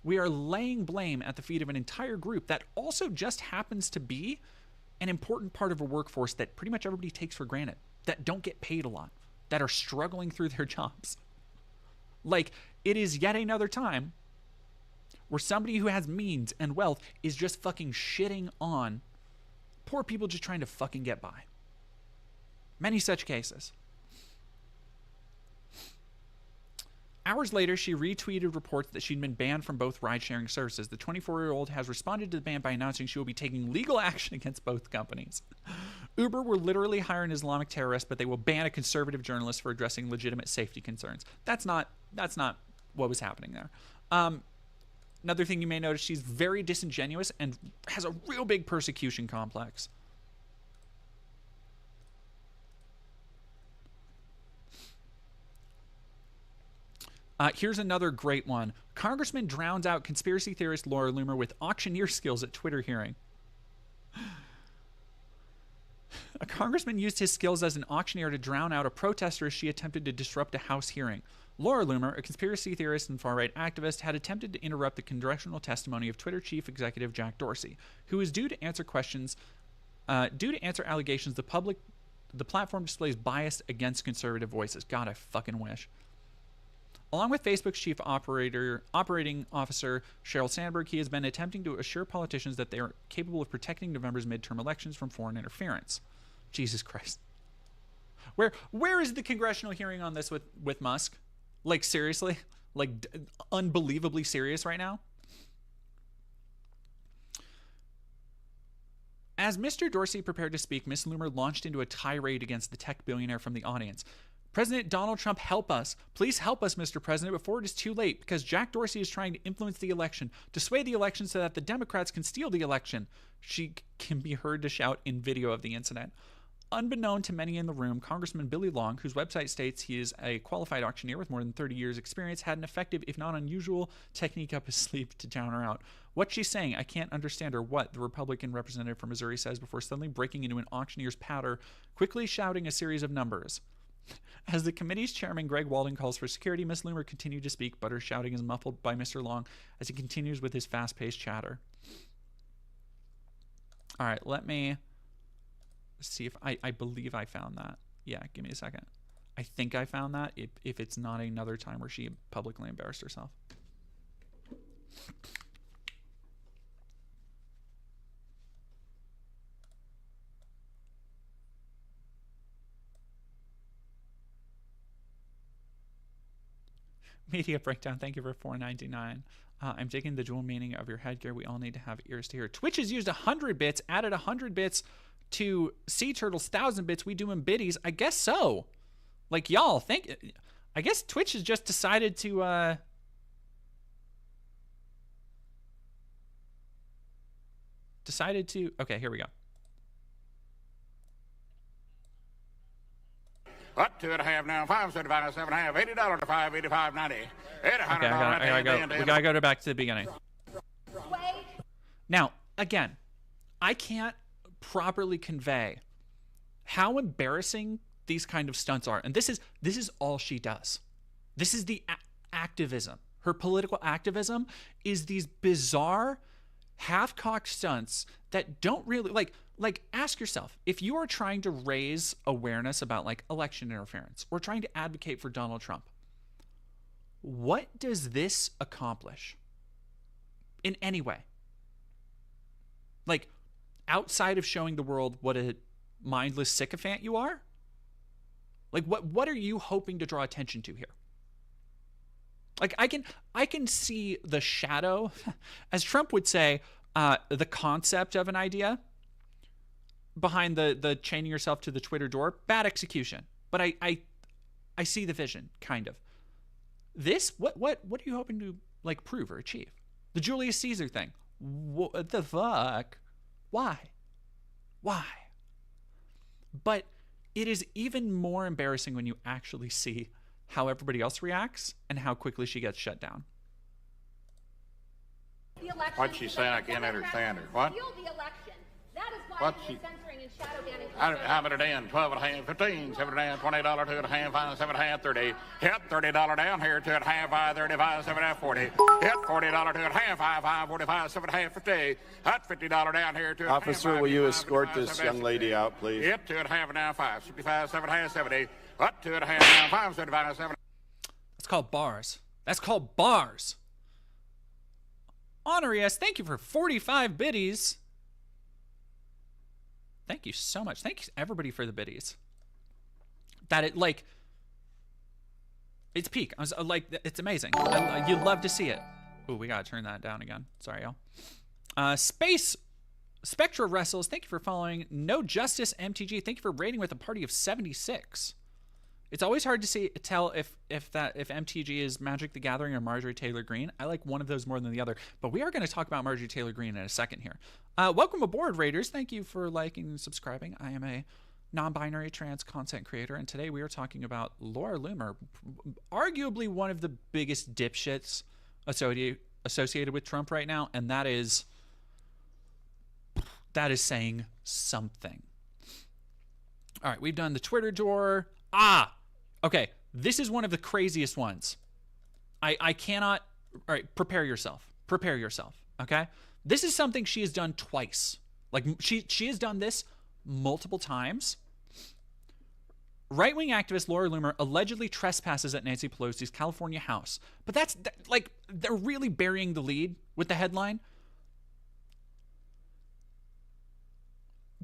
we are laying blame at the feet of an entire group that also just happens to be an important part of a workforce that pretty much everybody takes for granted, that don't get paid a lot, that are struggling through their jobs. Like, it is yet another time where somebody who has means and wealth is just fucking shitting on poor people just trying to fucking get by. Many such cases. Hours later, she retweeted reports that she'd been banned from both ride-sharing services. The 24-year-old has responded to the ban by announcing she will be taking legal action against both companies. Uber will literally hire an Islamic terrorist, but they will ban a conservative journalist for addressing legitimate safety concerns. That's not what was happening there. Another thing you may notice, she's very disingenuous and has a real big persecution complex. Here's another great one. Congressman drowns out conspiracy theorist Laura Loomer with auctioneer skills at Twitter hearing. A congressman used his skills as an auctioneer to drown out a protester as she attempted to disrupt a House hearing. Laura Loomer, a conspiracy theorist and far-right activist, had attempted to interrupt the congressional testimony of Twitter chief executive Jack Dorsey, who is due to answer allegations the platform displays bias against conservative voices. God, I fucking wish. Along with Facebook's chief operating officer, Sheryl Sandberg, he has been attempting to assure politicians that they are capable of protecting November's midterm elections from foreign interference. Jesus Christ. Where is the congressional hearing on this with Musk? Like, seriously? Like, unbelievably serious right now? As Mr. Dorsey prepared to speak, Ms. Loomer launched into a tirade against the tech billionaire from the audience. President Donald Trump, help us. Please help us, Mr. President, before it is too late, because Jack Dorsey is trying to influence the election, to sway the election so that the Democrats can steal the election. She can be heard to shout in video of the incident. Unbeknown to many in the room, Congressman Billy Long, whose website states he is a qualified auctioneer with more than 30 years' experience, had an effective, if not unusual, technique up his sleeve to drown her out. What's she saying? I can't understand her. What? The Republican representative from Missouri says before suddenly breaking into an auctioneer's patter, quickly shouting a series of numbers. As the committee's chairman, Greg Walden, calls for security, Ms. Loomer continued to speak, but her shouting is muffled by Mr. Long as he continues with his fast-paced chatter. All right, let me see if I believe I found that. Yeah, give me a second. I think I found that if it's not another time where she publicly embarrassed herself. Media breakdown. Thank you for $4.99. I'm digging the dual meaning of your headgear. We all need to have ears to hear. Twitch has used 100 bits, added 100 bits to Sea Turtle's 1,000 bits. We do in biddies. I guess so. Like, y'all, I guess Twitch has just decided to, okay, here we go. Up to it, I have now $5.75, $7.5, $80 to $5.85.90. Okay, I gotta go. We gotta go back to the beginning. Wait. Now, again, I can't properly convey how embarrassing these kind of stunts are, and this is all she does. This is the activism. Her political activism is these bizarre, half-cocked stunts that don't really like. Ask yourself, if you are trying to raise awareness about like election interference or trying to advocate for Donald Trump, what does this accomplish in any way? Like, outside of showing the world what a mindless sycophant you are? Like, what are you hoping to draw attention to here? Like, I can see the shadow, as Trump would say, the concept of an idea behind the chaining yourself to the Twitter door. Bad execution, but I see the vision, kind of. This, what are you hoping to like prove or achieve? The Julius Caesar thing. What the fuck? Why? But It is even more embarrassing when you actually see how everybody else reacts and how quickly she gets shut down. What'd she say? I can't understand her. What? The election. That is why What's she? censoring and shadow banning. How about it in? 12 and a half, 15, 7 and a half, $20, 2 and a half, 5, 7 and a half, 30. Hit $30 down here, 2 and a half, 5, 35, 7 and a half, 40. Hit $40, 2 and a half, 5, 45, 7 and a half, 50. Hot $50 down here, 2 and a half. Officer, will you escort this young lady out, please? Hit 2 and a half and now 5, 55, 7 and a half, 70. Hot 2 and a half now 5, 75, 7. That's called bars. That's called bars. Honorius, thank you for 45 biddies. Thank you so much. Thank you everybody for the biddies. That it like, it's peak. I was like, it's amazing. You love to see it. Ooh, we gotta turn that down again. Sorry, y'all. Space Spectra Wrestles, thank you for following. No Justice MTG, thank you for rating with a party of 76. It's always hard to tell if MTG is Magic the Gathering or Marjorie Taylor Greene. I like one of those more than the other, but we are going to talk about Marjorie Taylor Greene in a second here. Welcome aboard, Raiders. Thank you for liking and subscribing. I am a non-binary trans content creator, and today we are talking about Laura Loomer, arguably one of the biggest dipshits associated with Trump right now, and that is saying something. All right, we've done the Twitter drawer. Okay, this is one of the craziest ones. I cannot. All right, prepare yourself. Prepare yourself. Okay, this is something she has done twice. Like she has done this multiple times. Right-wing activist Laura Loomer allegedly trespasses at Nancy Pelosi's California house, but like they're really burying the lead with the headline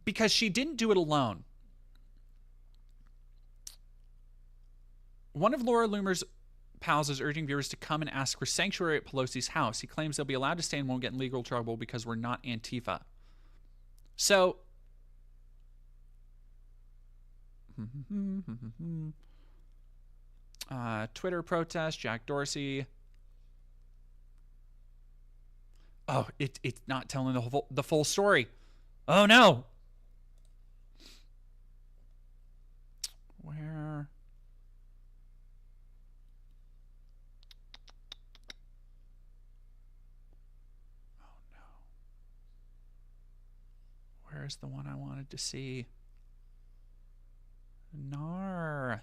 because she didn't do it alone. One of Laura Loomer's pals is urging viewers to come and ask for sanctuary at Pelosi's house. He claims they'll be allowed to stay and won't get in legal trouble because we're not Antifa. So, Twitter protest, Jack Dorsey. Oh, it's not telling the full story. Oh, no. Where? Where's the one I wanted to see? Nar.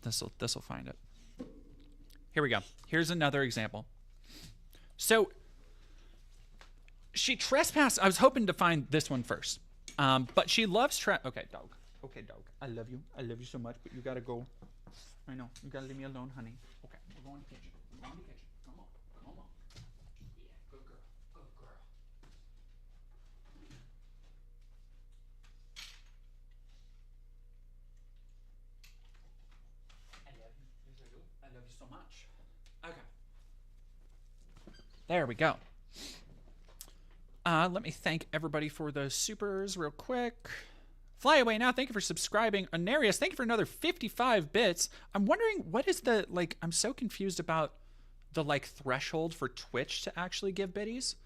This'll find it. Here we go. Here's another example. So she trespassed. I was hoping to find this one first. But she loves okay, dog. Okay, dog. I love you. I love you so much, but you gotta go. I know. You gotta leave me alone, honey. Okay, we're going to the kitchen. We're going to the kitchen. Come on. Come on. Yeah, good girl. Good girl. I love you. Yes, I do. I love you so much. Okay. There we go. Let me thank everybody for those supers real quick. Fly away now. Thank you for subscribing. Onarius, thank you for another 55 bits. I'm wondering what is the, like, I'm so confused about the, like, threshold for Twitch to actually give biddies.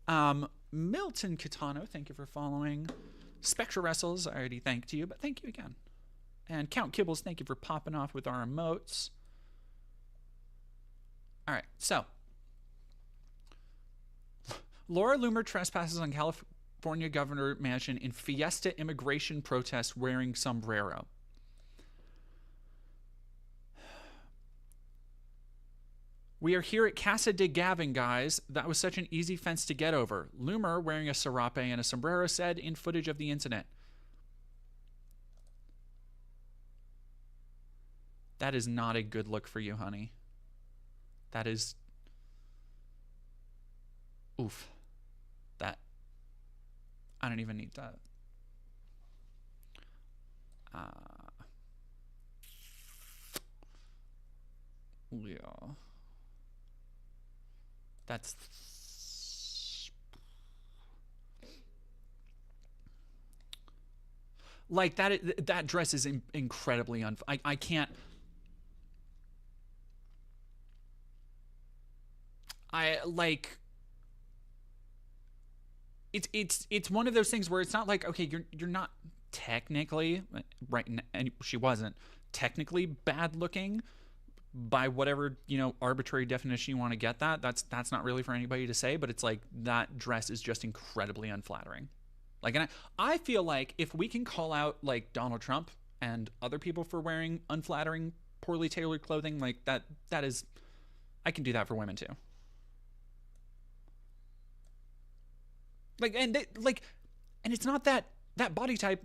Milton Kitano, thank you for following. Spectra Wrestles, I already thanked you, but thank you again. And Count Kibbles, thank you for popping off with our emotes. All right, so. Laura Loomer trespasses on California Governor Mansion in Fiesta immigration protest wearing sombrero. We are here at Casa de Gavin, guys. That was such an easy fence to get over. Loomer, wearing a serape and a sombrero, said in footage of the incident. That is not a good look for you, honey. That is... Oof. That... I don't even need that. Yeah. That's... Like, that dress is incredibly I can't... like it's one of those things where it's not like, okay, you're not technically right, and she wasn't technically bad looking by whatever, you know, arbitrary definition you want to get that's not really for anybody to say, but it's like that dress is just incredibly unflattering. Like, and I feel like if we can call out like Donald Trump and other people for wearing unflattering, poorly tailored clothing, like that is, I can do that for women too. Like, and it's not that body type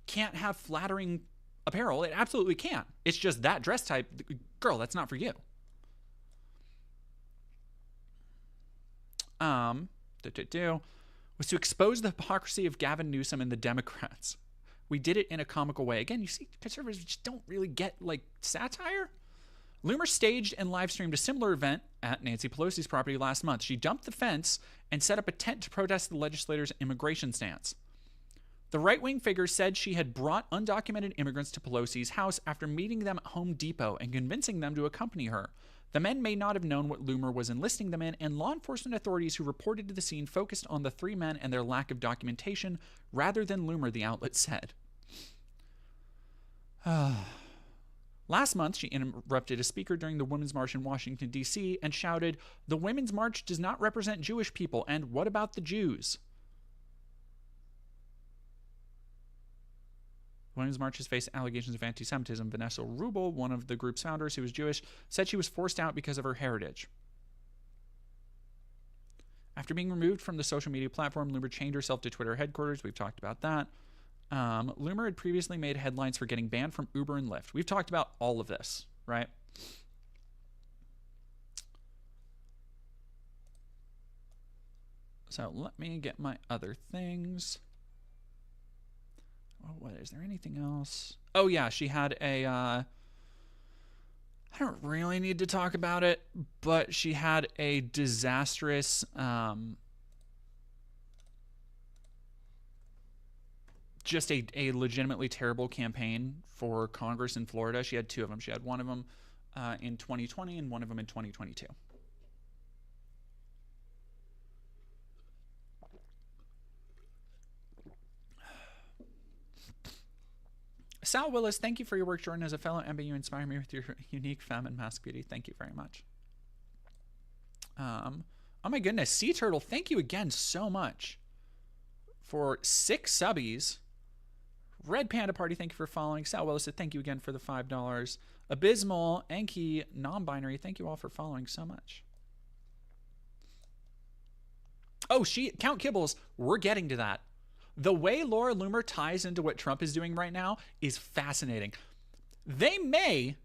can't have flattering apparel. It absolutely can. It's just that dress type, girl, that's not for you. Was to expose the hypocrisy of Gavin Newsom and the Democrats. We did it in a comical way. Again, you see, conservatives just don't really get like satire. Loomer staged and live streamed a similar event at Nancy Pelosi's property last month. She jumped the fence and set up a tent to protest the legislator's immigration stance. The right-wing figure said she had brought undocumented immigrants to Pelosi's house after meeting them at Home Depot and convincing them to accompany her. The men may not have known what Loomer was enlisting them in, and law enforcement authorities who reported to the scene focused on the three men and their lack of documentation rather than Loomer, the outlet said. Last month, she interrupted a speaker during the Women's March in Washington, D.C. and shouted, "The Women's March does not represent Jewish people, and what about the Jews?" Women's March has faced allegations of anti-Semitism. Vanessa Rubel, one of the group's founders who is Jewish, said she was forced out because of her heritage. After being removed from the social media platform, Loomer chained herself to Twitter headquarters. We've talked about that. Loomer had previously made headlines for getting banned from Uber and Lyft. We've talked about all of this, right? So let me get my other things. Oh, what is there anything else? Oh yeah, she had a I don't really need to talk about it, but she had a disastrous just a legitimately terrible campaign for Congress in Florida. She had two of them. She had one of them in 2020 and one of them in 2022. Sal Willis, thank you for your work, Jordan. As a fellow MBA, you inspire me with your unique femme and mask beauty. Thank you very much. Oh my goodness. Sea Turtle, thank you again so much for 6 subbies. Red Panda Party, thank you for following. Sal Willis said thank you again for the $5. Abysmal, Enki, Non-Binary, thank you all for following so much. Oh, Count Kibbles, we're getting to that. The way Laura Loomer ties into what Trump is doing right now is fascinating. They may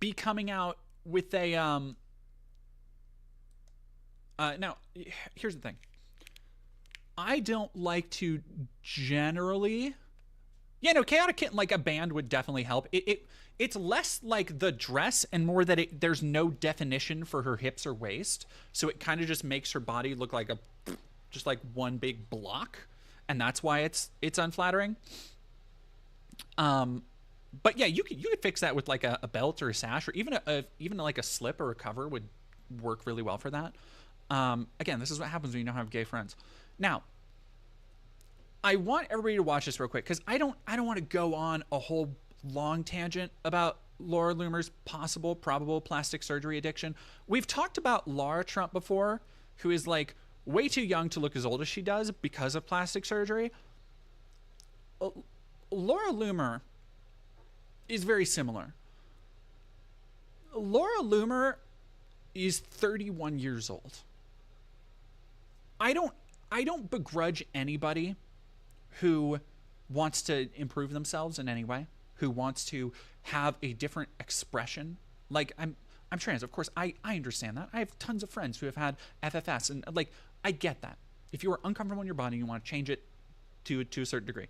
be coming out with a now here's the thing. I don't like to generally, Chaotic Kitten, like a band would definitely help. It's less like the dress and more that there's no definition for her hips or waist, so it kind of just makes her body look like just like one big block, and that's why it's unflattering. But yeah, you could fix that with like a belt or a sash, or even like a slip or a cover would work really well for that. Again, this is what happens when you don't have gay friends. Now, I want everybody to watch this real quick because I don't want to go on a whole long tangent about Laura Loomer's probable plastic surgery addiction. We've talked about Laura Trump before, who is like way too young to look as old as she does because of plastic surgery. Laura Loomer is very similar. Laura Loomer is 31 years old. I don't begrudge anybody who wants to improve themselves in any way, who wants to have a different expression. Like I'm trans, of course. I understand that. I have tons of friends who have had FFS, and like I get that. If you are uncomfortable in your body, you want to change it to a certain degree.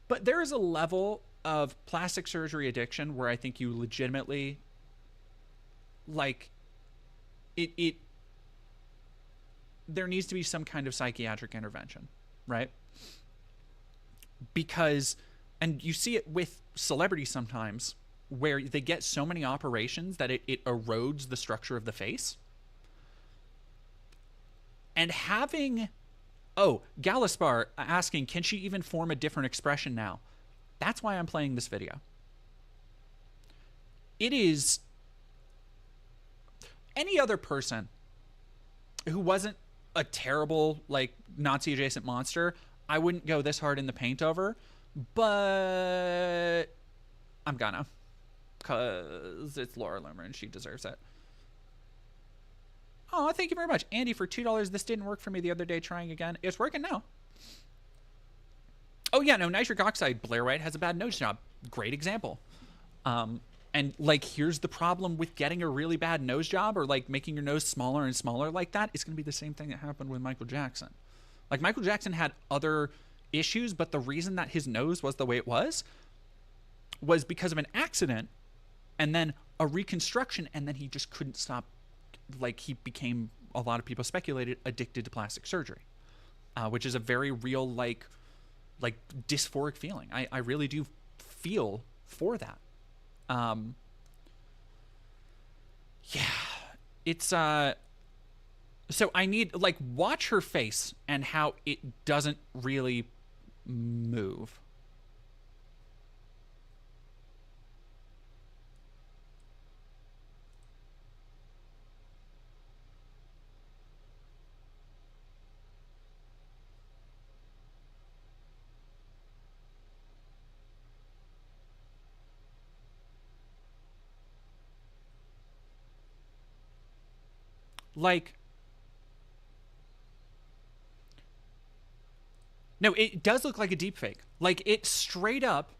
But there is a level of plastic surgery addiction where I think you legitimately, like, it there needs to be some kind of psychiatric intervention, right? Because, and you see it with celebrities sometimes, where they get so many operations that it erodes the structure of the face. And having, Galaspar asking, can she even form a different expression now? That's why I'm playing this video. It is any other person who wasn't a terrible, like, Nazi adjacent monster, I wouldn't go this hard in the paint over, but I'm gonna, because it's Laura Loomer and she deserves it. Oh, thank you very much. Andy, for $2, this didn't work for me the other day, trying again. It's working now. Oh, yeah, no, nitric oxide, Blair White has a bad nose job. Great example. And, like, here's the problem with getting a really bad nose job or, like, making your nose smaller and smaller like that. It's going to be the same thing that happened with Michael Jackson. Like, Michael Jackson had other issues, but the reason that his nose was the way it was because of an accident and then a reconstruction, and then he just couldn't stop. Like, he became, a lot of people speculated, addicted to plastic surgery, which is a very real, like dysphoric feeling. I really do feel for that. Yeah, it's, so I need, like, watch her face and how it doesn't really move. Like, no, it does look like a deep fake. Like, it straight up,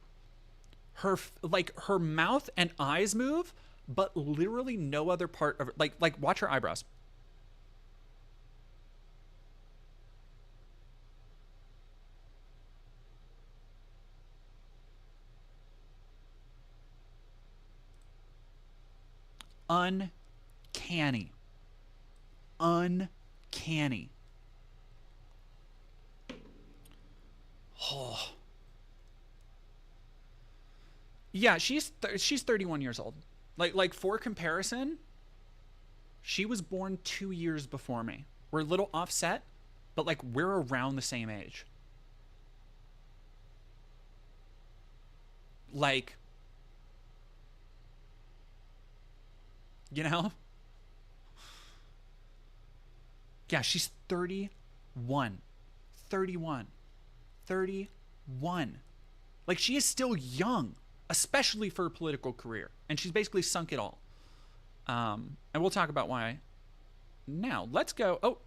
her mouth and eyes move, but literally no other part of it. Like watch her eyebrows. Uncanny. Uncanny. Oh. Yeah, she's 31 years old. Like for comparison, she was born 2 years before me. We're a little offset, but like we're around the same age. Like, you know? Yeah, she's 31. 31. 31. Like, she is still young, especially for a political career. And she's basically sunk it all. And we'll talk about why. Now, let's go. Oh,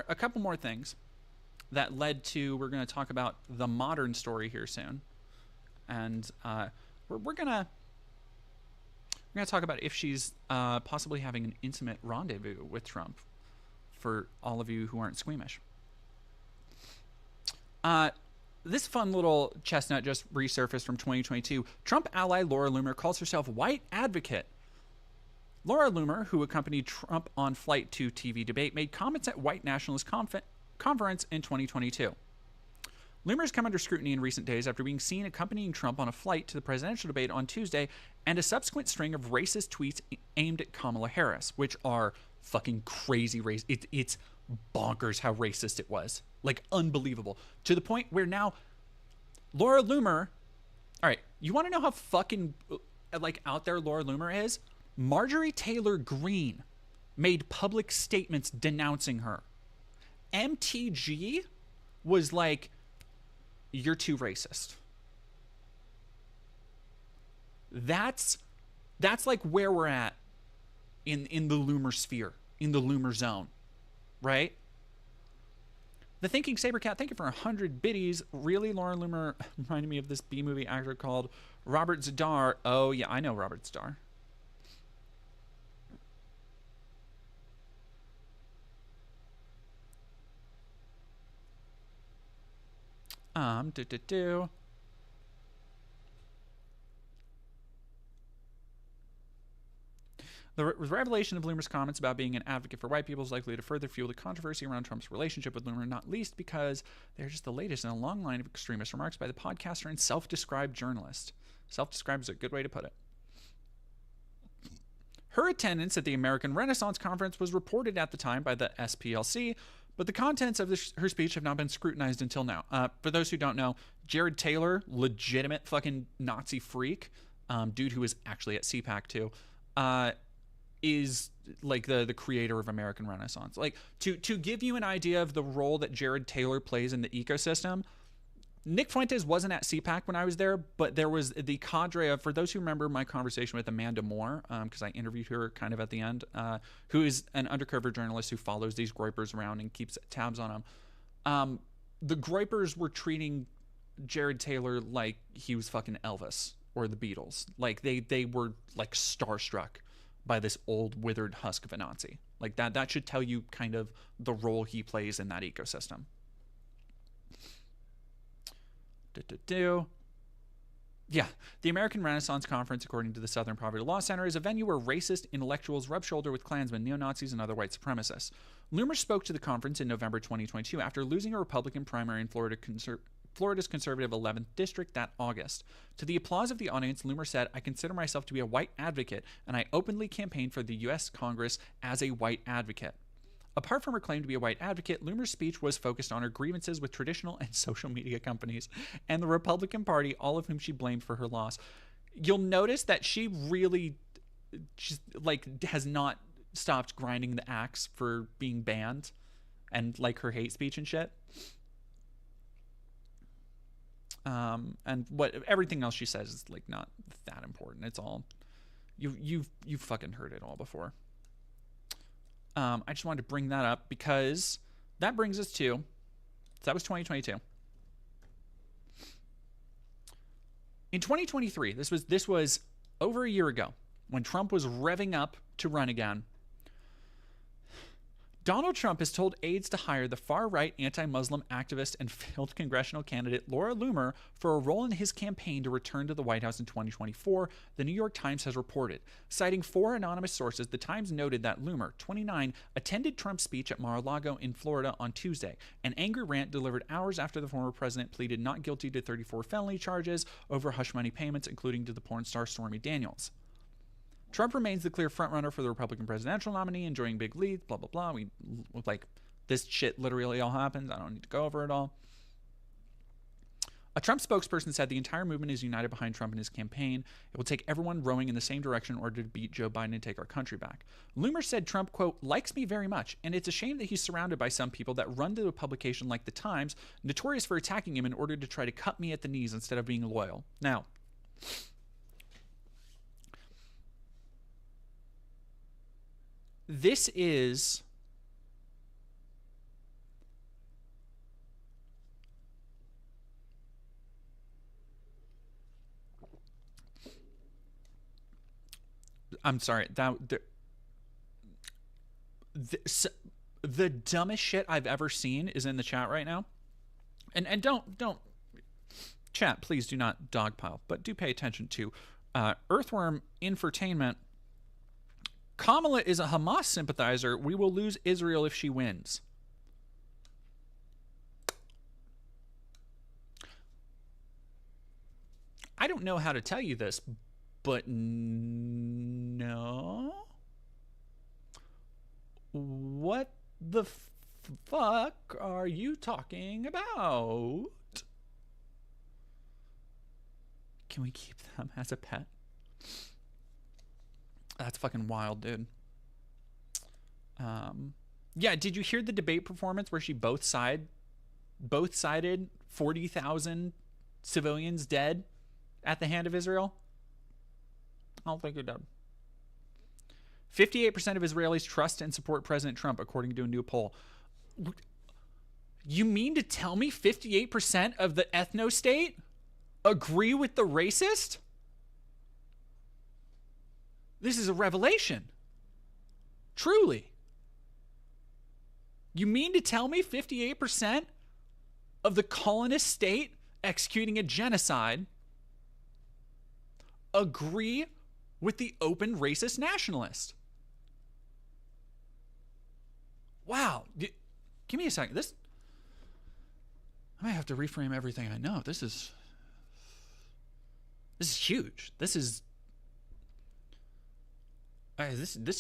a couple more things that led to, we're going to talk about the modern story here soon. And we're going to talk about if she's possibly having an intimate rendezvous with Trump, for all of you who aren't squeamish. This fun little chestnut just resurfaced from 2022. Trump ally Laura Loomer calls herself white advocate. Laura Loomer, who accompanied Trump on flight to TV debate, made comments at white nationalist conference in 2022. Loomer's come under scrutiny in recent days after being seen accompanying Trump on a flight to the presidential debate on Tuesday and a subsequent string of racist tweets aimed at Kamala Harris, which are fucking crazy racist. It's bonkers how racist it was. Like, unbelievable. To the point where now Laura Loomer, all right, you want to know how fucking like out there Laura Loomer is? Marjorie Taylor Greene made public statements denouncing her. MTG was like, you're too racist. That's like where we're at in the Loomer sphere, in the Loomer zone, right? The Thinking Sabercat, thank you for 100 biddies. Really, Laura Loomer reminded me of this B-movie actor called Robert Zadar. Oh, yeah, I know Robert Zadar. The revelation of Loomer's comments about being an advocate for white people is likely to further fuel the controversy around Trump's relationship with Loomer, not least because they're just the latest in a long line of extremist remarks by the podcaster and self-described journalist. Self-described is a good way to put it. Her attendance at the American Renaissance Conference was reported at the time by the SPLC, but the contents of her speech have not been scrutinized until now. For those who don't know, Jared Taylor, legitimate fucking Nazi freak, dude who was actually at CPAC too, is like the creator of American Renaissance. Like to give you an idea of the role that Jared Taylor plays in the ecosystem, Nick Fuentes wasn't at CPAC when I was there, but there was the cadre of, for those who remember my conversation with Amanda Moore, because I interviewed her kind of at the end, who is an undercover journalist who follows these groypers around and keeps tabs on them. The groypers were treating Jared Taylor like he was fucking Elvis or the Beatles. Like they were like starstruck by this old withered husk of a Nazi. Like that should tell you kind of the role he plays in that ecosystem. Yeah, the American Renaissance Conference, according to the Southern Poverty Law Center, is a venue where racist intellectuals rub shoulder with Klansmen, neo-Nazis, and other white supremacists. Loomer spoke to the conference in November 2022 after losing a Republican primary in Florida's conservative 11th district that August. To the applause of the audience, Loomer said, "I consider myself to be a white advocate, and I openly campaigned for the U.S. Congress as a white advocate." Apart from her claim to be a white advocate, Loomer's speech was focused on her grievances with traditional and social media companies and the Republican Party, all of whom she blamed for her loss. You'll notice that she's like has not stopped grinding the axe for being banned and like her hate speech and shit. And what everything else she says is like not that important. It's all you've fucking heard it all before. I just wanted to bring that up because that brings us to, so that was 2022. In 2023, this was over a year ago when Trump was revving up to run again. Donald Trump has told aides to hire the far-right anti-Muslim activist and failed congressional candidate Laura Loomer for a role in his campaign to return to the White House in 2024, the New York Times has reported. Citing 4 anonymous sources, the Times noted that Loomer, 29, attended Trump's speech at Mar-a-Lago in Florida on Tuesday, an angry rant delivered hours after the former president pleaded not guilty to 34 felony charges over hush money payments, including to the porn star Stormy Daniels. Trump remains the clear frontrunner for the Republican presidential nominee, enjoying big leads, blah, blah, blah. We like this shit literally all happens. I don't need to go over it all. A Trump spokesperson said the entire movement is united behind Trump and his campaign. It will take everyone rowing in the same direction in order to beat Joe Biden and take our country back. Loomer said Trump, quote, likes me very much, and it's a shame that he's surrounded by some people that run to a publication like The Times, notorious for attacking him in order to try to cut me at the knees instead of being loyal. Now, this is I'm sorry, the dumbest shit I've ever seen is in the chat right now. And don't chat, please do not dogpile, but do pay attention to Earthworm Infotainment. Kamala is a Hamas sympathizer. We will lose Israel if she wins. I don't know how to tell you this, but no. What the fuck are you talking about? Can we keep them as a pet? That's fucking wild, dude. Yeah, did you hear the debate performance where she both sided 40,000 civilians dead at the hand of Israel? I don't think you did. 58% of Israelis trust and support President Trump, according to a new poll. You mean to tell me 58% of the ethno-state agree with the racist? This is a revelation. Truly. You mean to tell me 58% of the colonist state executing a genocide agree with the open racist nationalist? Give me a second. I might have to reframe everything I know. This is huge. This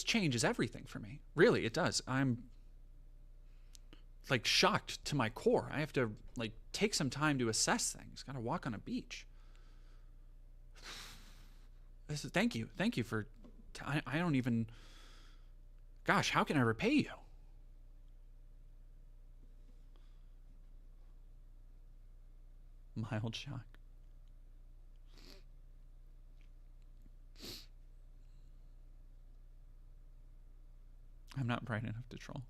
changes everything for me. Really, it does. I'm like shocked to my core. I have to like take some time to assess things. Got to walk on a beach. Thank you for. I don't even. Gosh, how can I repay you? Mild shock. I'm not bright enough to troll.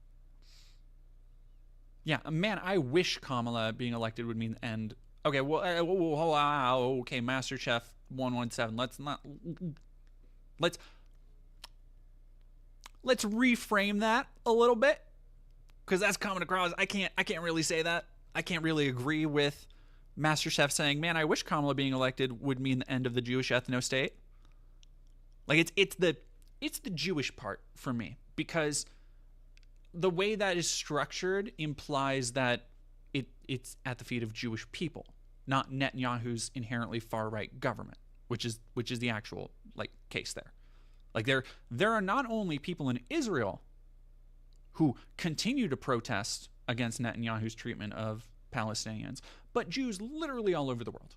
Yeah, man, I wish Kamala being elected would mean the end. Okay, well, okay, MasterChef 117. Let's reframe that a little bit, because that's coming across. I can't really say that. I can't really agree with MasterChef saying, "Man, I wish Kamala being elected would mean the end of the Jewish ethno-state." Like it's the Jewish part for me, because the way that is structured implies that it's at the feet of Jewish people, not Netanyahu's inherently far-right government, which is the actual like case there. Like there are not only people in Israel who continue to protest against Netanyahu's treatment of Palestinians, but Jews literally all over the world,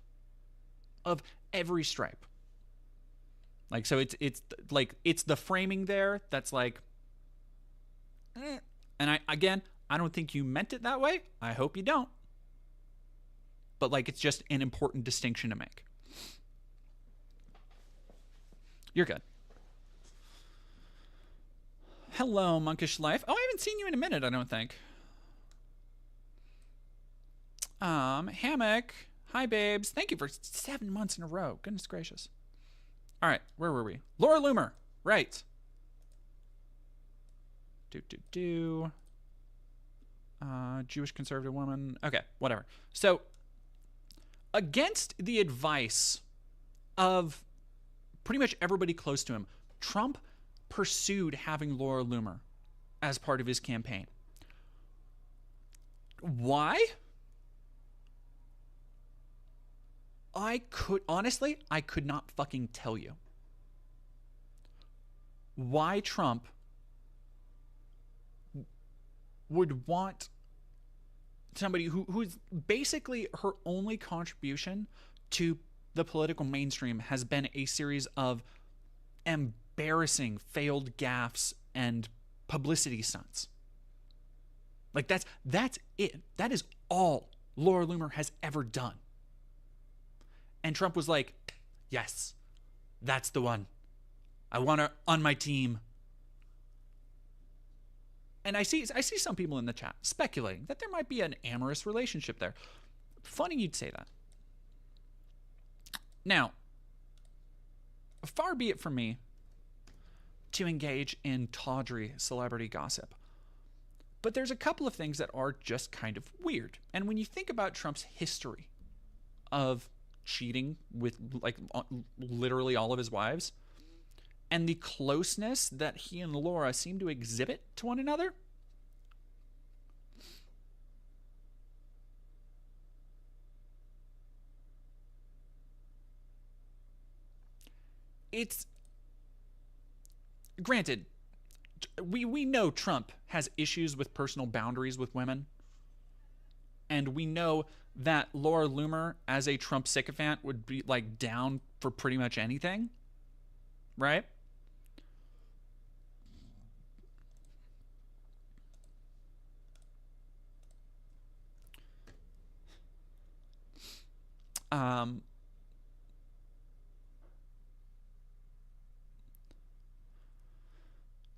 of every stripe. Like, so it's the framing there that's like, and I don't think you meant it that way. I hope you don't. But like, it's just an important distinction to make. You're good. Hello, Monkish Life. Oh, I haven't seen you in a minute, I don't think. Hammock. Hi, babes. Thank you for 7 months in a row. Goodness gracious. All right, where were we? Laura Loomer. Right. Jewish conservative woman. Okay, whatever. So, against the advice of pretty much everybody close to him, Trump pursued having Laura Loomer as part of his campaign. Why? I could not fucking tell you why Trump would want somebody who's basically her only contribution to the political mainstream has been a series of embarrassing failed gaffes and publicity stunts. Like that's it. That is all Laura Loomer has ever done. And Trump was like, yes, that's the one. I want her on my team. And I see some people in the chat speculating that there might be an amorous relationship there. Funny you'd say that. Now, far be it from me to engage in tawdry celebrity gossip. But there's a couple of things that are just kind of weird. And when you think about Trump's history of cheating with like literally all of his wives, and the closeness that he and Laura seem to exhibit to one another, it's granted, we know Trump has issues with personal boundaries with women, and we know that Laura Loomer, as a Trump sycophant, would be like down for pretty much anything, right?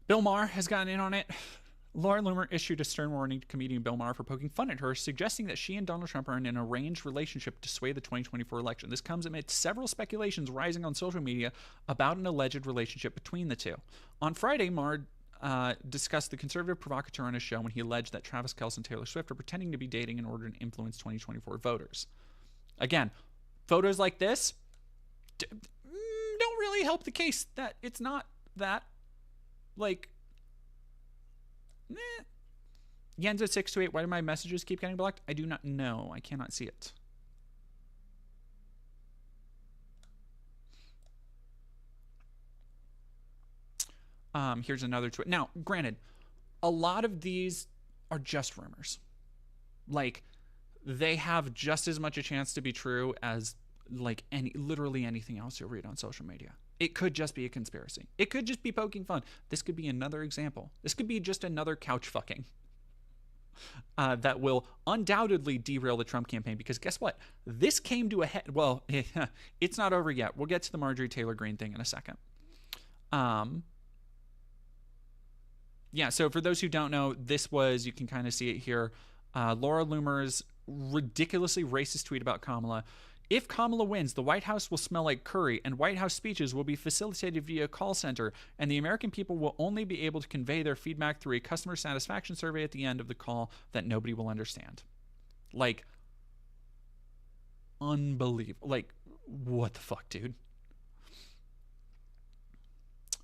Bill Maher has gotten in on it. Laura Loomer issued a stern warning to comedian Bill Maher for poking fun at her, suggesting that she and Donald Trump are in an arranged relationship to sway the 2024 election. This comes amid several speculations rising on social media about an alleged relationship between the two. On Friday, Maher discussed the conservative provocateur on his show when he alleged that Travis Kelce and Taylor Swift are pretending to be dating in order to influence 2024 voters. Again, photos like this don't really help the case that it's not that. Like, Yenzo628, why do my messages keep getting blocked? I do not know. I cannot see it. Here's another tweet. Now, granted, a lot of these are just rumors. Like, they have just as much a chance to be true as like literally anything else you'll read on social media. It could just be a conspiracy. It could just be poking fun. This could be another example. This could be just another couch fucking that will undoubtedly derail the Trump campaign, because guess what? This came to a head. Well, it's not over yet. We'll get to the Marjorie Taylor Greene thing in a second. Yeah, so for those who don't know, this was, you can kind of see it here, Laura Loomer's ridiculously racist tweet about Kamala. If Kamala wins, the White House will smell like curry, and White House speeches will be facilitated via call center, and the American people will only be able to convey their feedback through a customer satisfaction survey at the end of the call that nobody will understand. Like, unbelievable. Like, what the fuck, dude?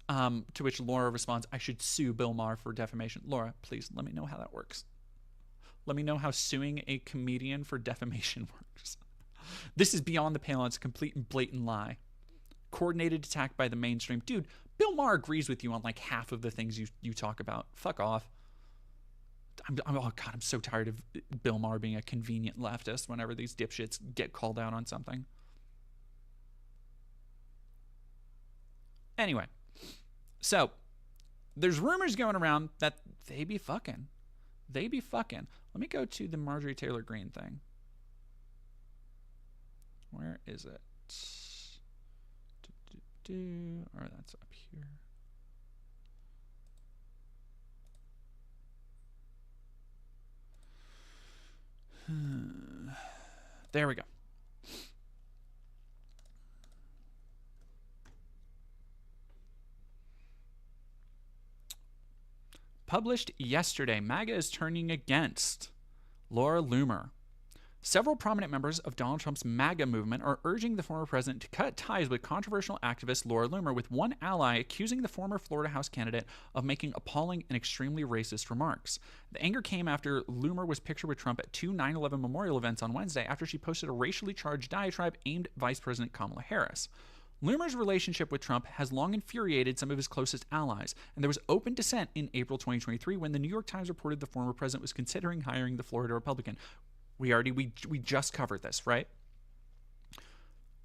To which Laura responds, I should sue Bill Maher for defamation. Laura, please let me know how that works. Let me know how suing a comedian for defamation works. This is beyond the pale. It's a complete and blatant lie. Coordinated attack by the mainstream. Dude, Bill Maher agrees with you on like half of the things you talk about. Fuck off. Oh God, I'm so tired of Bill Maher being a convenient leftist whenever these dipshits get called out on something. Anyway. So, there's rumors going around that they be fucking. They be fucking. Let me go to the Marjorie Taylor Greene thing. Where is it? Or that's up here. There we go. Published yesterday, MAGA is turning against Laura Loomer. Several prominent members of Donald Trump's MAGA movement are urging the former president to cut ties with controversial activist Laura Loomer, with one ally accusing the former Florida House candidate of making appalling and extremely racist remarks. The anger came after Loomer was pictured with Trump at two 9/11 memorial events on Wednesday after she posted a racially charged diatribe aimed at Vice President Kamala Harris. Loomer's relationship with Trump has long infuriated some of his closest allies, and there was open dissent in April 2023 when the New York Times reported the former president was considering hiring the Florida Republican. We just covered this, right?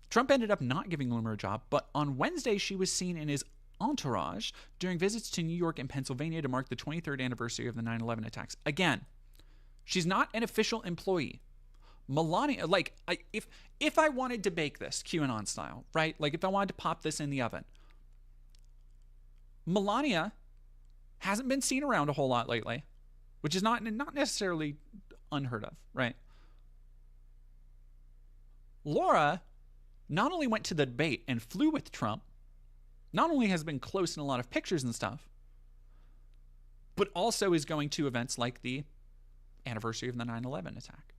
Trump ended up not giving Loomer a job, but on Wednesday she was seen in his entourage during visits to New York and Pennsylvania to mark the 23rd anniversary of the 9/11 attacks. Again, she's not an official employee. Melania, like, if I wanted to bake this QAnon style, right? Like, if I wanted to pop this in the oven, Melania hasn't been seen around a whole lot lately, which is not necessarily unheard of, right? Laura not only went to the debate and flew with Trump, not only has been close in a lot of pictures and stuff, but also is going to events like the anniversary of the 9/11 attack.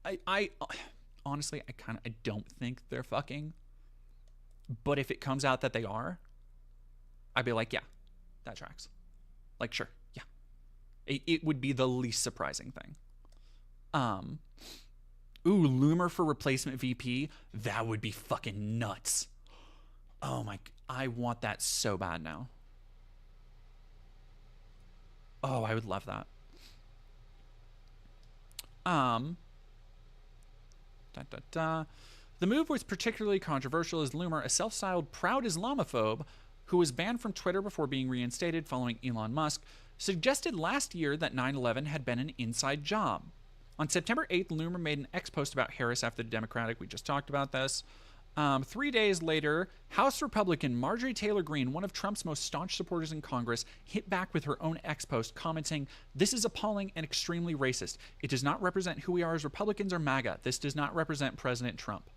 I honestly, I don't think they're fucking, but if it comes out that they are, I'd be like, yeah, that tracks. Like, sure, yeah. It would be the least surprising thing. Loomer for replacement VP, that would be fucking nuts. Oh my, I want that so bad now. Oh, I would love that. The move was particularly controversial as Loomer, a self-styled proud Islamophobe who was banned from Twitter before being reinstated following Elon Musk, suggested last year that 9/11 had been an inside job. On September 8th, Loomer made an X post about Harris after the Democratic. We just talked about this. 3 days later, House Republican Marjorie Taylor Greene, one of Trump's most staunch supporters in Congress, hit back with her own X post, commenting, "This is appalling and extremely racist. It does not represent who we are as Republicans or MAGA. This does not represent President Trump.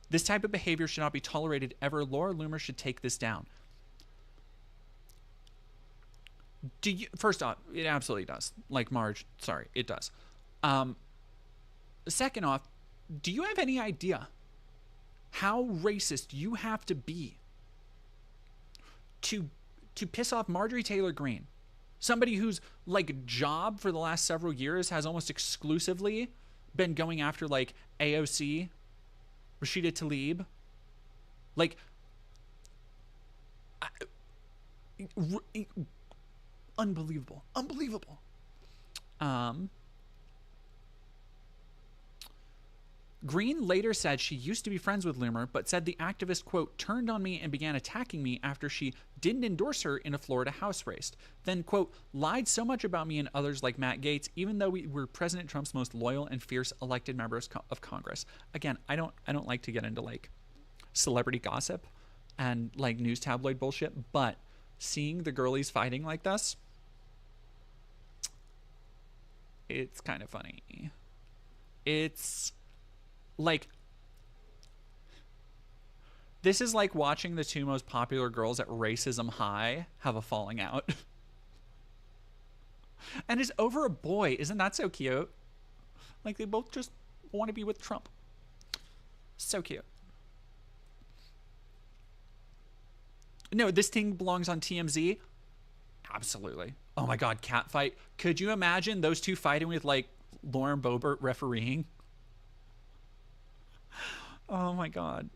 This type of behavior should not be tolerated ever. Laura Loomer should take this down." First off, it absolutely does. Like Marge, sorry, it does. Second off, do you have any idea how racist you have to be to to piss off Marjorie Taylor Greene, somebody whose like job for the last several years has almost exclusively been going after like AOC, Rashida Tlaib, like unbelievable. Green later said she used to be friends with Loomer, but said the activist, quote, turned on me and began attacking me after she didn't endorse her in a Florida House race. Then, quote, lied so much about me and others like Matt Gaetz, even though we were President Trump's most loyal and fierce elected members of Congress. Again, I don't like to get into like celebrity gossip and like news tabloid bullshit, but seeing the girlies fighting like this, it's kind of funny. It's like, this is like watching the two most popular girls at Racism High have a falling out. And it's over a boy. Isn't that so cute? Like, they both just want to be with Trump. So cute. No, this thing belongs on TMZ. Absolutely. Oh my God, cat fight. Could you imagine those two fighting with like Lauren Boebert refereeing? Oh my God.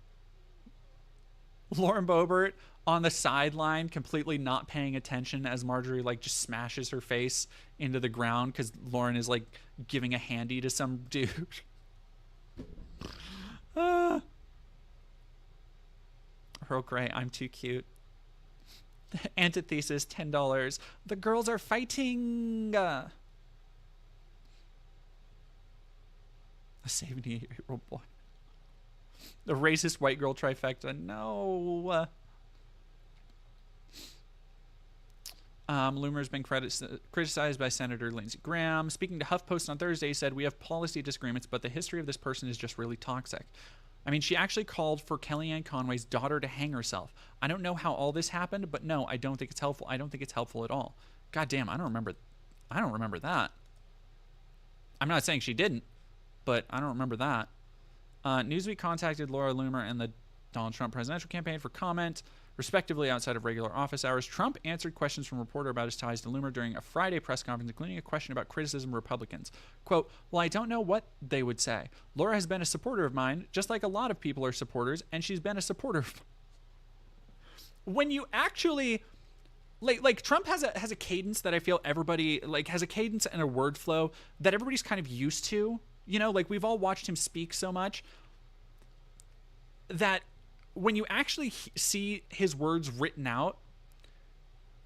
Lauren Boebert on the sideline, completely not paying attention as Marjorie like just smashes her face into the ground because Lauren is like giving a handy to some dude. Earl Grey, I'm too cute. Antithesis, $10. The girls are fighting. A 78-year-old boy. The racist white girl trifecta. No. Loomer's been criticized by Senator Lindsey Graham. Speaking to HuffPost on Thursday, he said, we have policy disagreements, but the history of this person is just really toxic. I mean, she actually called for Kellyanne Conway's daughter to hang herself. I don't know how all this happened, but no, I don't think it's helpful. I don't think it's helpful at all. God damn, I don't remember that. I'm not saying she didn't, but I don't remember that. Newsweek contacted Laura Loomer and the Donald Trump presidential campaign for comment, respectively, outside of regular office hours. Trump answered questions from a reporter about his ties to Loomer during a Friday press conference, including a question about criticism of Republicans. Quote, well, I don't know what they would say. Laura has been a supporter of mine, just like a lot of people are supporters, and she's been a supporter of... When you actually... Like Trump has a cadence that I feel everybody... Like, has a cadence and a word flow that everybody's kind of used to. You know, like, we've all watched him speak so much that when you actually see his words written out,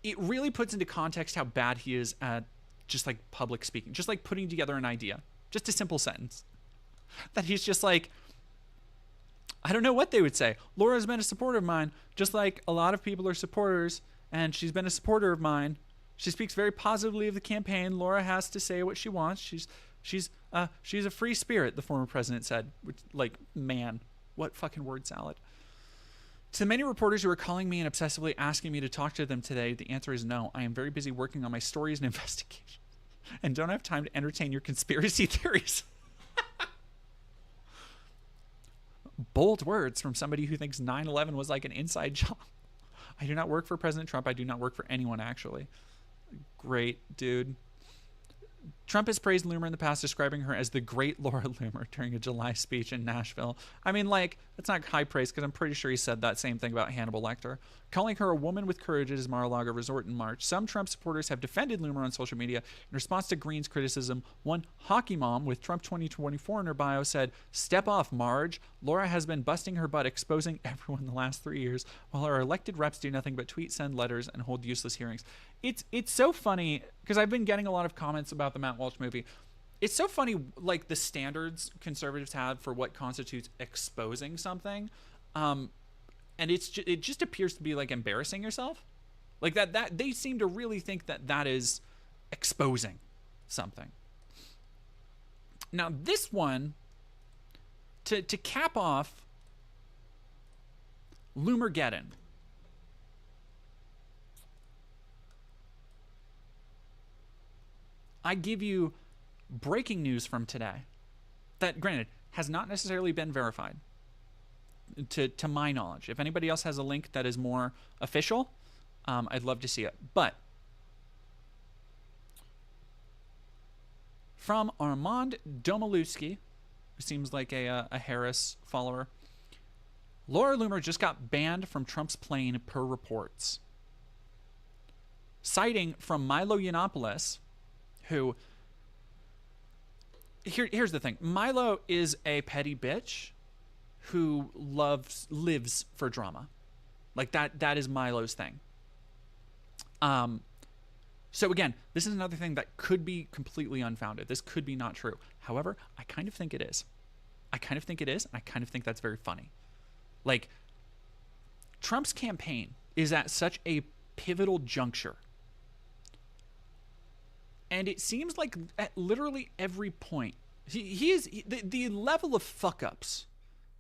it really puts into context how bad he is at just like public speaking, just like putting together an idea, just a simple sentence. That he's just like, I don't know what they would say. Laura's been a supporter of mine, just like a lot of people are supporters, and she's been a supporter of mine. She speaks very positively of the campaign. Laura has to say what she wants. She's a free spirit, the former president said. Which, like, man, what fucking word salad. To the many reporters who are calling me and obsessively asking me to talk to them today, the answer is no. I am very busy working on my stories and investigations and don't have time to entertain your conspiracy theories. Bold words from somebody who thinks 9/11 was like an inside job. I do not work for President Trump. I do not work for anyone, actually. Great, dude. Trump has praised Loomer in the past, describing her as the great Laura Loomer during a July speech in Nashville. I mean, like, that's not high praise because I'm pretty sure he said that same thing about Hannibal Lecter. Calling her a woman with courage at his Mar-a-Lago resort in March, some Trump supporters have defended Loomer on social media in response to Greene's criticism. One hockey mom with Trump 2024 in her bio said, "Step off, Marge. Laura has been busting her butt exposing everyone the last 3 years, while our elected reps do nothing but tweet, send letters, and hold useless hearings." It's so funny because I've been getting a lot of comments about the Matt Walsh movie. It's so funny, like, the standards conservatives have for what constitutes exposing something, and it just appears to be like embarrassing yourself, like that they seem to really think that is exposing something. Now this one, to cap off Loomergeddon. I give you breaking news from today that, granted, has not necessarily been verified to my knowledge. If anybody else has a link that is more official, I'd love to see it. But from Armand Domalewski, who seems like a Harris follower, Laura Loomer just got banned from Trump's plane per reports. Citing from Milo Yiannopoulos, who... Here's the thing. Milo is a petty bitch who lives for drama. Like, that is Milo's thing. So again, this is another thing that could be completely unfounded. This could be not true. However, I kind of think it is. I kind of think that's very funny. Like, Trump's campaign is at such a pivotal juncture. And it seems like at literally every point, the level of fuck-ups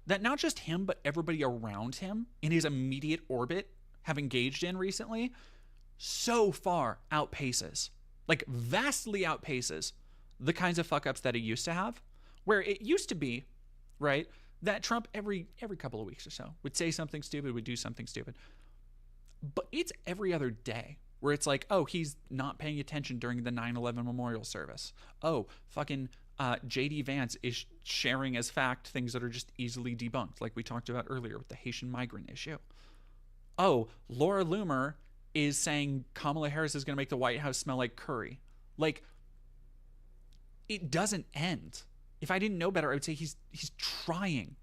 that not just him, but everybody around him in his immediate orbit have engaged in recently, so far outpaces, like vastly outpaces, the kinds of fuck-ups that he used to have, where it used to be, right, that Trump every couple of weeks or so would say something stupid, would do something stupid. But it's every other day where it's like, oh, he's not paying attention during the 9/11 memorial service. Oh, fucking J.D. Vance is sharing as fact things that are just easily debunked, like we talked about earlier with the Haitian migrant issue. Oh, Laura Loomer is saying Kamala Harris is going to make the White House smell like curry. Like, it doesn't end. If I didn't know better, I would say he's trying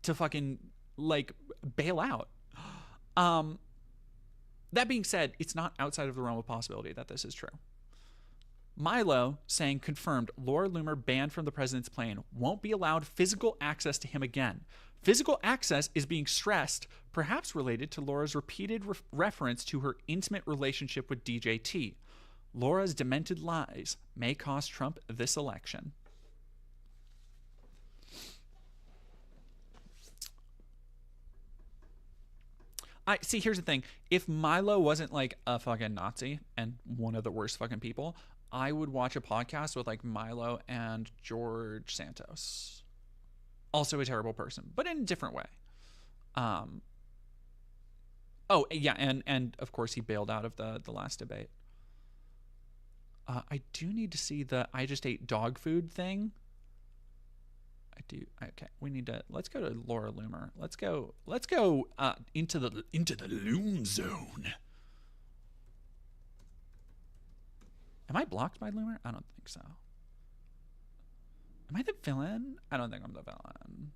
to fucking, like, bail out. That being said, it's not outside of the realm of possibility that this is true. Milo saying confirmed Laura Loomer banned from the president's plane, won't be allowed physical access to him again. Physical access is being stressed, perhaps related to Laura's repeated reference to her intimate relationship with DJT. Laura's demented lies may cost Trump this election. See, here's the thing. If Milo wasn't like a fucking Nazi and one of the worst fucking people, I would watch a podcast with like Milo and George Santos. Also a terrible person, but in a different way. Oh, yeah, and of course he bailed out of the last debate. I do need to see the I just ate dog food thing. I do. Okay, we need to. Let's go to Laura Loomer. Let's go into the Loom zone. Am I blocked by Loomer? I don't think so. Am I the villain? I don't think I'm the villain.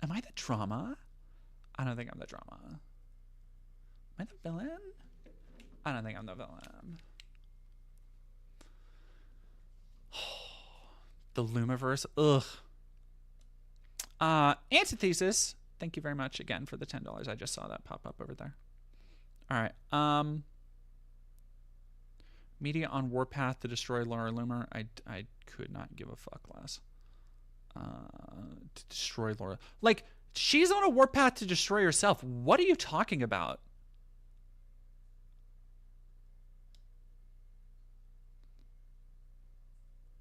Am I the drama? I don't think I'm the drama. Am I the villain? I don't think I'm the villain. The Loomiverse. Ugh. Antithesis. Thank you very much again for the $10. I just saw that pop up over there. All right. Media on warpath to destroy Laura Loomer. I could not give a fuck less. To destroy Laura. Like, she's on a warpath to destroy herself. What are you talking about?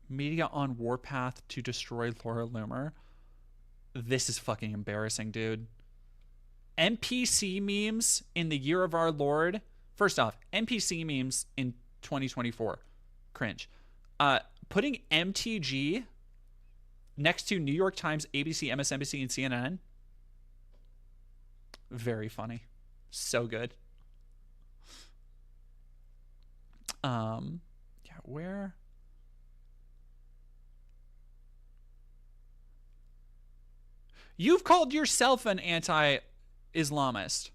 Media on warpath to destroy Laura Loomer. This is fucking embarrassing, dude. NPC memes in the year of our Lord. First off, NPC memes in 2024. Cringe. Putting MTG next to New York Times, ABC, MSNBC, and CNN. Very funny. So good. Yeah, where? You've called yourself an anti-Islamist.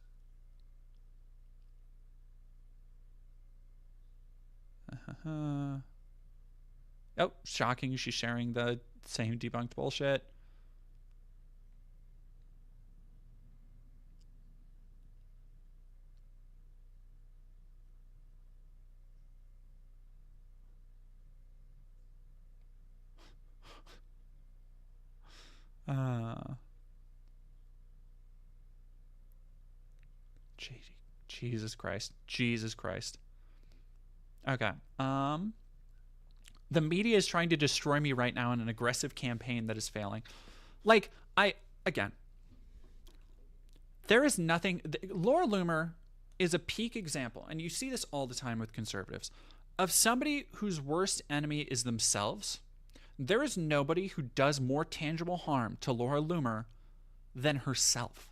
Oh, shocking. She's sharing the same debunked bullshit. Jesus Christ. Jesus Christ. Okay. The media is trying to destroy me right now in an aggressive campaign that is failing. Like, again, there is nothing. Laura Loomer is a peak example, and you see this all the time with conservatives, of somebody whose worst enemy is themselves. There is nobody who does more tangible harm to Laura Loomer than herself.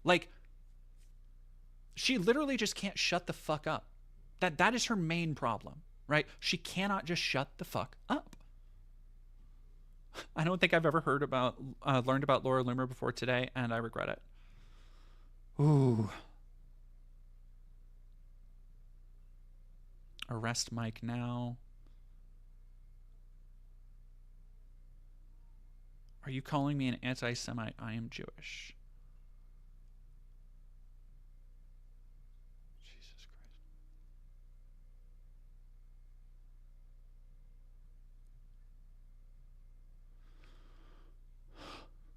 Like, she literally just can't shut the fuck up. That is her main problem, right? She cannot just shut the fuck up. I don't think I've ever learned about Laura Loomer before today, and I regret it. Ooh. Arrest Mike now. Are you calling me an anti-Semite? I am Jewish. Jesus Christ.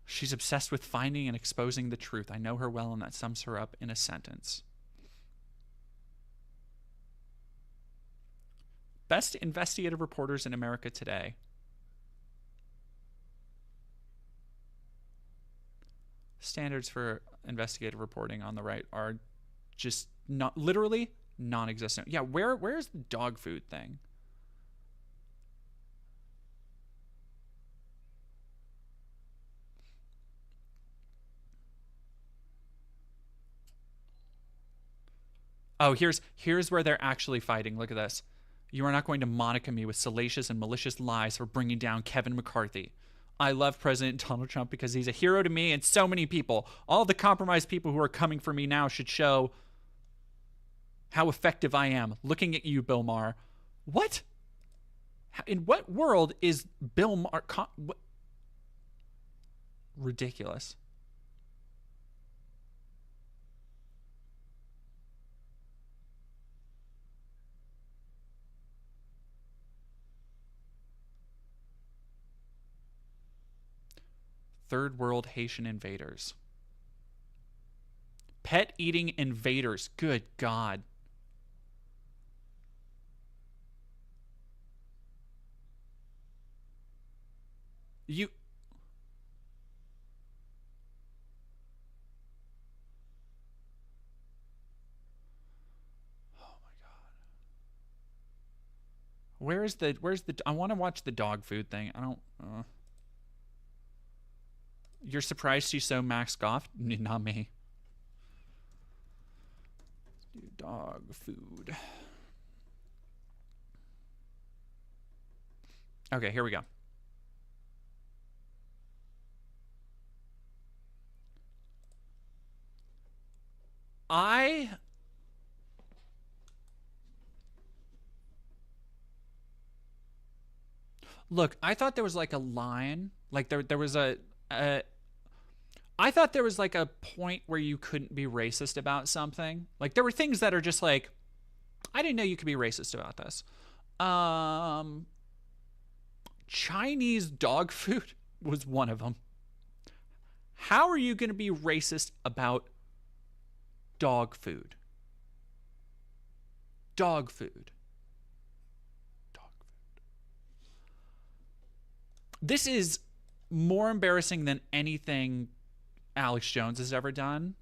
She's obsessed with finding and exposing the truth. I know her well, and that sums her up in a sentence. Best investigative reporters in America today. Standards for investigative reporting on the right are just not literally non-existent. Yeah, where's the dog food thing? Oh, here's where they're actually fighting. Look at this. You are not going to Monica me with salacious and malicious lies for bringing down Kevin McCarthy. I love President Donald Trump because he's a hero to me and so many people. All the compromised people who are coming for me now should show how effective I am. Looking at you, Bill Maher. What? In what world is Bill Maher? Ridiculous. Third world Haitian invaders. Pet eating invaders. Good God. You. Oh my God. Where's the, I want to watch the dog food thing. I don't, You're surprised she's so maxed off? Not me. Let's do dog food. Okay, here we go. Look, I thought there was like a line, like there was I thought there was like a point where you couldn't be racist about something. Like there were things that are just like, I didn't know you could be racist about this. Chinese dog food was one of them. How are you going to be racist about dog food? Dog food. Dog food. This is more embarrassing than anything Alex Jones has ever done.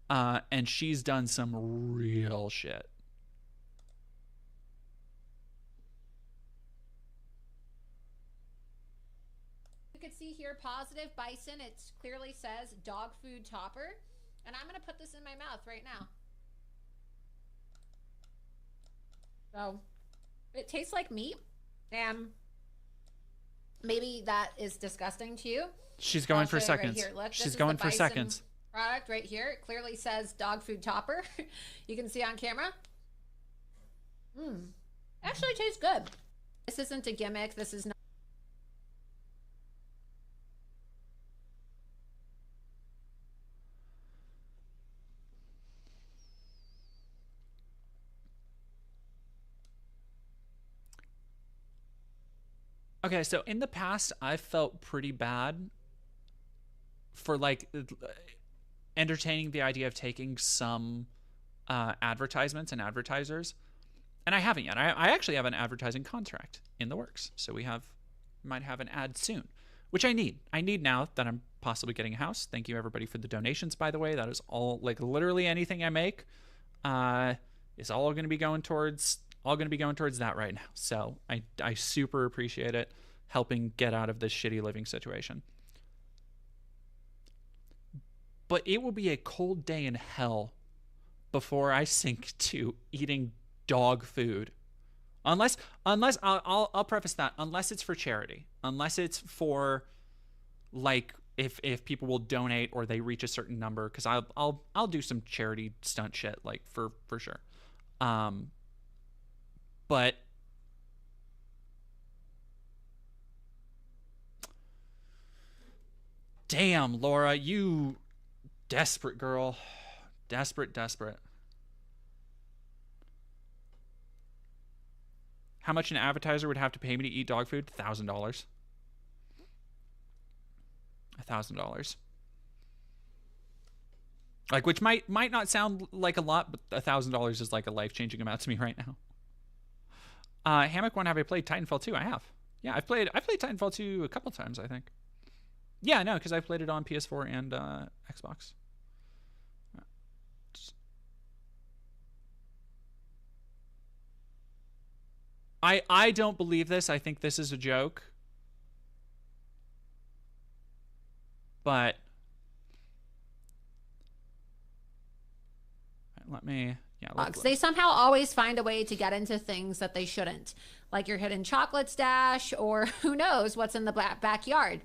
And she's done some real shit. You can see here positive bison. It clearly says dog food topper. And I'm going to put this in my mouth right now. So it tastes like meat. And maybe that is disgusting to you. She's going for seconds. Right here. Look, she's going for seconds. Product right here. It clearly says dog food topper. You can see on camera. Actually tastes good. This isn't a gimmick. This is not. Okay, so in the past, I felt pretty bad for like entertaining the idea of taking some advertisements and advertisers And I haven't yet. I actually have an advertising contract in the works, so might have an ad soon, which I need. I need now that I'm possibly getting a house. Thank you everybody for the donations, by the way. That is all, like, literally anything I make is all going to be going towards that right now. So I super appreciate it, helping get out of this shitty living situation. But it will be a cold day in hell before I sink to eating dog food, unless I'll preface that, unless it's for charity, unless it's for, like, if people will donate or they reach a certain number, because I'll do some charity stunt shit, like, for sure. But damn, Laura, you desperate girl, desperate. How much an advertiser would have to pay me to eat dog food? $1,000. $1,000. Like, which might not sound like a lot, but $1,000 is like a life-changing amount to me right now. Hammock one, have I played Titanfall 2? I have. Yeah, I've played Titanfall 2 a couple times, I think. Yeah, no, because I played it on PS4 and Xbox. I don't believe this. I think this is a joke. But let me, they somehow always find a way to get into things that they shouldn't, like your hidden chocolate stash, or who knows what's in the backyard.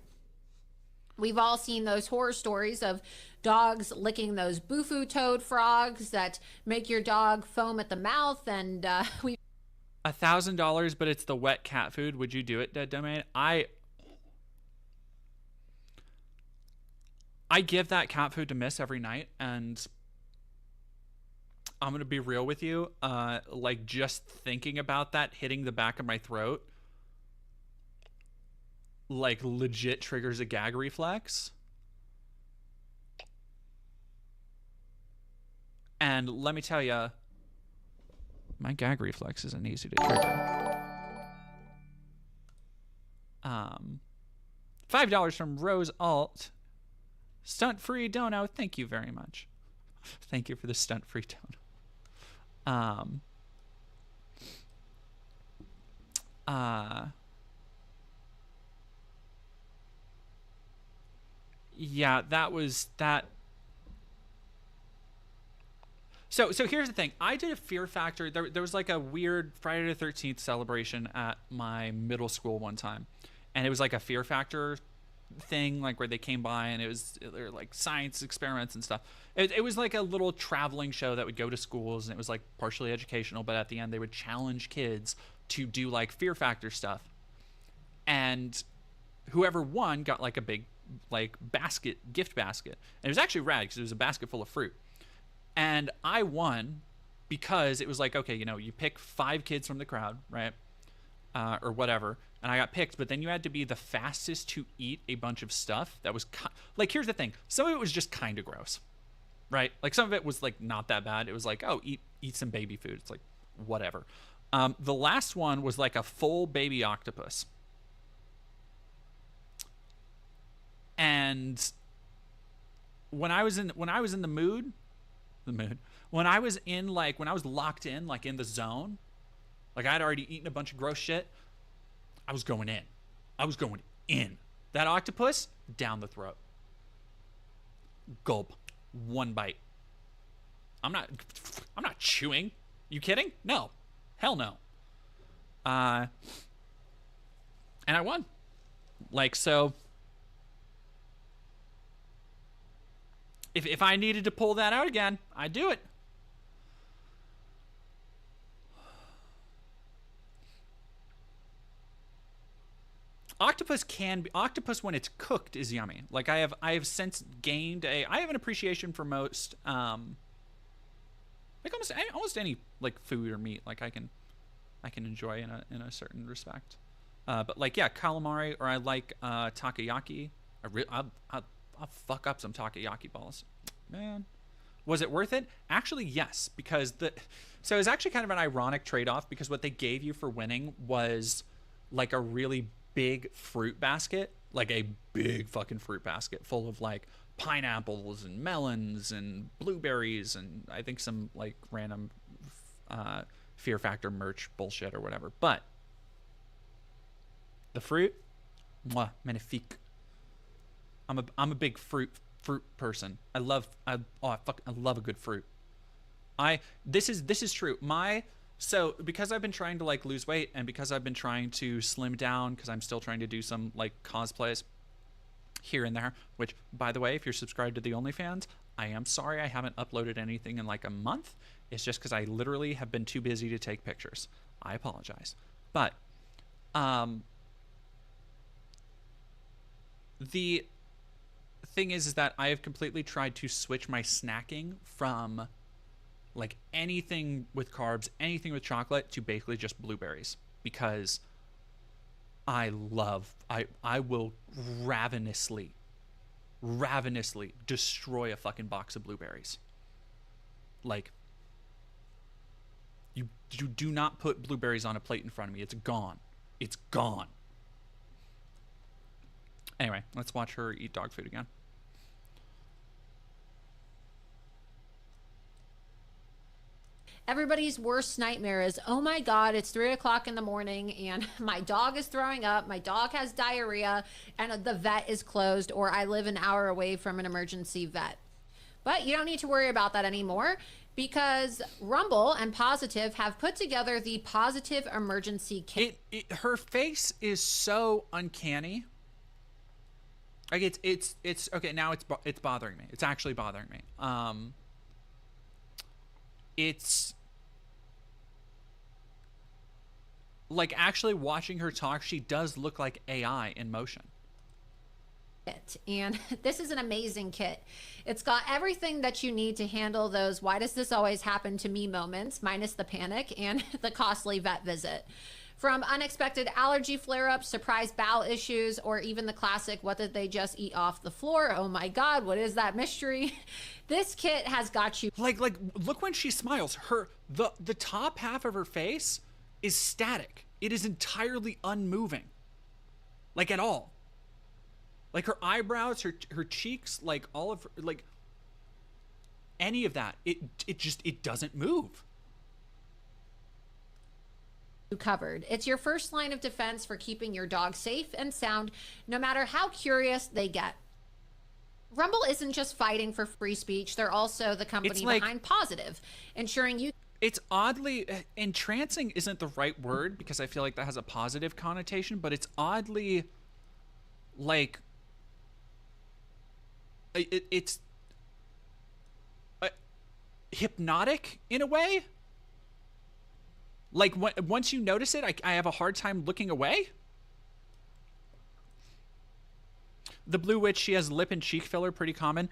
We've all seen those horror stories of dogs licking those Bufu toad frogs that make your dog foam at the mouth, and we. $1,000, but it's the wet cat food. Would you do it, Dead Domain? I give that cat food to Miss every night, and I'm gonna be real with you. Like, just thinking about that hitting the back of my throat, like, legit triggers a gag reflex. And let me tell you, my gag reflex isn't easy to trigger. $5 from Rose Alt. Stunt free dono. Thank you very much. Thank you for the stunt free dono. Yeah, that was that. So here's the thing. I did a Fear Factor. There was like a weird Friday the 13th celebration at my middle school one time, and it was like a Fear Factor thing, like where they came by and they're like science experiments and stuff. It was like a little traveling show that would go to schools, and it was like partially educational, but at the end they would challenge kids to do like Fear Factor stuff, and whoever won got like a big like gift basket, and it was actually rad because it was a basket full of fruit. And I won because it was like, okay, you pick 5 kids from the crowd, right? Or whatever. And I got picked, but then you had to be the fastest to eat a bunch of stuff that was like, here's the thing. Some of it was just kind of gross, right? Like, some of it was like not that bad. It was like, oh, eat some baby food. It's like, whatever. The last one was like a full baby octopus. And when I was in the mood, when I was locked in, like in the zone, like I'd already eaten a bunch of gross shit, I was going in. That octopus, down the throat. Gulp. One bite. I'm not chewing. You kidding? No. Hell no. And I won. Like, so If I needed to pull that out again, I'd do it. Octopus when it's cooked is yummy. Like, I have since gained I have an appreciation for most like almost any like food or meat, like I can enjoy in a certain respect. But like, yeah, calamari, or I like takoyaki. I'll fuck up some takoyaki balls, man. Was it worth it? Actually, yes, because so it was actually kind of an ironic trade-off, because what they gave you for winning was like a really big fruit basket, like a big fucking fruit basket full of like pineapples and melons and blueberries and I think some like random Fear Factor merch bullshit or whatever. But the fruit, mwah, magnifique. I'm a big fruit person. I love a good fruit. This is true. So because I've been trying to like lose weight, and because I've been trying to slim down, because I'm still trying to do some like cosplays here and there, which, by the way, if you're subscribed to the OnlyFans, I am sorry I haven't uploaded anything in like a month. It's just because I literally have been too busy to take pictures. I apologize. But the thing is that I have completely tried to switch my snacking from like anything with carbs, anything with chocolate, to basically just blueberries, because I will ravenously destroy a fucking box of blueberries. Like, you do not put blueberries on a plate in front of me. It's gone. It's gone. Anyway, let's watch her eat dog food again. Everybody's worst nightmare is, oh my God, it's 3 o'clock in the morning and my dog is throwing up, my dog has diarrhea, and the vet is closed, or I live an hour away from an emergency vet. But you don't need to worry about that anymore, because Rumble and Positive have put together the Positive Emergency Kit. Her face is so uncanny. Like it's okay, now it's bothering me. It's actually bothering me. It's like, actually watching her talk, she does look like AI in motion. And this is an amazing kit. It's got everything that you need to handle those why does this always happen to me moments, minus the panic and the costly vet visit. From unexpected allergy flare-ups, surprise bowel issues, or even the classic, what did they just eat off the floor? Oh my God, what is that mystery? This kit has got you. Like look when she smiles. The top half of her face is static. It is entirely unmoving. Like, at all. Like her eyebrows, her cheeks, like all of her, like any of that, it doesn't move. Covered. It's your first line of defense for keeping your dog safe and sound, no matter how curious they get. Rumble isn't just fighting for free speech, they're also the company behind Positive, ensuring you. It's oddly, entrancing isn't the right word, because I feel like that has a positive connotation, but it's oddly like it's hypnotic in a way. Like, once you notice it, I have a hard time looking away. The Blue Witch, she has lip and cheek filler, pretty common.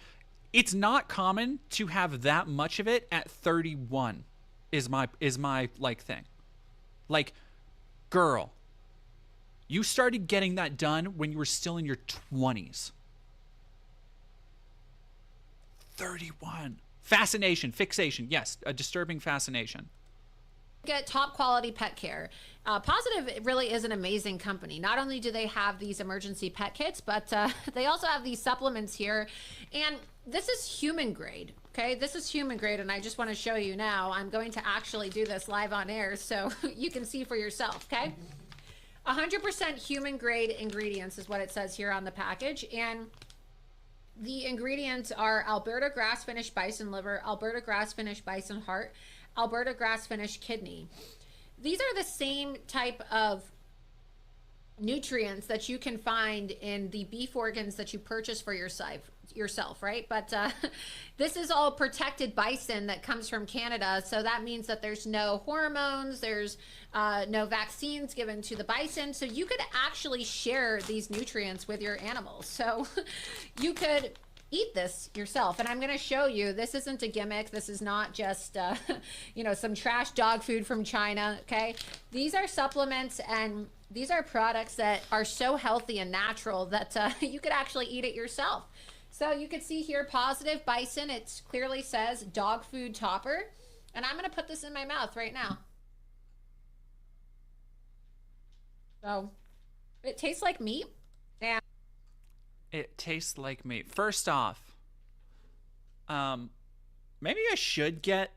It's not common to have that much of it at 31 is my like thing. Like, girl, you started getting that done when you were still in your 20s. 31. Fascination, fixation, yes, a disturbing fascination. Get top quality pet care. Positive really is an amazing company. Not only do they have these emergency pet kits, but they also have these supplements here. And this is human grade, okay? This is human grade, and I just want to show you now. I'm going to actually do this live on air so you can see for yourself, okay? 100% human grade ingredients is what it says here on the package. And the ingredients are Alberta grass-finished bison liver, Alberta grass-finished bison heart, Alberta grass-finished kidney. These are the same type of nutrients that you can find in the beef organs that you purchase for yourself, right? But this is all protected bison that comes from Canada, so that means that there's no hormones, there's no vaccines given to the bison, so you could actually share these nutrients with your animals. So you could eat this yourself, and I'm going to show you. This isn't a gimmick. This is not just you know, some trash dog food from China. Okay, these are supplements, and these are products that are so healthy and natural that you could actually eat it yourself. So you can see here, Positive Bison. It clearly says dog food topper. And I'm going to put this in my mouth right now. So it tastes like meat. And It tastes like meat. First off, maybe I should get...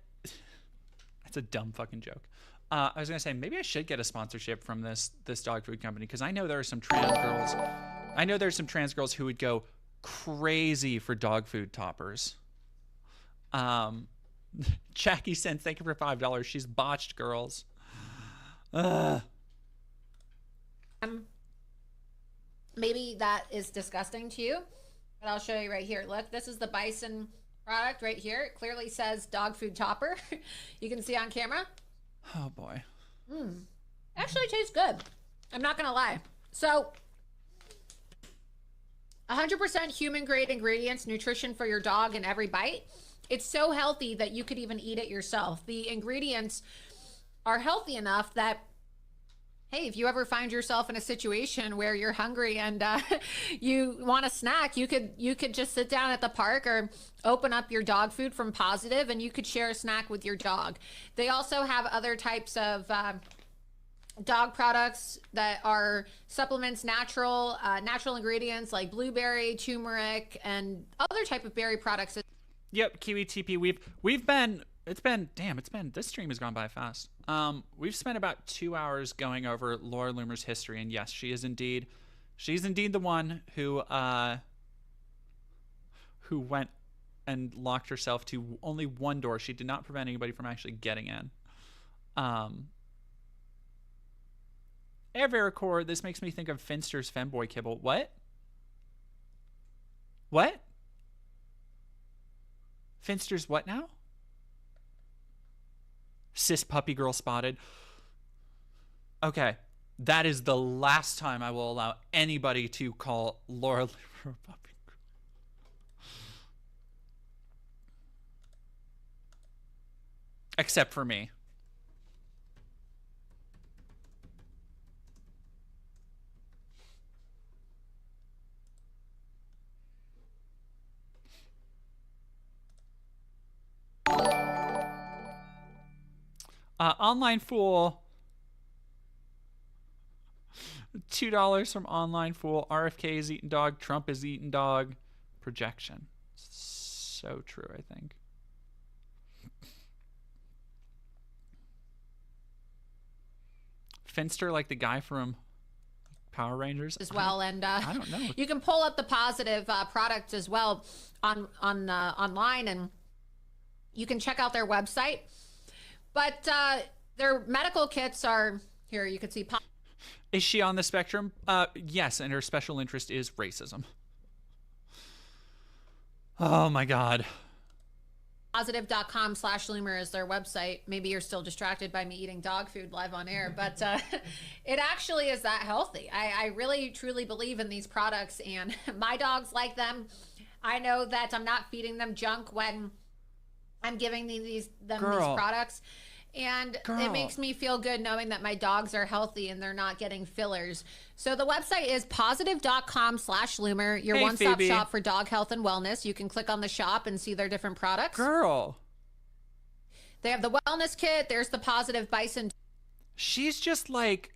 That's a dumb fucking joke. I was gonna say maybe I should get a sponsorship from this dog food company, because I know there are some trans girls. I know there's some trans girls who would go crazy for dog food toppers. Jackie sent, thank you for $5. She's botched, girls. Maybe that is disgusting to you, but I'll show you right here. Look, this is the Bison product right here. It clearly says dog food topper. You can see on camera. Oh boy. Actually tastes good. I'm not gonna lie. So 100% human grade ingredients, nutrition for your dog in every bite. It's so healthy that you could even eat it yourself. The ingredients are healthy enough that, hey, if you ever find yourself in a situation where you're hungry and you want a snack, you could just sit down at the park or open up your dog food from Positive, and you could share a snack with your dog. They also have other types of dog products that are supplements, natural ingredients like blueberry, turmeric, and other type of berry products. Yep, Kiwi TP. This stream has gone by fast. We've spent about 2 hours going over Laura Loomer's history, and yes, she's indeed the one who went and locked herself to only one door. She did not prevent anybody from actually getting in. Air this makes me think of Finster's femboy kibble. What? Finster's what now? Cis puppy girl spotted. Okay, that is the last time I will allow anybody to call Laura Loomer a puppy girl. Except for me. Online Fool. $2 from Online Fool. RFK is eating dog. Trump is eating dog. Projection. So true, I think. Finster, like the guy from Power Rangers as well, and I don't know. You can pull up the Positive products as well online, and you can check out their website. But their medical kits are here. You can see. Is she on the spectrum? Yes, and her special interest is racism. Oh my God. Positive.com/Loomer is their website. Maybe you're still distracted by me eating dog food live on air, but it actually is that healthy. I really, truly believe in these products, and my dogs like them. I know that I'm not feeding them junk when I'm giving them these products. And it makes me feel good knowing that my dogs are healthy and they're not getting fillers. So the website is positive.com/Loomer, your one-stop shop for dog health and wellness. You can click on the shop and see their different products. They have the wellness kit. There's the Positive Bison. She's just like,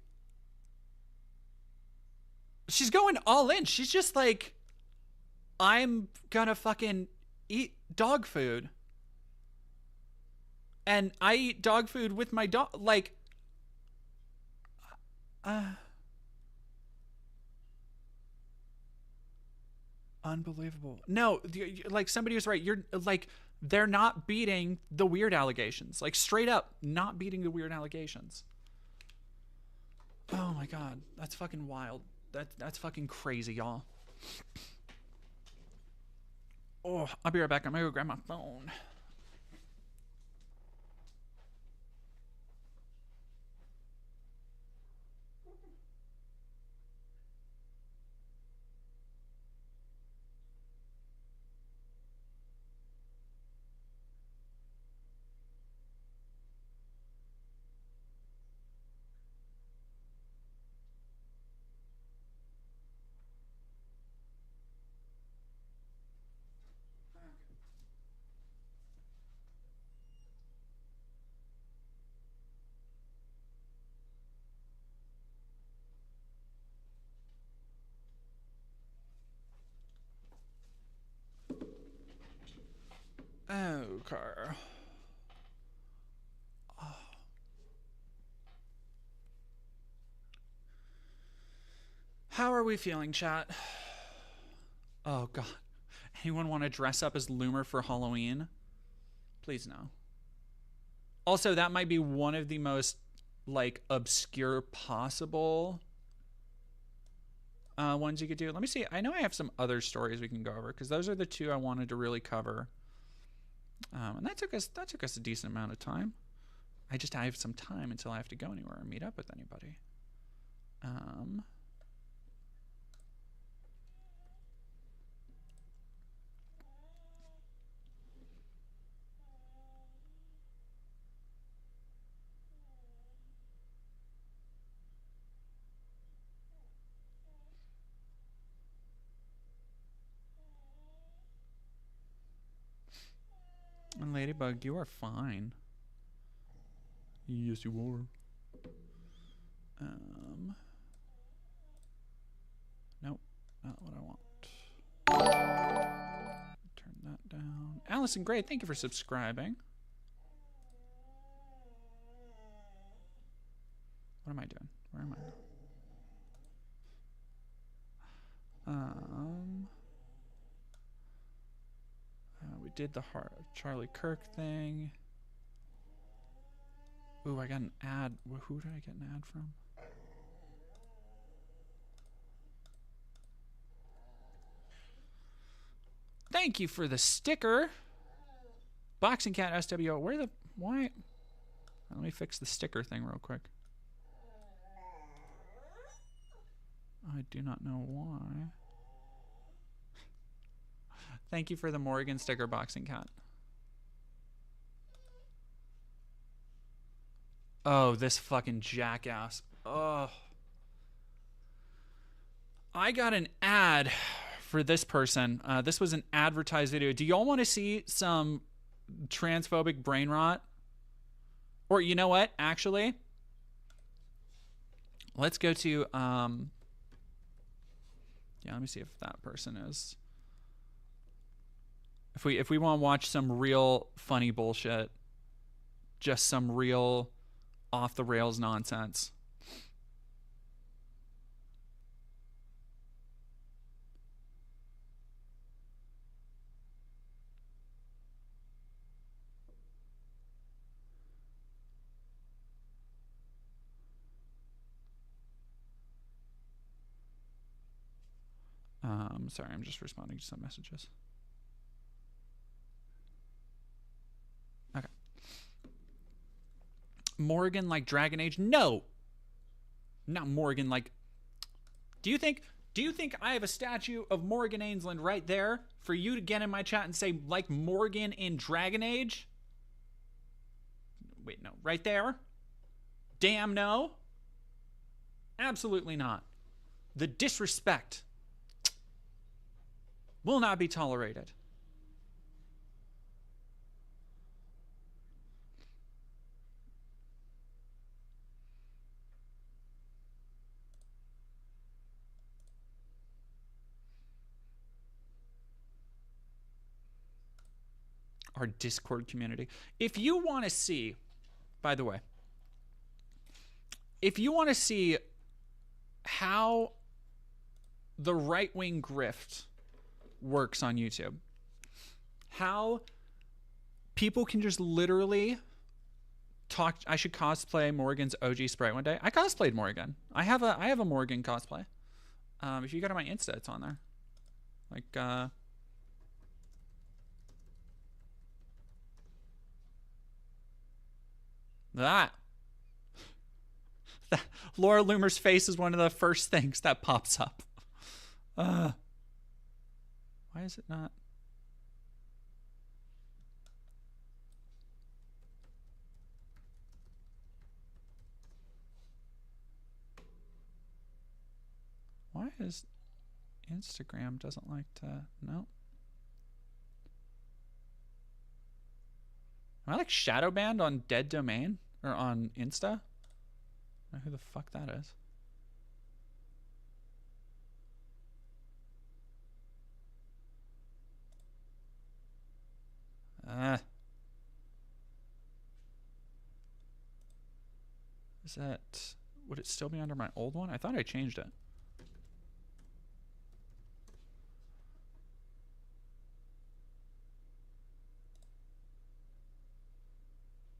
she's going all in. She's just like, I'm gonna fucking eat dog food. And I eat dog food with my dog. Like, unbelievable. No, like somebody was right. You're like, they're not beating the weird allegations. Like, straight up not beating the weird allegations. Oh my God. That's fucking wild. That's fucking crazy, y'all. Oh, I'll be right back. I'm gonna go grab my phone. Okay. How are we feeling, chat? Oh, God. Anyone want to dress up as Loomer for Halloween? Please no. Also, that might be one of the most, like, obscure possible ones you could do. Let me see. I know I have some other stories we can go over, because those are the two I wanted to really cover. And that took us a decent amount of time. I have some time until I have to go anywhere or meet up with anybody. And Ladybug, you are fine. Yes, you are. Nope, not what I want. Turn that down. Allison Gray, thank you for subscribing. What am I doing? Where am I? We did the Charlie Kirk thing. Ooh, I got an ad. Who did I get an ad from? Thank you for the sticker. Boxing Cat SWO. Why? Let me fix the sticker thing real quick. I do not know why. Thank you for the Morgan sticker, Boxing Cat. Oh, this fucking jackass. Oh. I got an ad for this person. This was an advertised video. Do y'all want to see some transphobic brain rot? Or you know what? Actually, let's go to yeah, let me see if that person is. If we want to watch some real funny bullshit, just some real off the rails nonsense. Sorry, I'm just responding to some messages. Okay. Morgan like Dragon Age? No. Not Morgan like. Do you think I have a statue of Morgan Ainsland right there for you to get in my chat and say like Morgan in Dragon Age? Wait, no. Right there? Damn no. Absolutely not. The disrespect will not be tolerated. Our Discord community. If you want to see, by the way, if you want to see how the right-wing grift works on YouTube, how people can just literally talk. I should cosplay Morgan's OG Sprite one day. I cosplayed Morgan. I have a Morgan cosplay. If you go to my Insta, it's on there. Like that. Laura Loomer's face is one of the first things that pops up. Why is it not? Why is Instagram doesn't like to? No. Am I like shadow banned on Dead Domain or on Insta? I don't know who the fuck that is. Is that... Would it still be under my old one? I thought I changed it.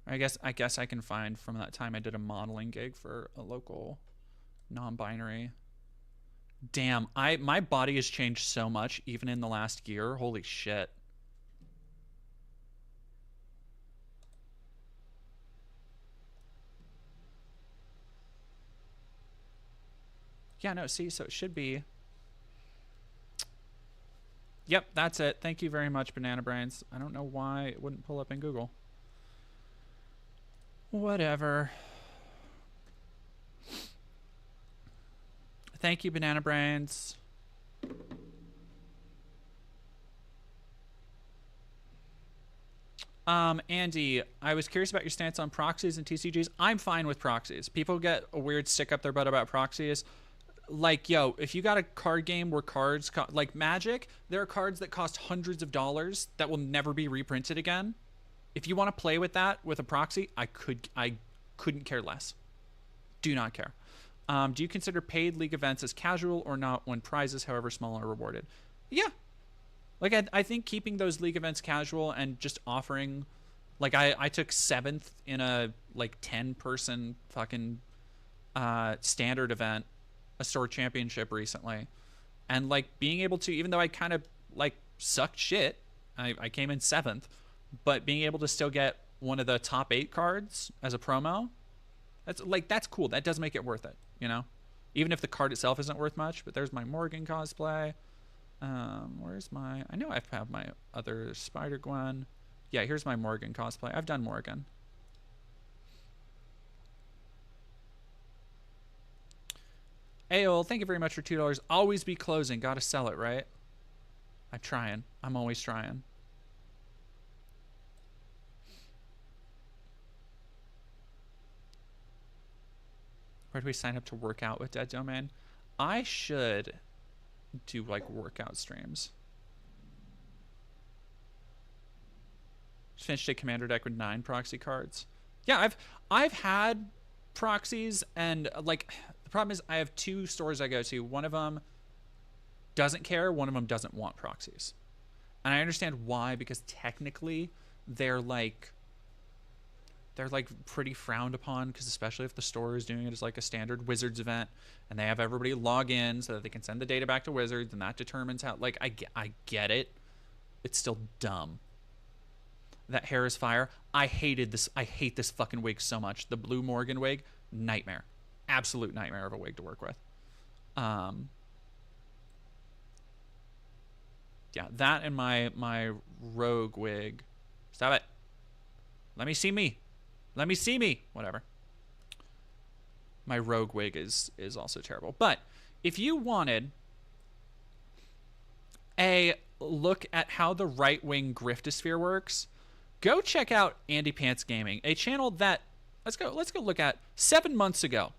I guess I can find from that time I did a modeling gig for a local non-binary. Damn, my body has changed so much even in the last year. Holy shit. Yeah, no, see, so it should be. Yep, that's it. Thank you very much, Banana Brains. I don't know why it wouldn't pull up in Google. Whatever. Thank you, Banana Brains. Andy, I was curious about your stance on proxies and TCGs. I'm fine with proxies. People get a weird stick up their butt about proxies. Like, yo, if you got a card game where cards, like Magic, there are cards that cost hundreds of dollars that will never be reprinted again. If you want to play with that with a proxy, I couldn't care less. Do not care. Do you consider paid league events as casual or not when prizes, however small, are rewarded? Yeah. Like, I think keeping those league events casual and just offering... Like, I took 7th in a, like, 10-person fucking standard event, a store championship recently. And, like, being able to... Even though I kind of, like, sucked shit, I came in 7th, but being able to still get one of the top 8 cards as a promo, that's cool. That does make it worth it, you know? Even if the card itself isn't worth much. But there's my Morgan cosplay. Where's my... I know I have my other Spider-Gwen. Yeah, here's my Morgan cosplay. I've done Morgan. Aol, thank you very much for $2. Always be closing. Gotta sell it, right? I'm trying. I'm always trying. Where do we sign up to work out with Dead Domain? I should do like workout streams. Just finished a commander deck with 9 proxy cards. Yeah, I've had proxies, and like the problem is I have 2 stores I go to. One of them doesn't care, one of them doesn't want proxies. And I understand why, because technically they're like pretty frowned upon, because especially if the store is doing it as like a standard Wizards event and they have everybody log in so that they can send the data back to Wizards, and that determines how, like, I get it. It's still dumb. That hair is fire. I hate this fucking wig so much. The blue Morgan wig, nightmare. Absolute nightmare of a wig to work with. Yeah, that and my rogue wig. Stop it. Let me see me. Let me see me. Whatever. My rogue wig is also terrible. But if you wanted a look at how the right-wing griftosphere works, go check out Andy Pants Gaming, a channel that let's go look at 7 months ago,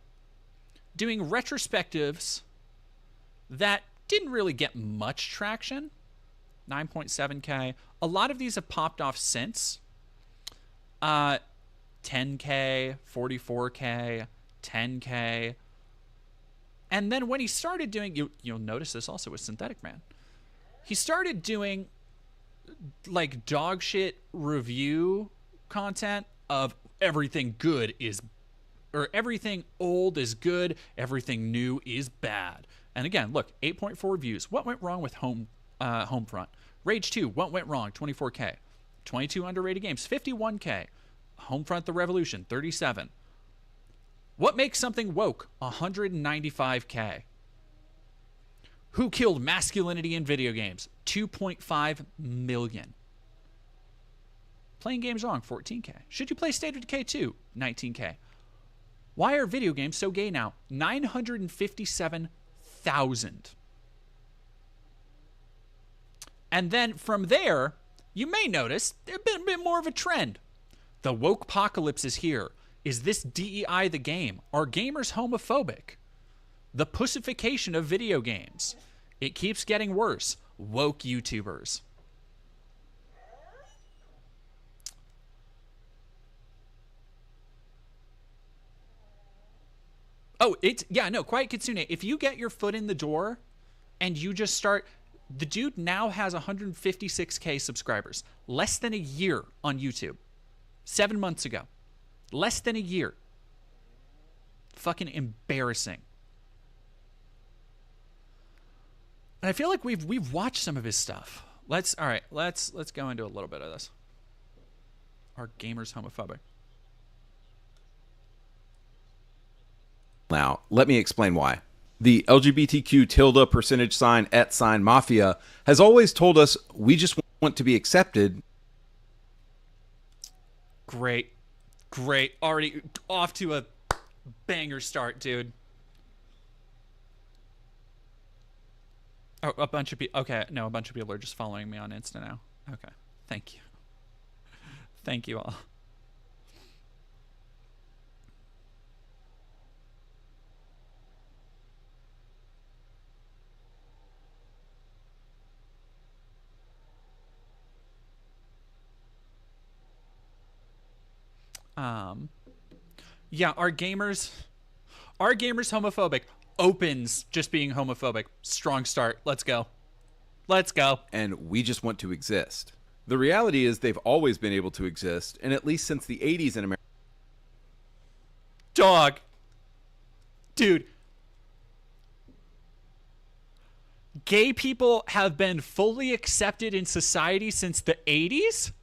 doing retrospectives that didn't really get much traction. 9.7K. A lot of these have popped off since. 10K, 44K, 10K. And then when he started doing, you'll notice this also with Synthetic Man. He started doing like dog shit review content of everything good is, or everything old is good, everything new is bad. And again, look, 8.4 views. What went wrong with Homefront? Rage 2, what went wrong? 24K. 22 underrated games, 51K. Homefront: The Revolution, 37. What makes something woke? 195K. Who killed masculinity in video games? 2.5 million. Playing games wrong, 14K. Should you play State of Decay 2? 19K. Why are video games so gay now? 957,000. And then from there, you may notice there's been a bit more of a trend. The woke apocalypse is here. Is this DEI the game? Are gamers homophobic? The pussification of video games. It keeps getting worse. Woke YouTubers. Oh, Quiet Kitsune. If you get your foot in the door and you just start, the dude now has 156K subscribers. Less than a year on YouTube. 7 months ago. Less than a year. Fucking embarrassing. And I feel like we've watched some of his stuff. Let's go into a little bit of this. Are gamers homophobic? Now, let me explain why. The LGBTQ tilde percentage sign @ sign mafia has always told us we just want to be accepted. Great. Already off to a banger start, dude. Oh, a bunch of people. Okay, no, a bunch of people are just following me on Insta now. Okay, thank you. Thank you all. Yeah, are gamers homophobic? Opens just being homophobic. Strong start. Let's go. And we just want to exist. The reality is they've always been able to exist, and at least since the 80s in America. Dog. Dude. Gay people have been fully accepted in society since the 80s?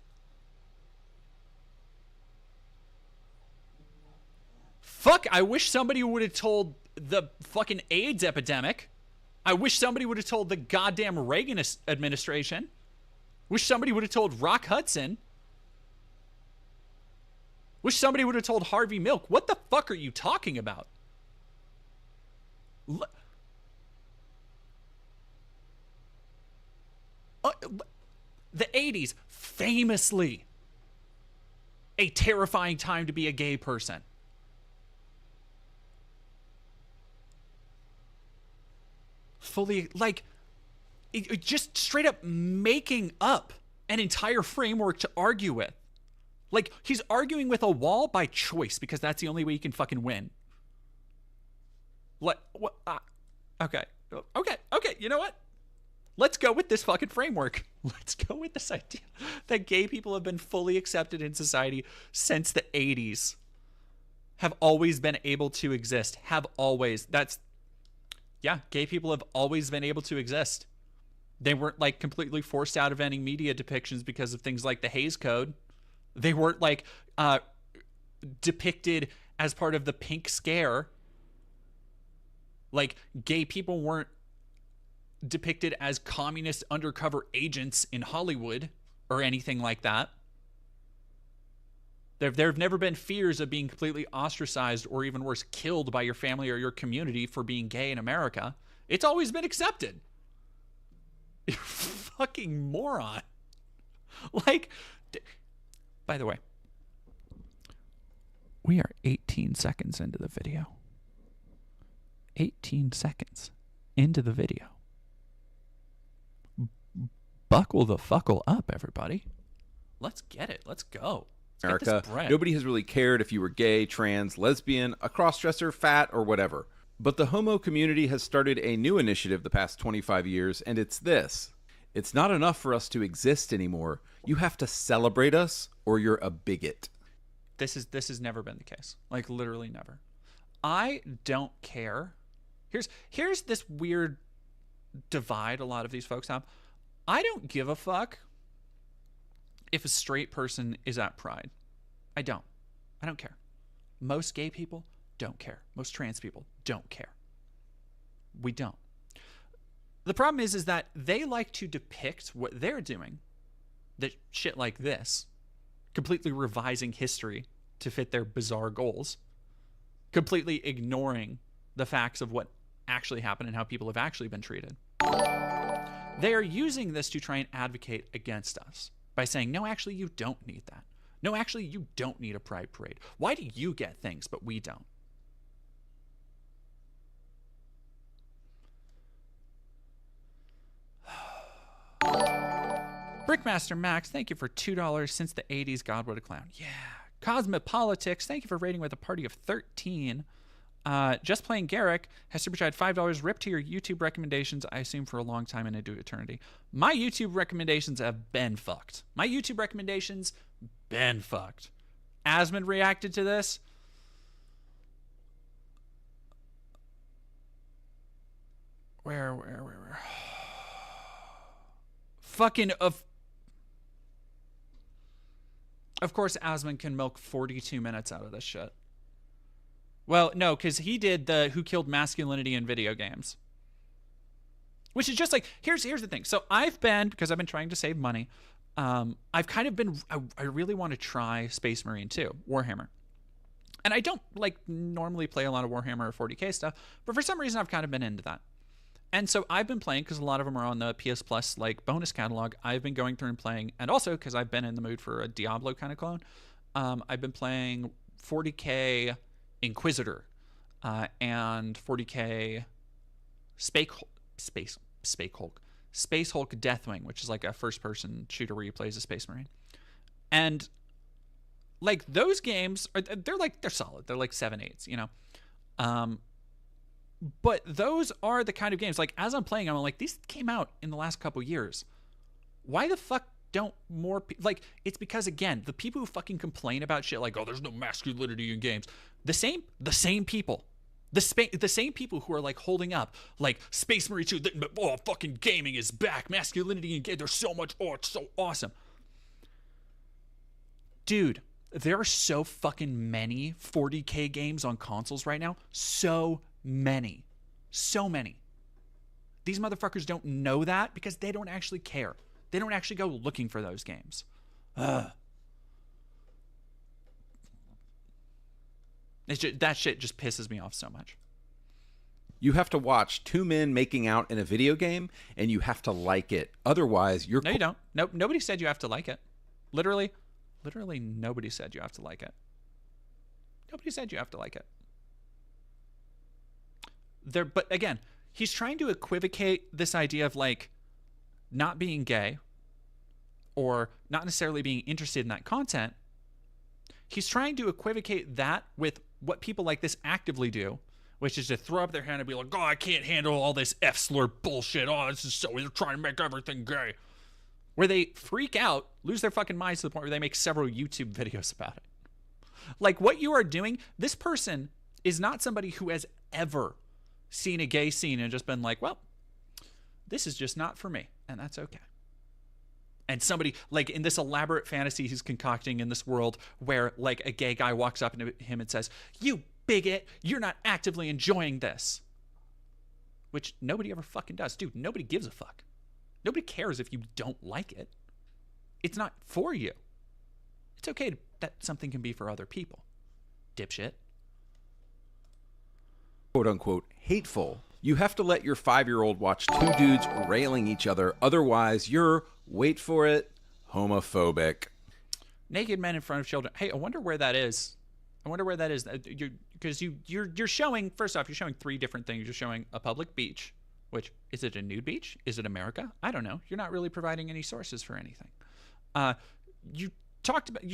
Fuck, I wish somebody would have told the fucking AIDS epidemic. I wish somebody would have told the goddamn Reagan administration. Wish somebody would have told Rock Hudson. Wish somebody would have told Harvey Milk. What the fuck are you talking about? The 80s, famously a terrifying time to be a gay person. Fully, like, just straight up making up an entire framework to argue with. Like, he's arguing with a wall by choice because that's the only way you can fucking win. What? Okay. You know what? Let's go with this fucking framework. Let's go with this idea that gay people have been fully accepted in society since the 80s. Have always been able to exist. Yeah, gay people have always been able to exist. They weren't like completely forced out of any media depictions because of things like the Hays Code. They weren't like depicted as part of the Pink Scare. Like, gay people weren't depicted as communist undercover agents in Hollywood or anything like that. There have never been fears of being completely ostracized or even worse, killed by your family or your community for being gay in America. It's always been accepted. You fucking moron. Like, by the way, we are 18 seconds into the video. 18 seconds into the video. Buckle the fuckle up, everybody. Let's get it. Let's go. America, nobody has really cared if you were gay, trans, lesbian, a crossdresser, fat, or whatever. But the homo community has started a new initiative the past 25 years, and it's this. It's not enough for us to exist anymore. You have to celebrate us, or you're a bigot. This has never been the case. Like, literally never. I don't care. Here's this weird divide a lot of these folks have. I don't give a fuck if a straight person is at Pride. I don't care. Most gay people don't care. Most trans people don't care. We don't. The problem is that they like to depict what they're doing, that shit like this, completely revising history to fit their bizarre goals, completely ignoring the facts of what actually happened and how people have actually been treated. They are using this to try and advocate against us by saying, no, actually, you don't need that. No, actually, you don't need a pride parade. Why do you get things, but we don't? Brickmaster Max, thank you for $2 since the 80s. God, what a clown. Yeah. Cosmopolitics, thank you for rating with a party of 13. Just Playing Garrick has supercharged $5. Rip to your YouTube recommendations, I assume for a long time and into eternity. My YouTube recommendations have been fucked. Asmund reacted to this. Where? Fucking of course, Asmund can milk 42 minutes out of this shit. Well, no, because he did the Who Killed Masculinity in Video Games. Which is just like, here's the thing. So because I've been trying to save money, I've kind of been, I really want to try Space Marine 2, Warhammer. And I don't like normally play a lot of Warhammer or 40k stuff, but for some reason I've kind of been into that. And so I've been playing, because a lot of them are on the PS Plus like bonus catalog. I've been going through and playing, and also because I've been in the mood for a Diablo kind of clone, I've been playing 40k Inquisitor and 40k Space Hulk Deathwing, which is like a first-person shooter where you play as a Space Marine. And like those games they're solid. They're like 7/8, you know. But those are the kind of games, like, as I'm playing, I'm like, these came out in the last couple years. Why the fuck don't more like, it's because, again, the people who fucking complain about shit like, oh, there's no masculinity in games, the same people, the same people who are like holding up like Space Marine 2, oh, fucking gaming is back, masculinity in games, there's so much, oh, it's so awesome. Dude, there are so fucking many 40k games on consoles right now. So many. These motherfuckers don't know that because they don't actually care. They don't actually go looking for those games. That shit just pisses me off so much. You have to watch two men making out in a video game, and you have to like it. Otherwise, you're... No, you don't. Nope. Nobody said you have to like it. Literally nobody said you have to like it. Nobody said you have to like it. But again, he's trying to equivocate this idea of like not being gay or not necessarily being interested in that content. He's trying to equivocate that with what people like this actively do, which is to throw up their hand and be like, oh, I can't handle all this F-slur bullshit. Oh, this is so, they're trying to make everything gay. Where they freak out, lose their fucking minds to the point where they make several YouTube videos about it. Like, what you are doing, this person is not somebody who has ever seen a gay scene and just been like, well, this is just not for me, and that's okay. And somebody, like, in this elaborate fantasy he's concocting in this world where, like, a gay guy walks up to him and says, you bigot, you're not actively enjoying this. Which nobody ever fucking does. Dude, nobody gives a fuck. Nobody cares if you don't like it. It's not for you. It's okay that something can be for other people. Dipshit. Quote unquote hateful. You have to let your 5-year-old watch two dudes railing each other. Otherwise, you're, wait for it, homophobic. Naked men in front of children. Hey, I wonder where that is. Because you're showing, first off, you're showing 3 different things. You're showing a public beach, which, is it a nude beach? Is it America? I don't know. You're not really providing any sources for anything. You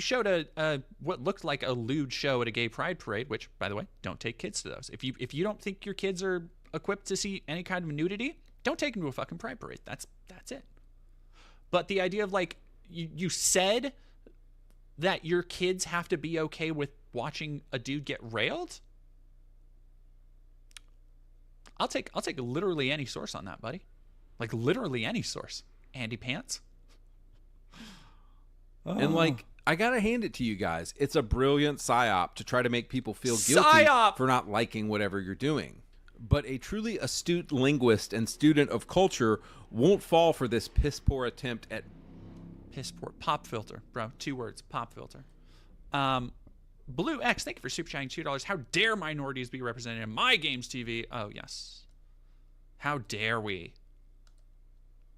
showed a what looked like a lewd show at a gay pride parade, which, by the way, don't take kids to those. If you don't think your kids are equipped to see any kind of nudity, don't take them to a fucking pride parade. That's it. But the idea of, like, you said that your kids have to be okay with watching a dude get railed? I'll take literally any source on that, buddy. Like, literally any source. Andy Pants. And, like, I gotta hand it to you guys. It's a brilliant psyop to try to make people feel guilty for not liking whatever you're doing. But a truly astute linguist and student of culture won't fall for this piss-poor attempt at... Piss-poor. Pop filter, bro. 2 words. Pop filter. Blue X, thank you for super chatting $2. How dare minorities be represented in my games TV? Oh, yes. How dare we?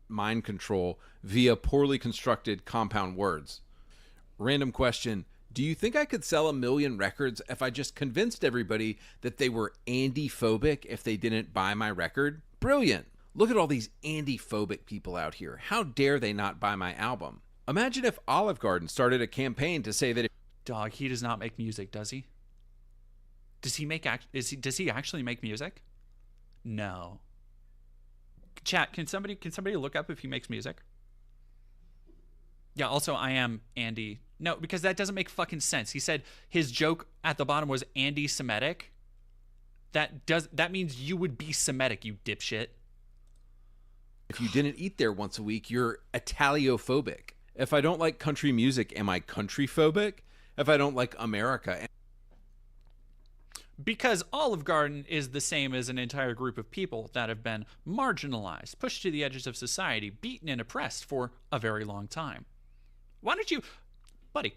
Mind control via poorly constructed compound words. Random question. Do you think I could sell 1 million records if I just convinced everybody that they were Andy-phobic if they didn't buy my record? Brilliant. Look at all these Andy-phobic people out here. How dare they not buy my album? Imagine if Olive Garden started a campaign to say that... Dog, he does not make music, does he? Does he actually make music? No. Chat, can somebody look up if he makes music? Yeah, also I am Andy. No, because that doesn't make fucking sense. He said his joke at the bottom was anti-Semitic. That means you would be Semitic, you dipshit. If you didn't eat there once a week, you're Italiophobic. If I don't like country music, am I countryphobic? If I don't like America... Because Olive Garden is the same as an entire group of people that have been marginalized, pushed to the edges of society, beaten and oppressed for a very long time. Why don't you, buddy,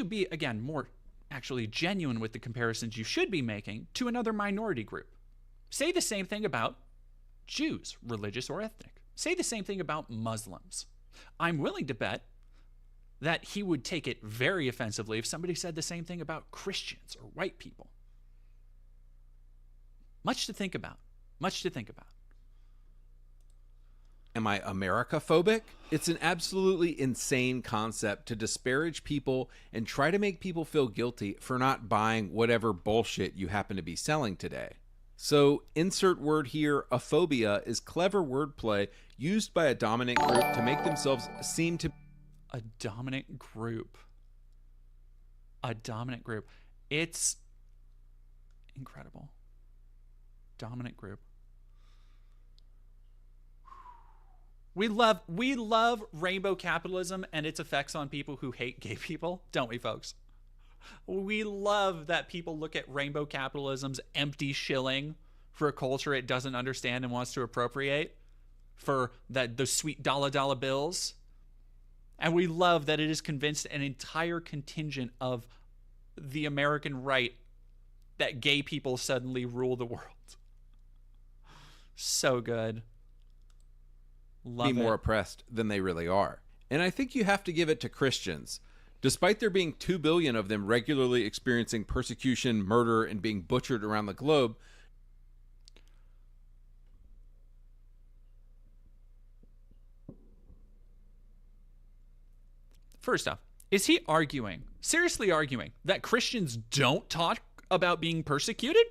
be, again, more actually genuine with the comparisons you should be making to another minority group? Say the same thing about Jews, religious or ethnic. Say the same thing about Muslims. I'm willing to bet that he would take it very offensively if somebody said the same thing about Christians or white people. Much to think about. Much to think about. Am I America-phobic? It's an absolutely insane concept to disparage people and try to make people feel guilty for not buying whatever bullshit you happen to be selling today. So, insert word here, aphobia is clever wordplay used by a dominant group to make themselves seem to... A dominant group. It's incredible. Dominant group. We love rainbow capitalism and its effects on people who hate gay people, don't we, folks? We love that people look at rainbow capitalism's empty shilling for a culture it doesn't understand and wants to appropriate, for the sweet dollar bills. And we love that it has convinced an entire contingent of the American right that gay people suddenly rule the world. So good. Love it. Be more oppressed than they really are. And I think you have to give it to Christians. Despite there being 2 billion of them regularly experiencing persecution, murder, and being butchered around the globe, first off, is he seriously arguing, that Christians don't talk about being persecuted?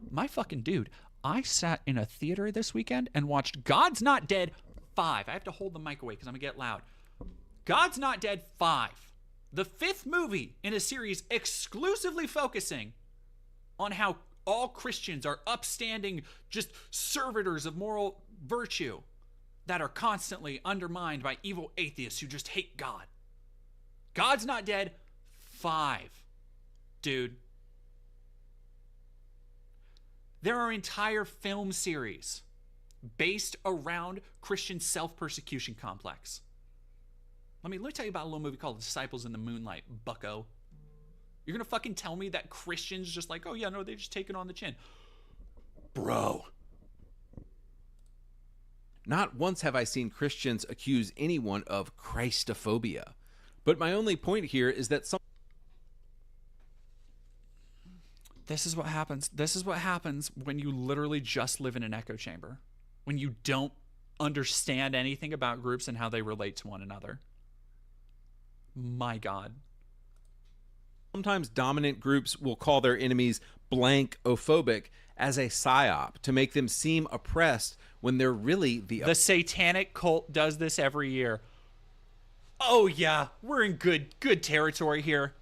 My fucking dude, I sat in a theater this weekend and watched God's Not Dead 5. I have to hold the mic away because I'm going to get loud. God's Not Dead 5. The 5th movie in a series exclusively focusing on how all Christians are upstanding, just servitors of moral virtue that are constantly undermined by evil atheists who just hate God. God's Not Dead 5. Dude. There are entire film series based around Christian self-persecution complex. Let me tell you about a little movie called Disciples in the Moonlight, bucko. You're going to fucking tell me that Christians just like, oh yeah, no, they just take it on the chin. Bro. not once have I seen Christians accuse anyone of Christophobia. But my only point here is that This is what happens. This is what happens when you literally just live in an echo chamber. When you don't understand anything about groups and how they relate to one another. My God. Sometimes dominant groups will call their enemies blank-ophobic as a psyop to make them seem oppressed when they're really the satanic cult does this every year. Oh yeah, we're in good territory here.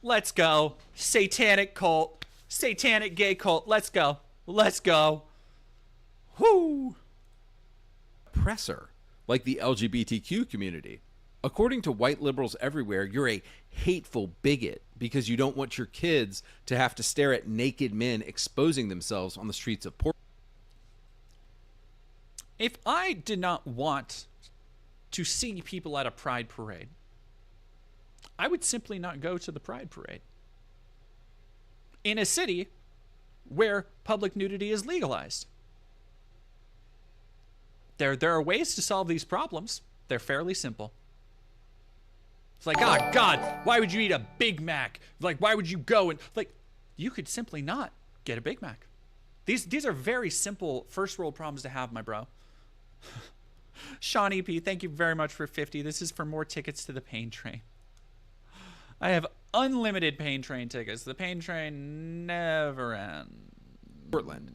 Let's go. Satanic cult. Satanic gay cult. Let's go. Let's go. Whoo! oppressor, like the LGBTQ community. According to white liberals everywhere, you're a hateful bigot because you don't want your kids to have to stare at naked men exposing themselves on the streets of Portland. If I did not want to see people at a pride parade, I would simply not go to the pride parade. In a city where public nudity is legalized. There are ways to solve these problems. They're fairly simple. It's like, oh, God, why would you eat a Big Mac? Like, why would you go and, like, you could simply not get a Big Mac. These are very simple first world problems to have, my bro. Sean EP, thank you very much for 50. This is for more tickets to the pain train. I have unlimited pain train tickets. The pain train never ends. Portland.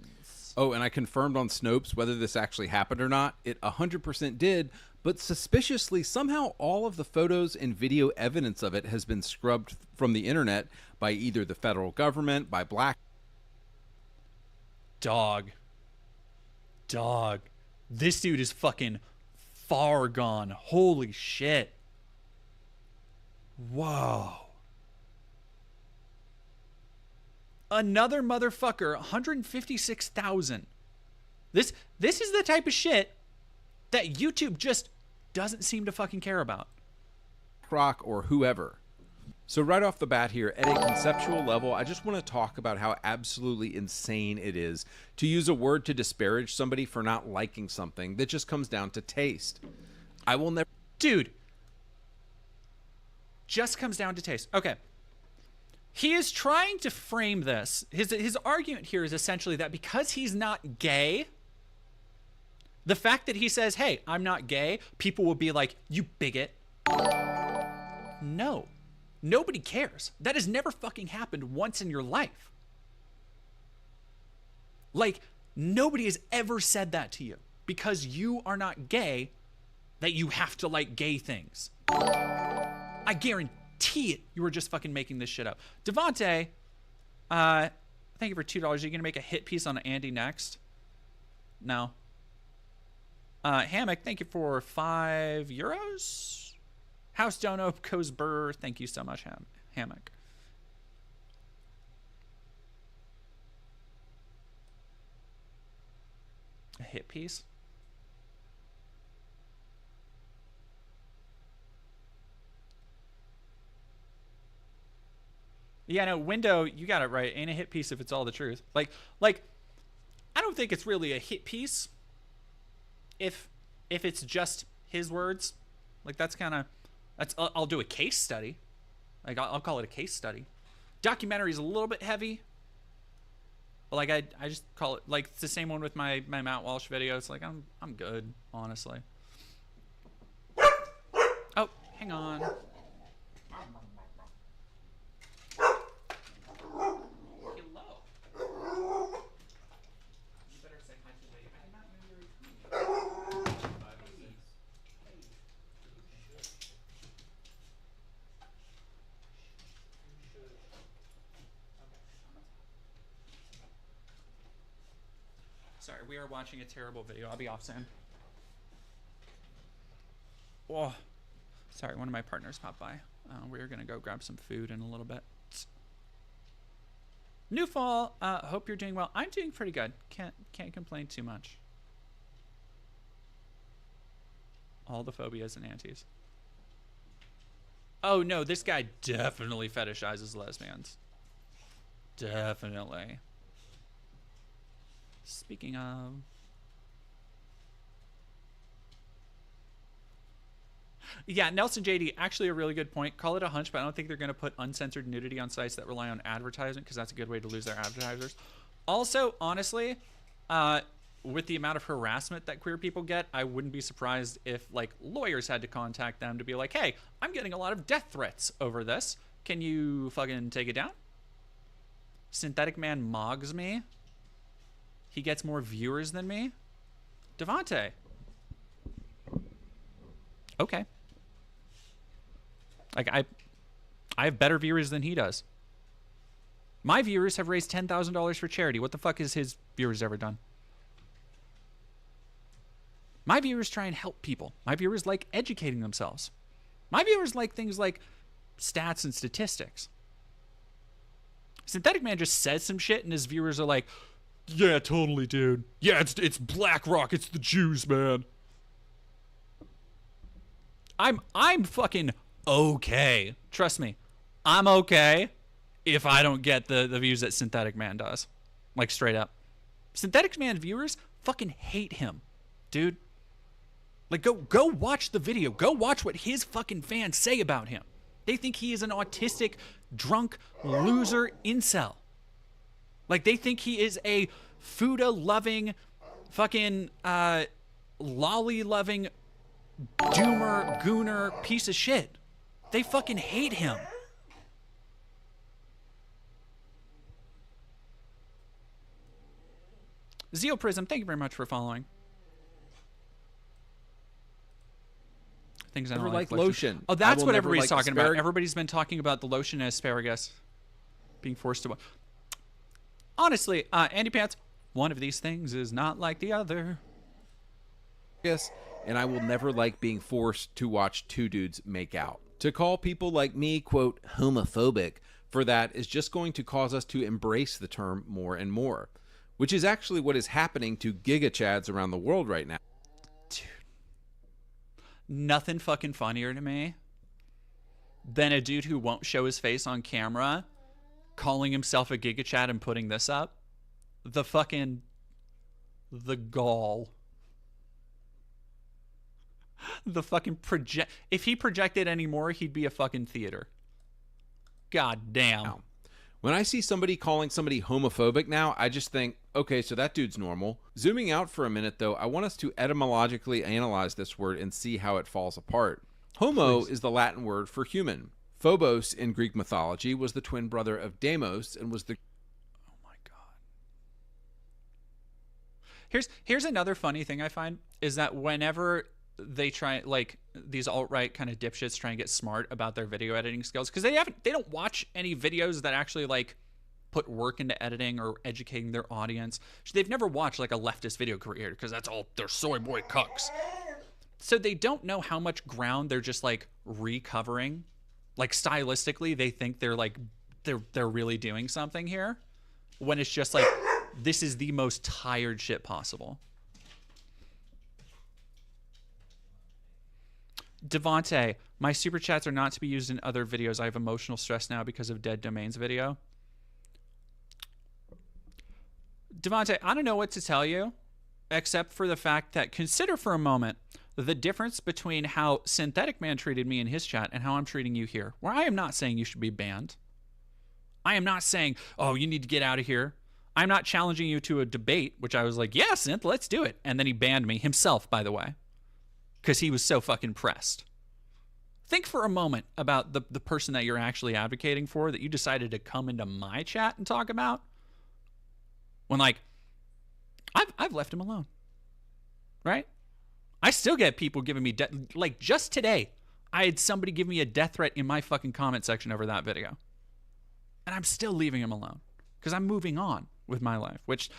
Oh, and I confirmed on Snopes whether this actually happened or not. It 100% did, but suspiciously, somehow all of the photos and video evidence of it has been scrubbed from the internet by either the federal government, by black... Dog. This dude is fucking far gone. Holy shit. Whoa. Another motherfucker, 156,000. This is the type of shit that YouTube just doesn't seem to fucking care about. Rock or whoever. So right off the bat here, at a conceptual level, I just want to talk about how absolutely insane it is to use a word to disparage somebody for not liking something that just comes down to taste. I will never... Dude. Just comes down to taste. Okay. He is trying to frame this. His argument here is essentially that because he's not gay, the fact that he says, hey, I'm not gay, people will be like, you bigot. No. Nobody cares. That has never fucking happened once in your life. Like, nobody has ever said that to you. Because you are not gay, that you have to like gay things. I guarantee it, you were just fucking making this shit up. Devontae, thank you for $2. Are you gonna make a hit piece on Andy next? No. Hammock, thank you for €5. House Dono goes Burr, thank you so much, Hammock. A hit piece? Yeah, no, Window, you got it right. Ain't a hit piece if it's all the truth. Like, I don't think it's really a hit piece if it's just his words. Like, that's kind of, I'll do a case study. Like, I'll call it a case study. Documentary is a little bit heavy. But, like, I just call it, like, it's the same one with my Matt Walsh video. It's like, I'm good, honestly. Oh, hang on. Sorry, we are watching a terrible video. I'll be off soon. Oh, sorry, one of my partners popped by. We're gonna go grab some food in a little bit. New fall. Hope you're doing well. I'm doing pretty good. Can't complain too much. All the phobias and antis. Oh no, this guy definitely fetishizes lesbians. Definitely. Speaking of... Yeah, Nelson JD, actually a really good point. Call it a hunch, but I don't think they're going to put uncensored nudity on sites that rely on advertisement because that's a good way to lose their advertisers. Also, honestly, with the amount of harassment that queer people get, I wouldn't be surprised if, like, lawyers had to contact them to be like, hey, I'm getting a lot of death threats over this. Can you fucking take it down? Synthetic Man mogs me. He gets more viewers than me. Devontae. Okay. Like, I have better viewers than he does. My viewers have raised $10,000 for charity. What the fuck has his viewers ever done? My viewers try and help people. My viewers like educating themselves. My viewers like things like stats and statistics. Synthetic Man just says some shit and his viewers are like, yeah, totally, dude. Yeah, it's BlackRock. It's the Jews, man. I'm fucking okay. Trust me. I'm okay if I don't get the views that Synthetic Man does. Like, straight up. Synthetic Man viewers fucking hate him, dude. Like, go watch the video. Go watch what his fucking fans say about him. They think he is an autistic, drunk, loser incel. Like, they think he is a Fuda-loving, fucking, lolly-loving, doomer, gooner piece of shit. They fucking hate him. Zeal Prism, thank you very much for following. Things I Never don't like like lotion. Oh, I that's will what never everybody's like talking about. asparagus. Everybody's been talking about the lotion and asparagus being forced to. Honestly, Andy Pants, one of these things is not like the other. Yes, and I will never like being forced to watch two dudes make out. To call people like me, quote, homophobic for that is just going to cause us to embrace the term more and more, which is actually what is happening to giga-chads around the world right now. Dude. Nothing fucking funnier to me than a dude who won't show his face on camera calling himself a Giga Chad and putting this up. The gall. The fucking project. If he projected anymore, he'd be a fucking theater. God damn. Now, when I see somebody calling somebody homophobic now, I just think, okay, so that dude's normal. Zooming out for a minute, though, I want us to etymologically analyze this word and see how it falls apart. Homo is the Latin word for human. Phobos in Greek mythology was the twin brother of Deimos and was the... Oh my god. Here's another funny thing I find is that whenever they try, like, these alt-right kind of dipshits try and get smart about their video editing skills, because they don't watch any videos that actually, like, put work into editing or educating their audience. They've never watched, like, a leftist video creator, because that's all they're soy boy cucks. So they don't know how much ground they're just, like, recovering. Like, stylistically, they think they're, like, they're really doing something here, when it's just, like, this is the most tired shit possible. Devonte, my super chats are not to be used in other videos. I have emotional stress now because of Dead Domains video. Devonte, I don't know what to tell you, except for the fact that consider for a moment the difference between how Synthetic Man treated me in his chat and how I'm treating you here, where I am not saying you should be banned. I am not saying, oh, you need to get out of here. I'm not challenging you to a debate, which I was like, yeah, Synth, let's do it. And then he banned me himself, by the way, because he was so fucking pressed. Think for a moment about the person that you're actually advocating for that you decided to come into my chat and talk about. When, like, I've left him alone, right? I still get people giving me like, just today, I had somebody give me a death threat in my fucking comment section over that video. And I'm still leaving him alone because I'm moving on with my life, which,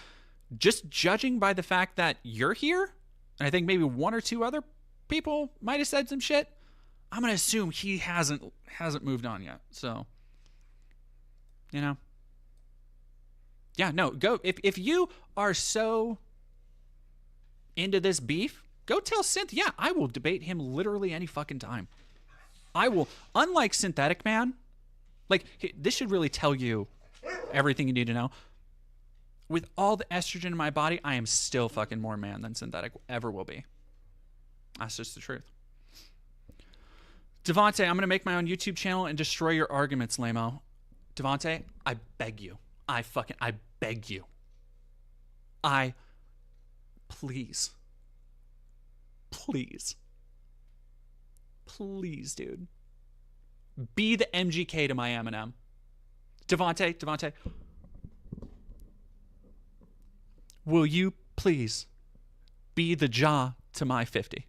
just judging by the fact that you're here, and I think maybe one or two other people might have said some shit, I'm going to assume he hasn't moved on yet. So, you know. Yeah, no, go. If you are so into this beef, go tell Synth, yeah, I will debate him literally any fucking time. I will, unlike Synthetic Man, like, this should really tell you everything you need to know. With all the estrogen in my body, I am still fucking more man than Synthetic ever will be. That's just the truth. Devonte, I'm going to make my own YouTube channel and destroy your arguments, Lamo. Devonte, I beg you. I beg you. Please, dude. Be the MGK to my Eminem. Devonte, will you please be the Ja to my 50?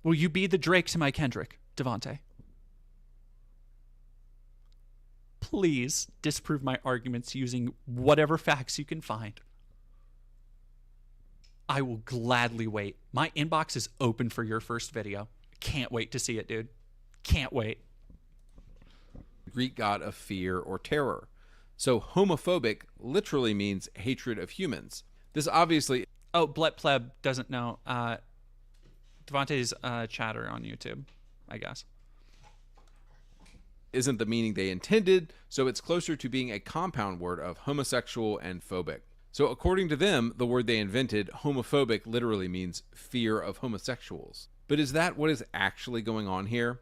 Will you be the Drake to my Kendrick, Devonte? Please disprove my arguments using whatever facts you can find. I will gladly wait. My inbox is open for your first video. Can't wait to see it, dude. Can't wait. Greek god of fear or terror. So homophobic literally means hatred of humans. This obviously... Oh, Blet Pleb doesn't know. Devontae's chatter on YouTube, I guess. Isn't the meaning they intended, so it's closer to being a compound word of homosexual and phobic. So according to them, the word they invented, homophobic, literally means fear of homosexuals. But is that what is actually going on here?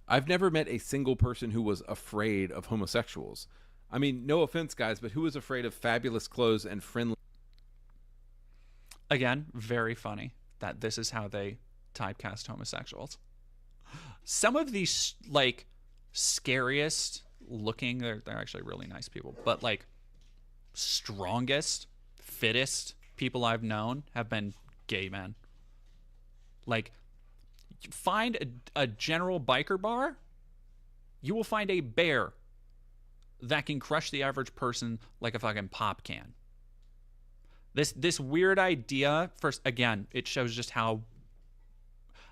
I've never met a single person who was afraid of homosexuals. I mean, no offense, guys, but who was afraid of fabulous clothes and friendly... Again, very funny that this is how they typecast homosexuals. Some of these, like, scariest looking, they're actually really nice people, but, like, strongest, fittest people I've known have been gay men. Like, find a general biker bar, you will find a bear that can crush the average person like a fucking pop can. This weird idea, first, again, it shows just how,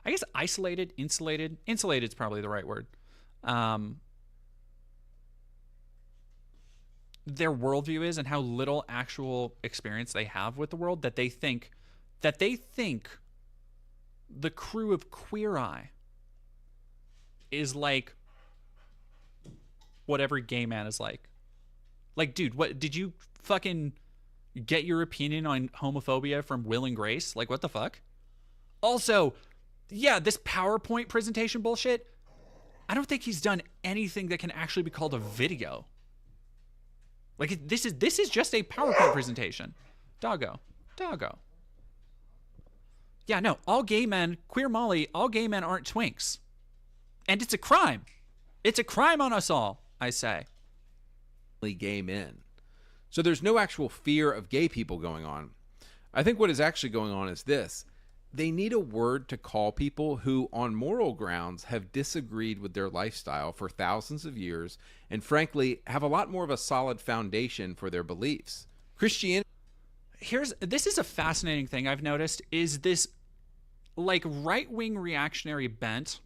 I guess, insulated is probably the right word, their worldview is, and how little actual experience they have with the world, that they think the crew of Queer Eye is like what every gay man is like. Like, dude, what did you fucking get your opinion on homophobia from Will and Grace? Like, what the fuck? Also, yeah, this PowerPoint presentation bullshit, I don't think he's done anything that can actually be called a video. Like, this is just a PowerPoint presentation. Doggo. Yeah, no, all gay men, queer Molly, all gay men aren't twinks. And it's a crime. It's a crime on us all, I say. Gay men. So there's no actual fear of gay people going on. I think what is actually going on is this. They need a word to call people who, on moral grounds, have disagreed with their lifestyle for thousands of years and, frankly, have a lot more of a solid foundation for their beliefs. Christianity. This is a fascinating thing I've noticed, is this, like, right-wing reactionary bent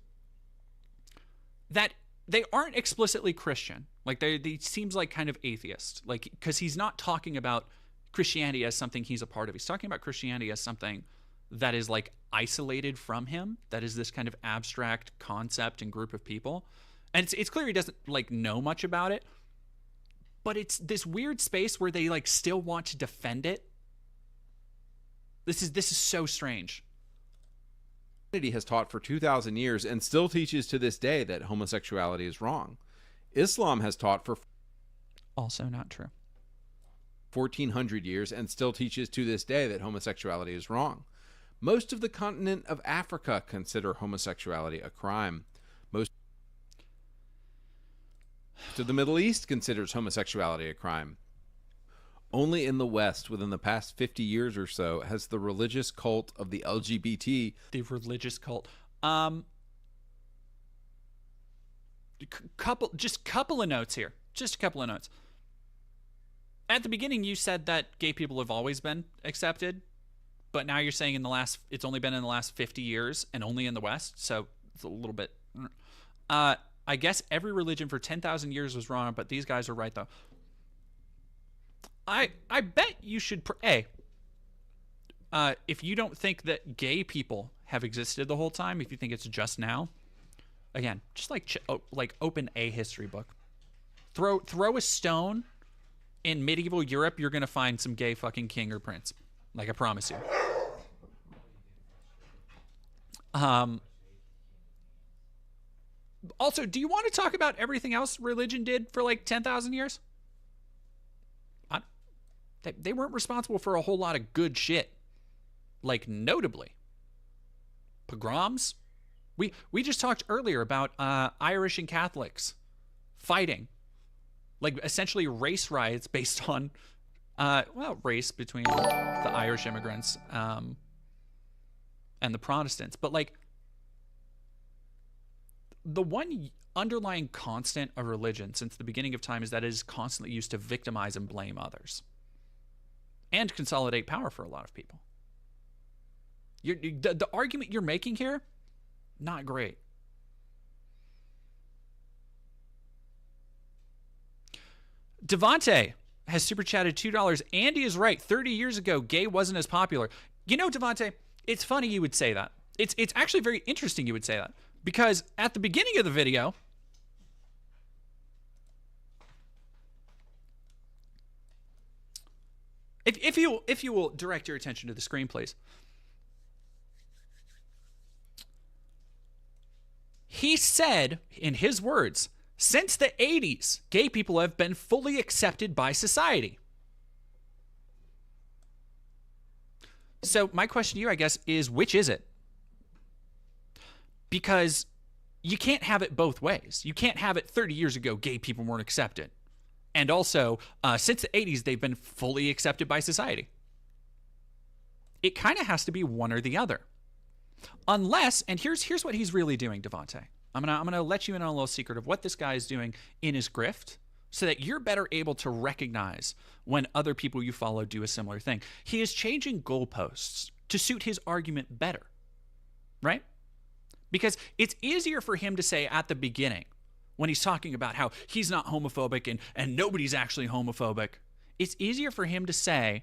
that they aren't explicitly Christian. Like, they seems like kind of atheist. Like, because he's not talking about Christianity as something he's a part of. He's talking about Christianity as something that is, like, isolated from him, that is this kind of abstract concept and group of people. And it's clear he doesn't, like, know much about it, but it's this weird space where they, like, still want to defend it. This is so strange. Christianity has taught for 2,000 years and still teaches to this day that homosexuality is wrong. Islam has taught for also not true. 1,400 years and still teaches to this day that homosexuality is wrong. Most of the continent of Africa consider homosexuality a crime. Most of the Middle East considers homosexuality a crime. Only in the West, within the past 50 years or so, has the religious cult of the LGBT... The religious cult. Couple of notes here. Just a couple of notes. At the beginning, you said that gay people have always been accepted, but now you're saying it's only been in the last 50 years and only in the West, so it's a little bit... I guess every religion for 10,000 years was wrong, but these guys are right, though. I bet you should... if you don't think that gay people have existed the whole time, if you think it's just now, again, just like open a history book. Throw a stone in medieval Europe, you're going to find some gay fucking king or prince. Like, I promise you. Also, do you want to talk about everything else religion did for like 10,000 years? They weren't responsible for a whole lot of good shit. Like, notably, pogroms. We just talked earlier about Irish and Catholics fighting. Like, essentially race riots based on, race between the Irish immigrants and the Protestants. But, like, the one underlying constant of religion since the beginning of time is that it is constantly used to victimize and blame others and consolidate power for a lot of people. The argument you're making here, not great. Devontae has super chatted $2. Andy is right. 30 years ago, gay wasn't as popular. You know, Devontae, it's funny you would say that. It's actually very interesting you would say that. Because at the beginning of the video, if you will direct your attention to the screen, please. He said, in his words, since the 80s, gay people have been fully accepted by society. So my question to you, I guess, is which is it? Because you can't have it both ways. You can't have it 30 years ago, gay people weren't accepted. And also, since the 80s, they've been fully accepted by society. It kind of has to be one or the other. Unless, and here's what he's really doing, Devontae. I'm gonna let you in on a little secret of what this guy is doing in his grift, so that you're better able to recognize when other people you follow do a similar thing. He is changing goalposts to suit his argument better, right? Because it's easier for him to say at the beginning, when he's talking about how he's not homophobic and nobody's actually homophobic, it's easier for him to say,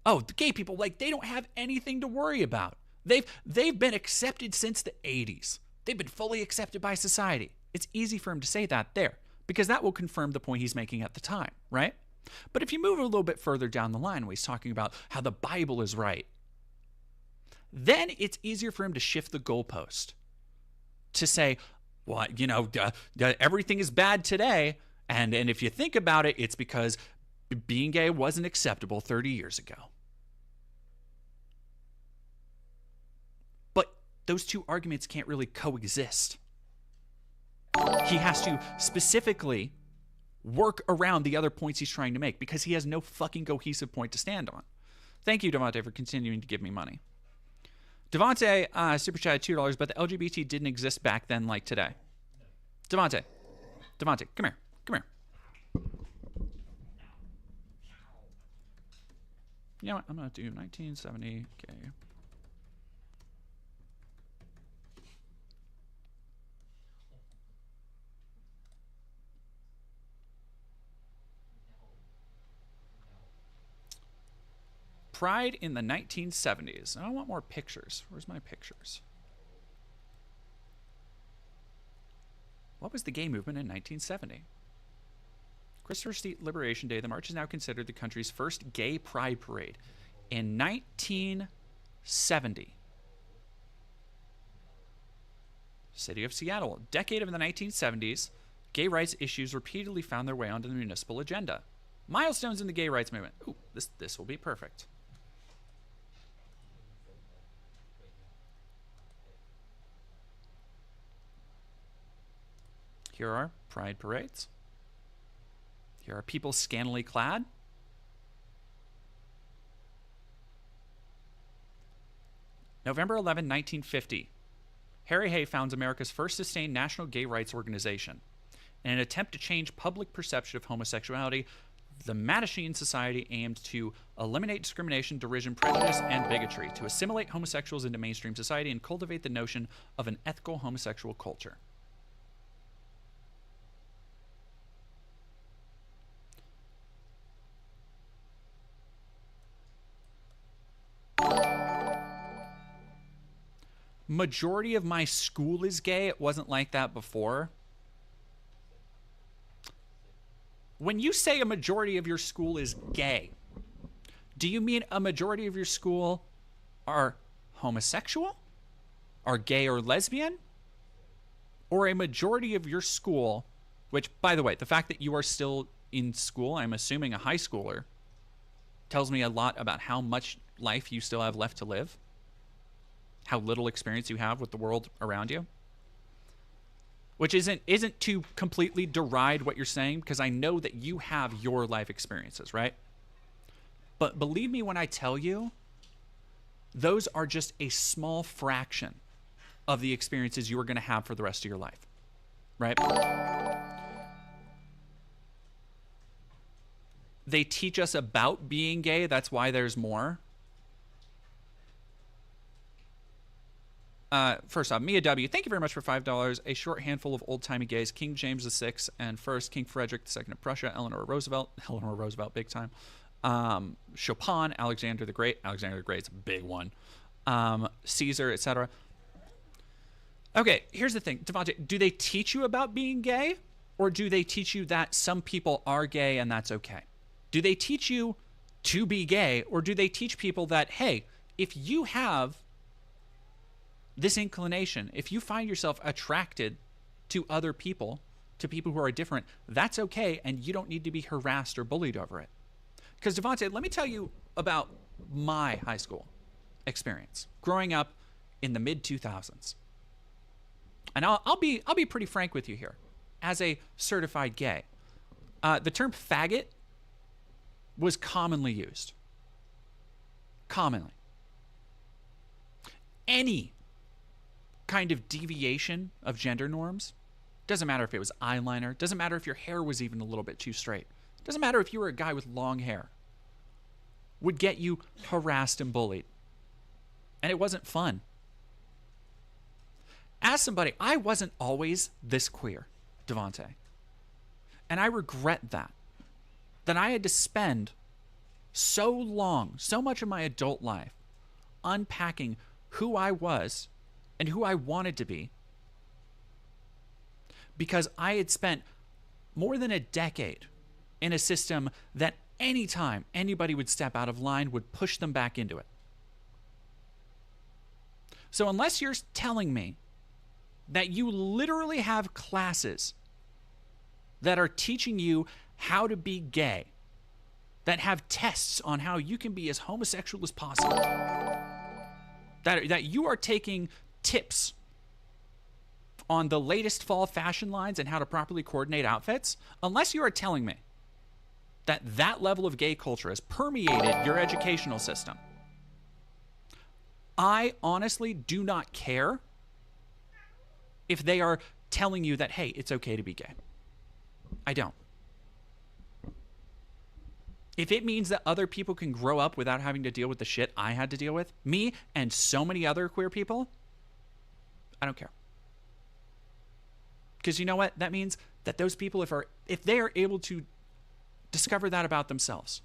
oh, the gay people, like, they don't have anything to worry about. They've been accepted since the 80s. They've been fully accepted by society. It's easy for him to say that there, because that will confirm the point he's making at the time, right? But if you move a little bit further down the line, where he's talking about how the Bible is right, then it's easier for him to shift the goalpost to say, well, you know, everything is bad today, and if you think about it, it's because being gay wasn't acceptable 30 years ago. But those two arguments can't really coexist. He has to specifically work around the other points he's trying to make because he has no fucking cohesive point to stand on. Thank you, Devontae, for continuing to give me money. Devontae, super chat $2, but the LGBT didn't exist back then like today. Devontae, come here. You know what? I'm going to do 1970 gay. Pride in the 1970s. I want more pictures. Where's my pictures? What was the gay movement in 1970? Christopher Street Liberation Day. The march is now considered the country's first gay pride parade. In 1970, City of Seattle. Decade of the 1970s, gay rights issues repeatedly found their way onto the municipal agenda. Milestones in the gay rights movement. Ooh, this will be perfect. Here are pride parades. Here are people scantily clad. November 11, 1950. Harry Hay founds America's first sustained national gay rights organization. In an attempt to change public perception of homosexuality, the Mattachine Society aimed to eliminate discrimination, derision, prejudice, and bigotry, to assimilate homosexuals into mainstream society and cultivate the notion of an ethical homosexual culture. Majority of my school is gay. It wasn't like that before. When you say a majority of your school is gay, do you mean a majority of your school are homosexual, are gay or lesbian, or a majority of your school, which, by the way, the fact that you are still in school, I'm assuming a high schooler, tells me a lot about how much life you still have left to live, how little experience you have with the world around you. Which isn't to completely deride what you're saying, because I know that you have your life experiences, right? But believe me when I tell you, those are just a small fraction of the experiences you are going to have for the rest of your life, right? They teach us about being gay. That's why there's more. First off, Mia W., thank you very much for $5. A short handful of old-timey gays, King James VI, and first King Frederick II of Prussia, Eleanor Roosevelt, big time, Chopin, Alexander the Great is a big one, Caesar, etc. Okay, here's the thing, Devontae, do they teach you about being gay, or do they teach you that some people are gay and that's okay? Do they teach you to be gay, or do they teach people that, hey, if you have this inclination, if you find yourself attracted to other people, to people who are different, that's okay, and you don't need to be harassed or bullied over it? Because, Devontae, let me tell you about my high school experience growing up in the mid-2000s. And I'll be pretty frank with you here. As a certified gay, The term faggot was commonly used. Commonly. Any kind of deviation of gender norms, doesn't matter if it was eyeliner, doesn't matter if your hair was even a little bit too straight, doesn't matter if you were a guy with long hair, would get you harassed and bullied. And it wasn't fun. As somebody, I wasn't always this queer, Devontae. And I regret that. That I had to spend so long, so much of my adult life, unpacking who I was and who I wanted to be. Because I had spent more than a decade in a system that anytime anybody would step out of line would push them back into it. So unless you're telling me that you literally have classes that are teaching you how to be gay, that have tests on how you can be as homosexual as possible, that you are taking tips on the latest fall fashion lines and how to properly coordinate outfits, unless you are telling me that that level of gay culture has permeated your educational system, I honestly do not care if they are telling you that, hey, it's okay to be gay. I don't. If it means that other people can grow up without having to deal with the shit I had to deal with, me and so many other queer people, I don't care. Because you know what? That means that those people, if they are able to discover that about themselves,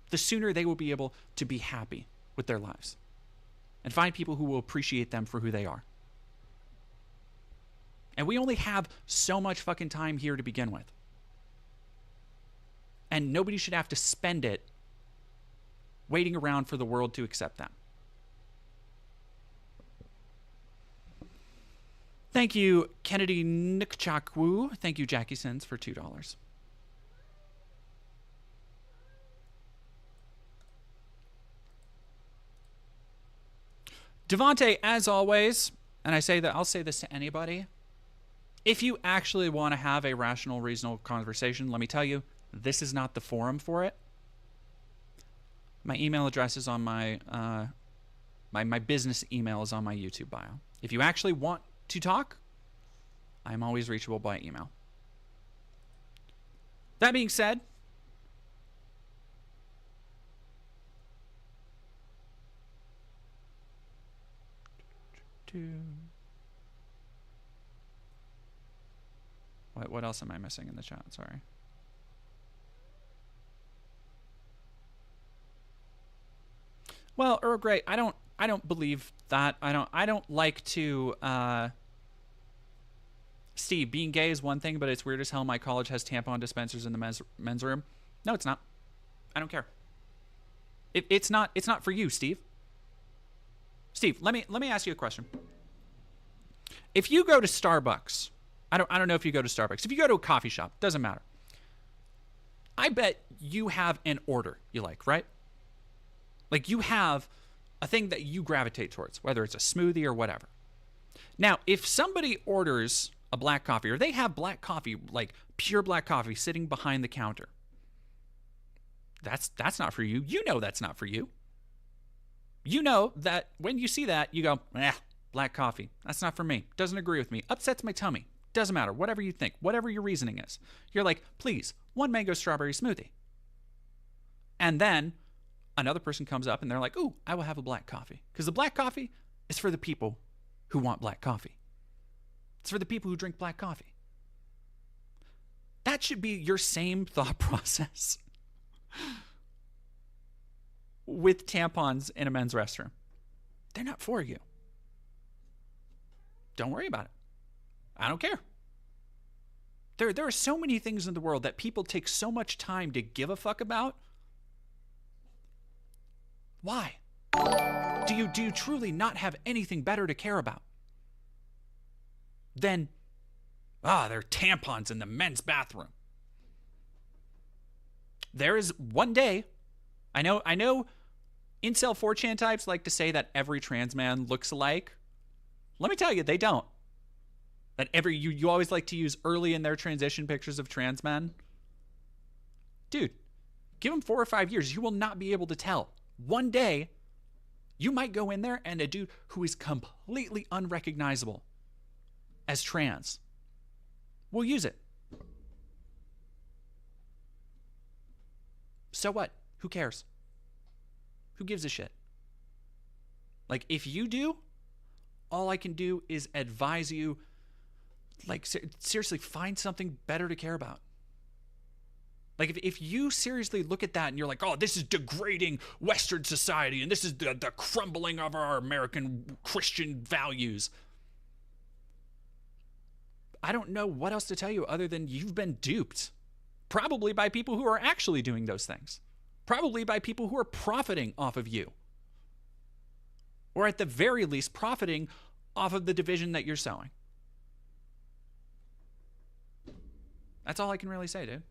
the sooner they will be able to be happy with their lives and find people who will appreciate them for who they are. And we only have so much fucking time here to begin with. And nobody should have to spend it waiting around for the world to accept them. Thank you, Kennedy Nikchakwu. Thank you, Jackie Sins, for $2. Devontae, as always, and I'll say this to anybody, if you actually want to have a rational, reasonable conversation, let me tell you, this is not the forum for it. My email address is on my business email is on my YouTube bio. If you actually want to talk, I'm always reachable by email. That being said, what else am I missing in the chat? Sorry. Well, Earl Grey, I don't believe that. I don't like to Steve, being gay is one thing, but it's weird as hell my college has tampon dispensers in the men's room. No, it's not. I don't care. It's not for you, Steve. Steve, let me ask you a question. If you go to Starbucks, I don't know if you go to Starbucks. If you go to a coffee shop, doesn't matter. I bet you have an order you like, right? Like you have a thing that you gravitate towards, whether it's a smoothie or whatever. Now, if somebody orders a black coffee, or they have black coffee, like pure black coffee sitting behind the counter, that's not for you. You know that's not for you. You know that when you see that, you go, black coffee. That's not for me. Doesn't agree with me. Upsets my tummy. Doesn't matter. Whatever you think, whatever your reasoning is. You're like, please, one mango strawberry smoothie. And then another person comes up and they're like, ooh, I will have a black coffee. Because the black coffee is for the people who want black coffee. It's for the people who drink black coffee. That should be your same thought process with tampons in a men's restroom. They're not for you. Don't worry about it. I don't care. There are so many things in the world that people take so much time to give a fuck about. Why? Do you truly not have anything better to care about than, there are tampons in the men's bathroom? There is one day, I know incel 4chan types like to say that every trans man looks alike. Let me tell you, they don't. That you always like to use early in their transition pictures of trans men dude, give them 4 or 5 years. You will not be able to tell. One day, you might go in there and a dude who is completely unrecognizable as trans will use it. So what? Who cares? Who gives a shit? Like, if you do, all I can do is advise you, like, seriously, find something better to care about. Like, if you seriously look at that and you're like, oh, this is degrading Western society and this is the crumbling of our American Christian values, I don't know what else to tell you other than you've been duped. Probably by people who are actually doing those things. Probably by people who are profiting off of you. Or at the very least, profiting off of the division that you're sowing. That's all I can really say, dude.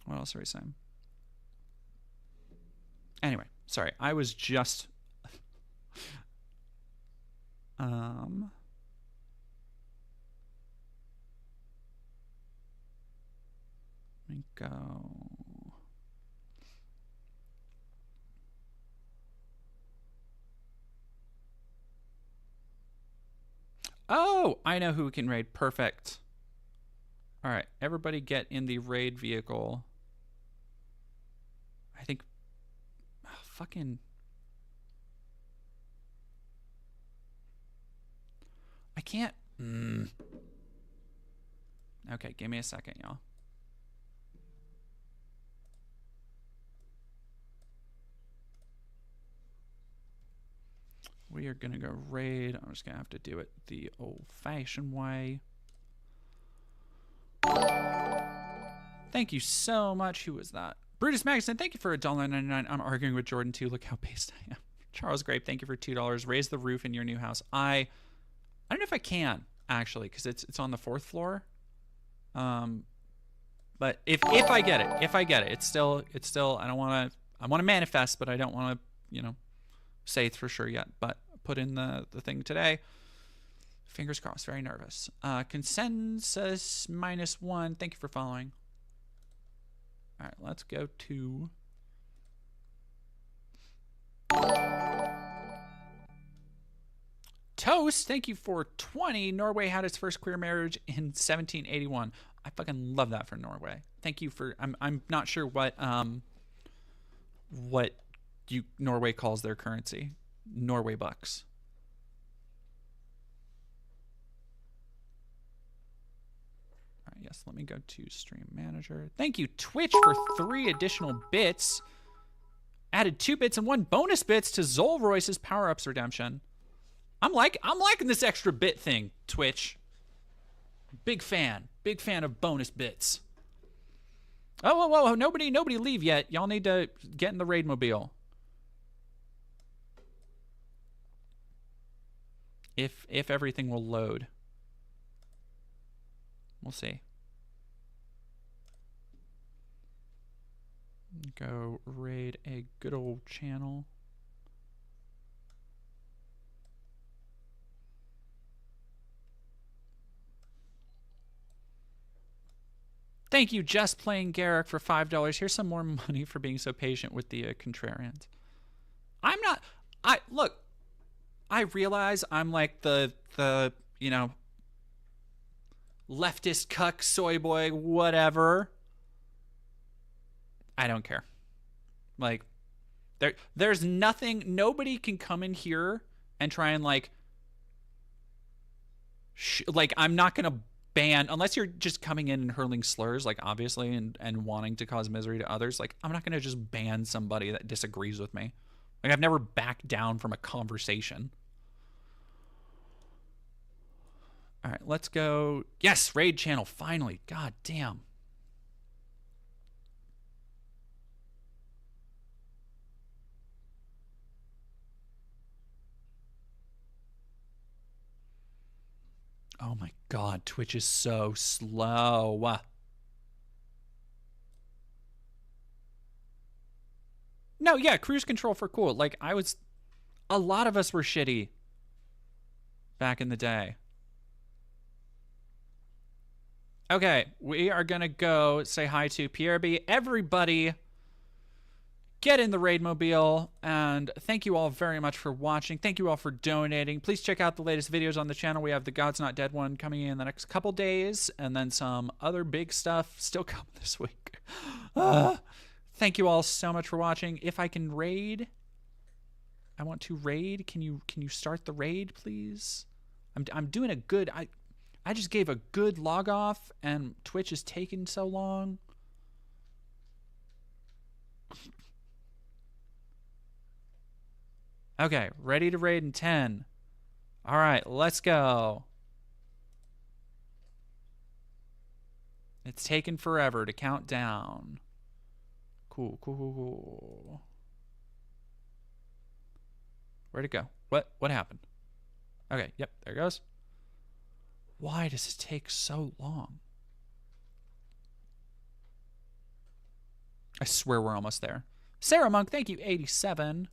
What else are we saying? Anyway, sorry. I was just... Let me go... Oh, I know who can raid. Perfect. All right, everybody get in the raid vehicle. I think... fucking... I can't... Okay, give me a second, y'all. We are going to go raid. I'm just going to have to do it the old-fashioned way. Thank you so much. Who was that? Brutus Magazine, thank you for $1.99. I'm arguing with Jordan, too. Look how based I am. Charles Grape, thank you for $2. Raise the roof in your new house. I don't know if I can, actually, because it's on the 4th floor. But if I get it, it's still, I want to manifest, but I don't want to, say it's for sure yet. But put in the thing today. Fingers crossed. Very nervous. Consensus -1. Thank you for following. All right, let's go to... Toast, thank you for 20. Norway had its first queer marriage in 1781. I fucking love that for Norway. Thank you for... I'm not sure what Norway calls their currency. Norway bucks. All right, yes, let me go to Stream Manager. Thank you, Twitch, for 3 additional bits. Added 2 bits and 1 bonus bits to Zolroyce's Power-Ups Redemption. I'm liking this extra bit thing, Twitch. Big fan of bonus bits. Oh, whoa, nobody leave yet. Y'all need to get in the raid mobile. If everything will load. We'll see. Go raid a good old channel. Thank you, Just Playing Garrick, for $5. Here's some more money for being so patient with the contrarians. Look, I realize I'm like the leftist cuck, soy boy, whatever. I don't care. Like, there's nothing, nobody can come in here and try and I'm not going to ban, unless you're just coming in and hurling slurs, like, obviously, and wanting to cause misery to others. Like, I'm not going to just ban somebody that disagrees with me. Like, I've never backed down from a conversation. All right, let's go. Yes, raid channel, finally. God damn. Oh my God, Twitch is so slow. No, yeah, cruise control for cool. Like, a lot of us were shitty back in the day. Okay, we are going to go say hi to Pierre B. Everybody, get in the raid mobile, and thank you all very much for watching. Thank you all for donating. Please check out the latest videos on the channel. We have the God's Not Dead one coming in the next couple days, and then some other big stuff still coming this week. Thank you all so much for watching. If I can raid, I want to raid. Can you start the raid, please? I'm doing a good. I just gave a good log off, and Twitch is taking so long. Okay, ready to raid in 10. All right, let's go. It's taken forever to count down. Cool, cool, cool, cool. Where'd it go? What happened? Okay, yep, there it goes. Why does it take so long? I swear we're almost there. Sarah Monk, thank you, 87.